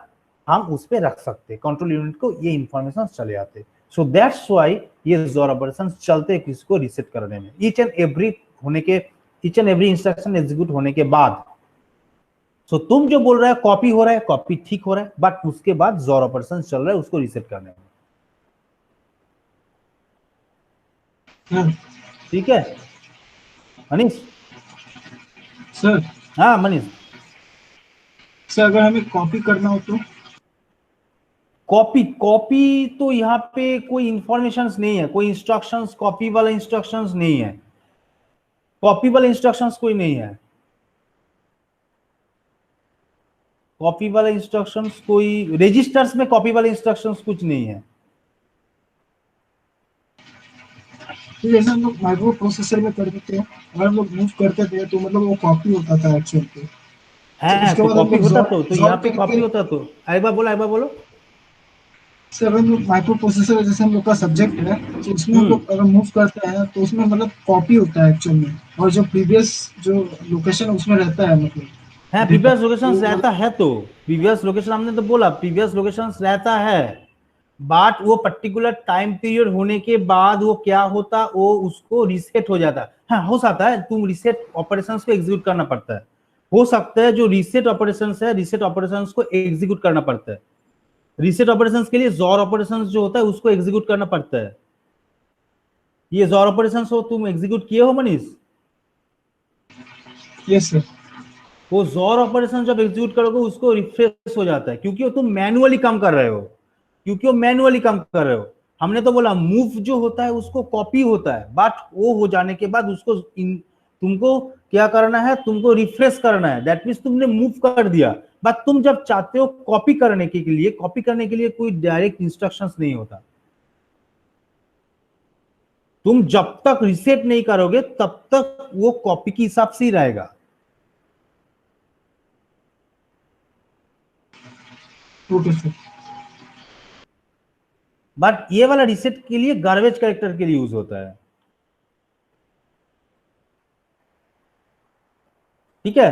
[SPEAKER 1] हम उस पे रख सकते, कंट्रोल यूनिट को ये इंफॉर्मेशन चले आते। सो दैट्स व्हाई ये जोर ऑपरेशंस चलते किसी को रीसेट करने में, each and every instruction execute होने के बाद। सो तुम जो बोल रहे हो कॉपी हो रहा है, कॉपी ठीक हो रहा है, बट उसके बाद जोर ऑपरेशन चल रहा है उसको रीसेट करने में। ठीक है मनीष?
[SPEAKER 3] सर
[SPEAKER 1] हाँ मनीष।
[SPEAKER 3] सर अगर हमें कॉपी करना हो तो?
[SPEAKER 1] कॉपी तो यहाँ पे कोई इंफॉर्मेशंस नहीं है, कोई इंस्ट्रक्शंस कॉपी वाला इंस्ट्रक्शंस नहीं है, कॉपी वाला इंस्ट्रक्शंस कोई नहीं है, कॉपी वाला इंस्ट्रक्शंस कोई रजिस्टर्स में कॉपी वाले इंस्ट्रक्शंस कुछ नहीं है।
[SPEAKER 3] तो जैसे हम लोग माइक्रो प्रोसेसर में कर देते हैं, अगर हम लोग मूव करते थे तो मतलब वो कॉपी होता था एक्चुअल पे,
[SPEAKER 1] है
[SPEAKER 3] उसके
[SPEAKER 1] तो
[SPEAKER 3] बाद हम
[SPEAKER 1] कॉपी
[SPEAKER 3] लोग
[SPEAKER 1] होता
[SPEAKER 3] जोर
[SPEAKER 1] तो यहाँ पे कॉपी
[SPEAKER 3] करके।
[SPEAKER 1] होता तो एक बार बोलो।
[SPEAKER 3] सर अगर हम लोग माइक्रो प्रोसेसर जैसे हम लोग का सब्जेक्ट है, तो उसमें हम लोग अगर मूव करते हैं तो उसमें मतलब कॉपी होता है एक्चुअल में, और जो प्रीवियस जो लोकेशन उसमें रहता है मतलब
[SPEAKER 1] है
[SPEAKER 3] डेटा
[SPEAKER 1] प्रीवियस लोकेशन
[SPEAKER 3] वो
[SPEAKER 1] रहता है, तो प्रीवियस लोकेशन हमने तो बोला प्रीवियस लोकेशन रहता है, बट वो पर्टिकुलर टाइम पीरियड होने के बाद वो क्या होता, वो उसको रीसेट हो जाता है। हाँ हो सकता है तुम रीसेट ऑपरेशंस को एग्जीक्यूट करना पड़ता है, हो सकता है जो रीसेट ऑपरेशंस है रीसेट ऑपरेशंस को एग्जीक्यूट करना पड़ता है, रीसेट ऑपरेशंस के लिए जोर ऑपरेशंस जो होता है उसको एग्जीक्यूट करना पड़ता है। ये जोर ऑपरेशंस हो तुम एग्जीक्यूट किए हो मनीष?
[SPEAKER 3] Yes sir.
[SPEAKER 1] वो जोर ऑपरेशन जब एग्जीक्यूट करोगे उसको रिफ्रेश हो जाता है, क्योंकि वो तुम मैनुअली काम कर रहे हो, हमने तो बोला मूव जो होता है उसको कॉपी होता है, बट वो हो जाने के बाद उसको तुमको क्या करना है, तुमको रिफ्रेश करना है, दैट मींस तुमने मूव कर दिया, बट तुम जब चाहते हो कॉपी करने के लिए कोई डायरेक्ट इंस्ट्रक्शंस नहीं होता, तुम जब तक रिसेट नहीं करोगे तब तक वो कॉपी के हिसाब से ही रहेगा।
[SPEAKER 3] Okay sir.
[SPEAKER 1] बट ये वाला रिसेट के लिए गार्बेज कलेक्टर के लिए यूज होता है। ठीक है,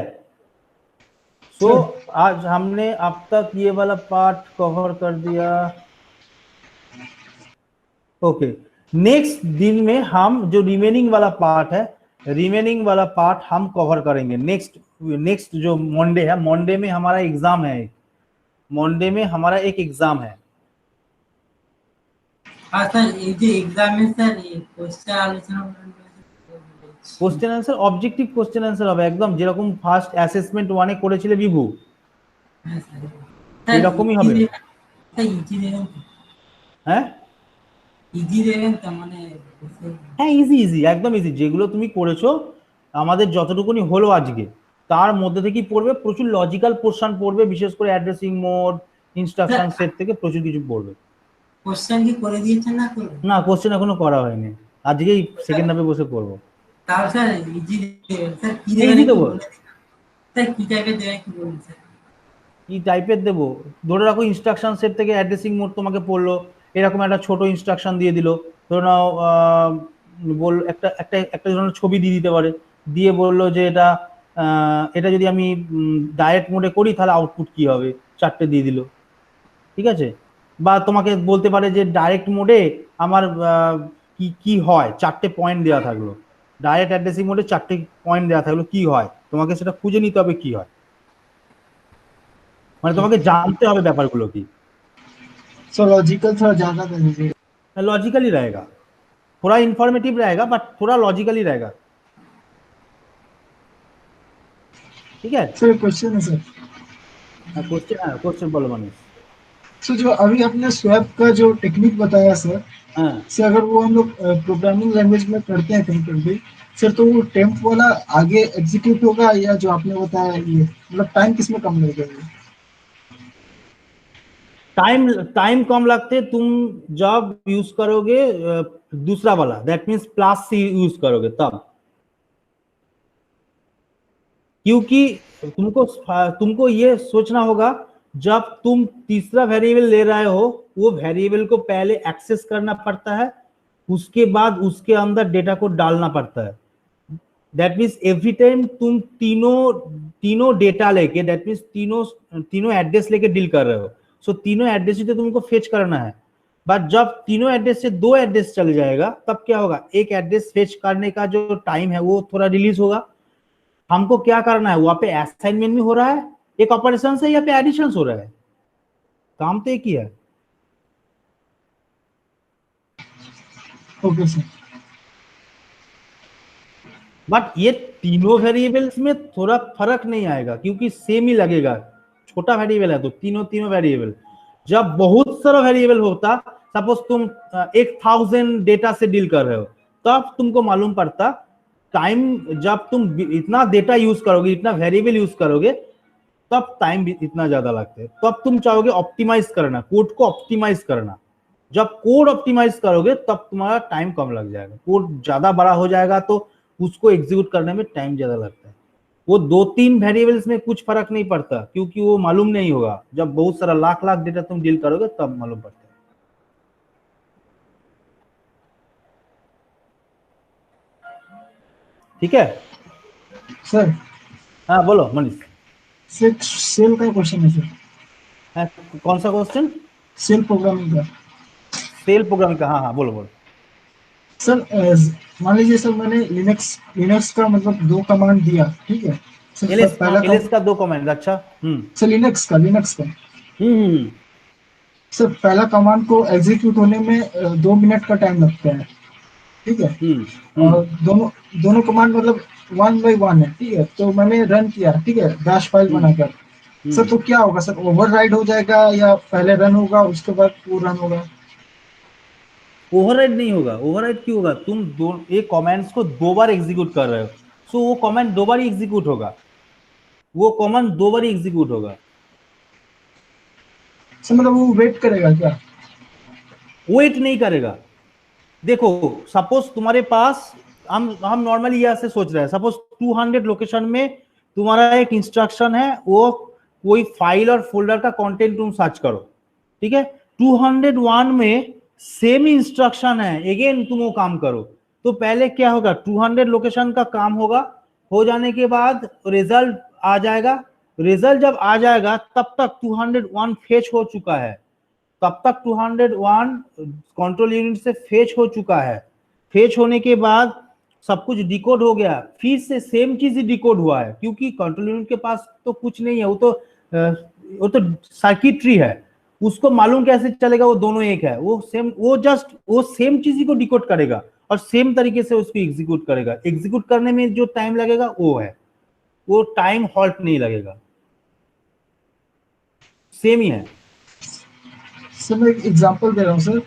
[SPEAKER 1] सो आज हमने अब तक ये वाला पार्ट कवर कर दिया। ओके, नेक्स्ट दिन में हम जो रिमेनिंग वाला पार्ट है, रिमेनिंग वाला पार्ट हम कवर करेंगे। नेक्स्ट जो मंडे है, मंडे में हमारा एग्जाम है, मंडे में हमारा एक एग्जाम है।
[SPEAKER 2] हाँ सर, ये जो एग्जाम में सर ये क्वेश्चन आलोचना
[SPEAKER 1] question answer, objective question answer হবে একদম যেরকম ফার্স্ট অ্যাসেসমেন্ট 1 এ করেছিল বিভু,
[SPEAKER 2] হ্যাঁ স্যার,
[SPEAKER 1] এরকমই হবে।
[SPEAKER 2] ইজি দেবেন তো?
[SPEAKER 1] হ্যাঁ
[SPEAKER 2] ইজি দেবেন তো মানে?
[SPEAKER 1] হ্যাঁ, ইজি ইজি, একদম ইজি। যেগুলো তুমি করেছো আমাদের যতটুকুনি হলো আজকে, তার মধ্যে থেকেই পড়বে, প্রচুর লজিক্যাল পোর্শন পড়বে, বিশেষ করে অ্যাড্রেসিং মোড, ইনস্ট্রাকশন সেট থেকে প্রচুর কিছু পড়বে।
[SPEAKER 2] কোশ্চেন কি করে দিয়েছেন না করবেন?
[SPEAKER 1] না, কোশ্চেন এখনো করা হয়নি, আজকেই সেকেন্ড হাফে বসে করবো।
[SPEAKER 2] তাও স্যার ইজি দেবেন স্যার, কি
[SPEAKER 1] Easy
[SPEAKER 2] দেবেন
[SPEAKER 1] দেবো।
[SPEAKER 2] স্যার, কি টাইপের দেবেন কি বলুন স্যার?
[SPEAKER 1] কি টাইপের দেবো? ধরে রাখো ইনস্ট্রাকশন সেট থেকে অ্যাড্রেসিং মোড তোমাকে পড়লো, এরকম একটা ছোট ইনস্ট্রাকশন দিয়ে দিল। ধরে নাও বল একটা একটা একটা ধরনের ছবি দিয়ে দিতে পারে, দিয়ে বললো যে এটা এটা যদি আমি ডাইরেক্ট মোডে করি তাহলে আউটপুট কি হবে, 4টে দিয়ে দিল, ঠিক আছে। বা তোমাকে বলতে পারে যে ডাইরেক্ট মোডে আমার কি কি হয়, 4টে পয়েন্ট দেওয়া থাকলো, ডাইরেক্ট অ্যাড্রেসিং মোডে 4টে পয়েন্ট দেওয়া থাকলো, কি হয় তোমাকে সেটা খুঁজে নিতে হবে কি হয়, মানে তোমাকে जानते হবে ব্যাপারগুলো কি।
[SPEAKER 3] सो लॉजिकल थोड़ा ज्यादा कर दीजिए।
[SPEAKER 1] लॉजिकली रहेगा, थोड़ा इंफॉर्मेटिव रहेगा बट थोड़ा लॉजिकली रहेगा, ठीक है।
[SPEAKER 3] सर क्वेश्चन है सर,
[SPEAKER 1] क्वेश्चन बोलो मनीष।
[SPEAKER 3] सो जो अभी आपने स्वैप का जो टेक्निक बताया सर,
[SPEAKER 1] हाँ,
[SPEAKER 3] से अगर वो हम लोग प्रोग्रामिंग लैंग्वेज में करते हैं कहीं पर भी सर, तो वो टेम्प वाला आगे एग्जीक्यूट होगा या जो आपने बताया ये मतलब टाइम किसमें कम लगेगा?
[SPEAKER 1] टाइम कम लगते तुम जब यूज करोगे दूसरा वाला, that means plus C use करोगे तब, क्योंकि तुमको ये सोचना होगा जब तुम तीसरा वेरिएबल ले रहे हो, वो वेरिएबल को पहले एक्सेस करना पड़ता है, उसके बाद उसके अंदर डेटा को डालना पड़ता है। दैट मीन्स एवरी टाइम तुम तीनों डेटा लेके, दैट मीन्स तीनों एड्रेस लेके डील कर रहे हो। सो तीनों एड्रेस से तुमको फेच करना है, बट जब तीनों एड्रेस से 2 एड्रेस चल जाएगा तब क्या होगा, एक एड्रेस फेच करने का जो टाइम है वो थोड़ा रिलीज होगा। हमको क्या करना है, वहां पे असाइनमेंट भी हो रहा है, एक ऑपरेशन से यहाँ पे एडिशन हो रहा है, काम तो एक ही है।
[SPEAKER 3] Okay sir.
[SPEAKER 1] बट ये तीनों वेरिएबल्स में थोड़ा फर्क नहीं आएगा क्योंकि सेम ही लगेगा, छोटा वेरिएबल है तो तीनों वेरिएबल। जब बहुत सारा वेरिएबल होता, सपोज तुम 1000 डेटा से डील कर रहे हो, तब तुमको मालूम पड़ता टाइम, जब तुम इतना डेटा यूज करोगे, इतना वेरिएबल यूज करोगे, तब टाइम भी इतना ज्यादा लगता है। तब तुम चाहोगे ऑप्टिमाइज करना, कोड को ऑप्टिमाइज करना। जब कोड ऑप्टिमाइज करोगे तब तुम्हारा टाइम कम लग जाएगा, कोड ज्यादा बड़ा हो जाएगा तो उसको एग्जीक्यूट करने में टाइम ज्यादा लगता है। वो 2-3 वेरिएबल्स में कुछ फर्क नहीं पड़ता क्योंकि वो मालूम नहीं होगा, जब बहुत सारा लाख डेटा तुम डील करोगे तब मालूम पड़ता है। ठीक है
[SPEAKER 3] सर
[SPEAKER 1] हाँ बोलो मनीष।
[SPEAKER 3] सेल का क्वेश्चन है सर।
[SPEAKER 1] हाँ, कौन सा क्वेश्चन?
[SPEAKER 3] सेल प्रोग्रामिंग का।
[SPEAKER 1] सेल प्रोग्रामिंग का, हाँ हाँ बोलो बोलो।
[SPEAKER 3] सर मान लीजिए सर, मैंने लिनक्स का मतलब 2 कमांड दिया, ठीक है सर।
[SPEAKER 1] एलएस का 2 कमांड, अच्छा।
[SPEAKER 3] सर लिनक्स का
[SPEAKER 1] हम्म
[SPEAKER 3] सर पहला कमांड को एग्जीक्यूट होने में 2 मिनट का टाइम लगता है, ठीक है। और दोनों कमांड मतलब 1 by 1 है, ठीक है। तो मैंने रन किया, ठीक है, बैश फाइल बनाकर। सर तो क्या होगा सर, ओवरराइड हो जाएगा या पहले रन होगा उसके बाद वो रन होगा?
[SPEAKER 1] ओवरराइड नहीं होगा। ओवरराइड क्यों होगा? तुम एक कमांड्स को 2 बार एग्जीक्यूट कर रहे हो, सो वो कमांड 2 बार ही एग्जीक्यूट होगा, वो कमांड 2 बार ही एग्जीक्यूट होगा।
[SPEAKER 3] सर मतलब वो वेट करेगा क्या?
[SPEAKER 1] वेट नहीं करेगा। देखो सपोज तुम्हारे पास, हम नॉर्मली यहाँ से सोच रहे हैं, सपोज 200 लोकेशन में तुम्हारा एक इंस्ट्रक्शन है, वो कोई फाइल और फोल्डर का कंटेंट तुम सर्च करो, ठीक है। 201 में सेम इंस्ट्रक्शन है, अगेन तुम वो काम करो, तो पहले क्या होगा, 200 लोकेशन का काम होगा, हो जाने के बाद रिजल्ट आ जाएगा। रिजल्ट जब आ जाएगा तब तक 201 फेच हो चुका है, तब तक 201 कंट्रोल यूनिट से फेच हो चुका है। फेच होने के बाद सब कुछ डिकोड हो गया, फिर से सेम चीज ही डिकोड हुआ है, क्योंकि कंट्रोल यूनिट के पास तो कुछ नहीं है, वो तो सर्किटरी है, उसको मालूम कैसे चलेगा वो दोनों एक है। वो सेम चीज ही को डिकोड करेगा और सेम तरीके से उसको एग्जीक्यूट करेगा। एग्जीक्यूट करने में जो टाइम लगेगा वो है, वो टाइम हॉल्ट नहीं लगेगा, सेम ही है।
[SPEAKER 3] सर मैं एक एग्जांपल दे रहा हूँ सर।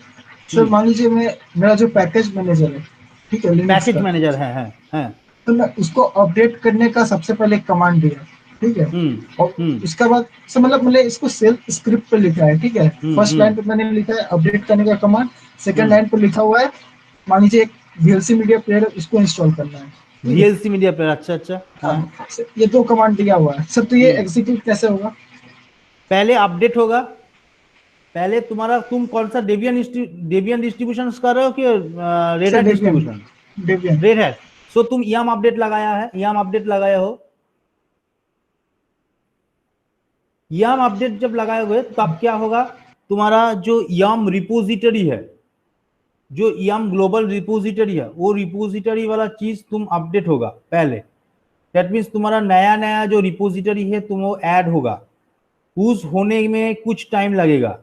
[SPEAKER 3] सर मान लीजिए मेरा जो पैकेज मैनेजर है, ठीक है, लिनक्स
[SPEAKER 1] पैकेज
[SPEAKER 3] का,
[SPEAKER 1] मैनेजर है।
[SPEAKER 3] तो मैं उसको अपडेट करने का सबसे पहले एक कमांड दिया, ठीक है। और उसके बाद सर मतलब इसको सेल्फ स्क्रिप्ट पे लिखा है, ठीक है। फर्स्ट लाइन पे मैंने लिखा है अपडेट करने का कमांड, सेकंड लाइन पे लिखा हुआ है मान लीजिए एक VLC मीडिया प्लेयर उसको इंस्टॉल करना है, ठीक है?
[SPEAKER 1] VLC मीडिया प्लेयर, अच्छा।
[SPEAKER 3] हाँ, ये 2 कमांड दिया हुआ है सर। तो ये एग्जीक्यूट कैसे होगा?
[SPEAKER 1] पहले अपडेट होगा, पहले तुम कौन सा डेबियन डिस्ट्रीब्यूशन कर रहे हो कि Red Hat distribution?
[SPEAKER 3] Debian.
[SPEAKER 1] Red Hat. So तुम yum अपडेट लगाया है, yum अपडेट लगाए हो। yum अपडेट जब लगाए हुए तब क्या होगा, तुम्हारा जो yum रिपोजिटरी है, जो yum ग्लोबल रिपोजिटरी है, वो रिपोजिटरी वाला चीज तुम अपडेट होगा पहले। दैट मीन्स तुम्हारा नया जो रिपोजिटरी है तुम वो ऐड होगा, उस होने में कुछ टाइम लगेगा।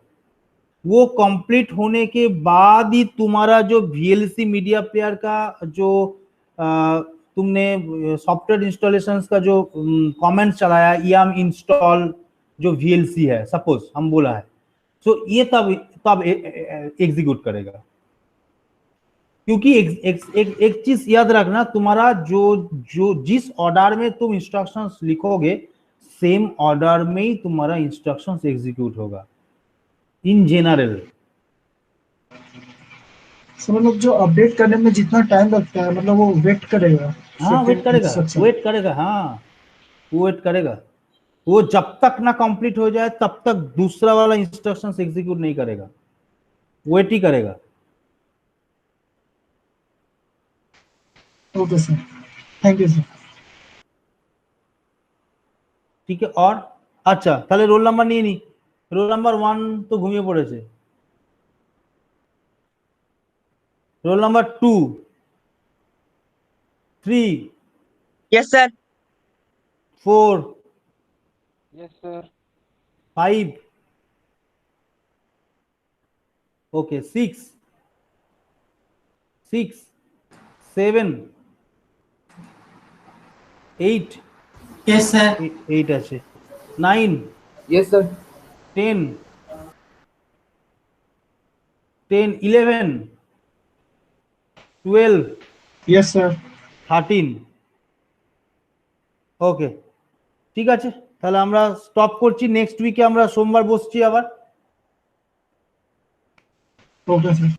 [SPEAKER 1] वो कंप्लीट होने के बाद ही तुम्हारा जो VLC मीडिया प्लेयर का जो तुमने सॉफ्टवेयर इंस्टॉलेशन का जो कमेंट चलाया yum इंस्टॉल जो VLC है सपोज हम बोला है, सो ये तब एग्जीक्यूट करेगा। क्योंकि एक चीज याद रखना, तुम्हारा जो जिस ऑर्डर में तुम इंस्ट्रक्शंस लिखोगे सेम ऑर्डर में ही तुम्हारा इंस्ट्रक्शंस एग्जीक्यूट होगा इन जनरल।
[SPEAKER 3] सर मतलब जो अपडेट करने में जितना टाइम लगता है मतलब वो वेट करेगा?
[SPEAKER 1] हाँ वेट करेगा, हाँ वो वेट करेगा। वो जब तक ना कंप्लीट हो जाए तब तक दूसरा वाला इंस्ट्रक्शंस एग्जीक्यूट नहीं करेगा, वेट ही करेगा।
[SPEAKER 3] Okay sir, thank you sir.
[SPEAKER 1] ঠিক আছে। और আচ্ছা তাহলে রোল নাম্বার নিয়ে নি। রোল নাম্বার 1 তো ঘুমিয়ে পড়েছে। Roll number 2, 3,
[SPEAKER 6] Yes, sir.
[SPEAKER 1] 4,
[SPEAKER 4] Yes, sir.
[SPEAKER 1] 5, okay, 6, 7, 8,
[SPEAKER 2] yes sir.
[SPEAKER 1] 8 আছে, 9,
[SPEAKER 4] Yes, sir.
[SPEAKER 1] 10, 11, 12,
[SPEAKER 3] yes sir.
[SPEAKER 1] 13। ওকে ঠিক আছে, তাহলে আমরা স্টপ করছি। নেক্সট উইকে আমরা সোমবার বসছি আবার।
[SPEAKER 3] Okay sir.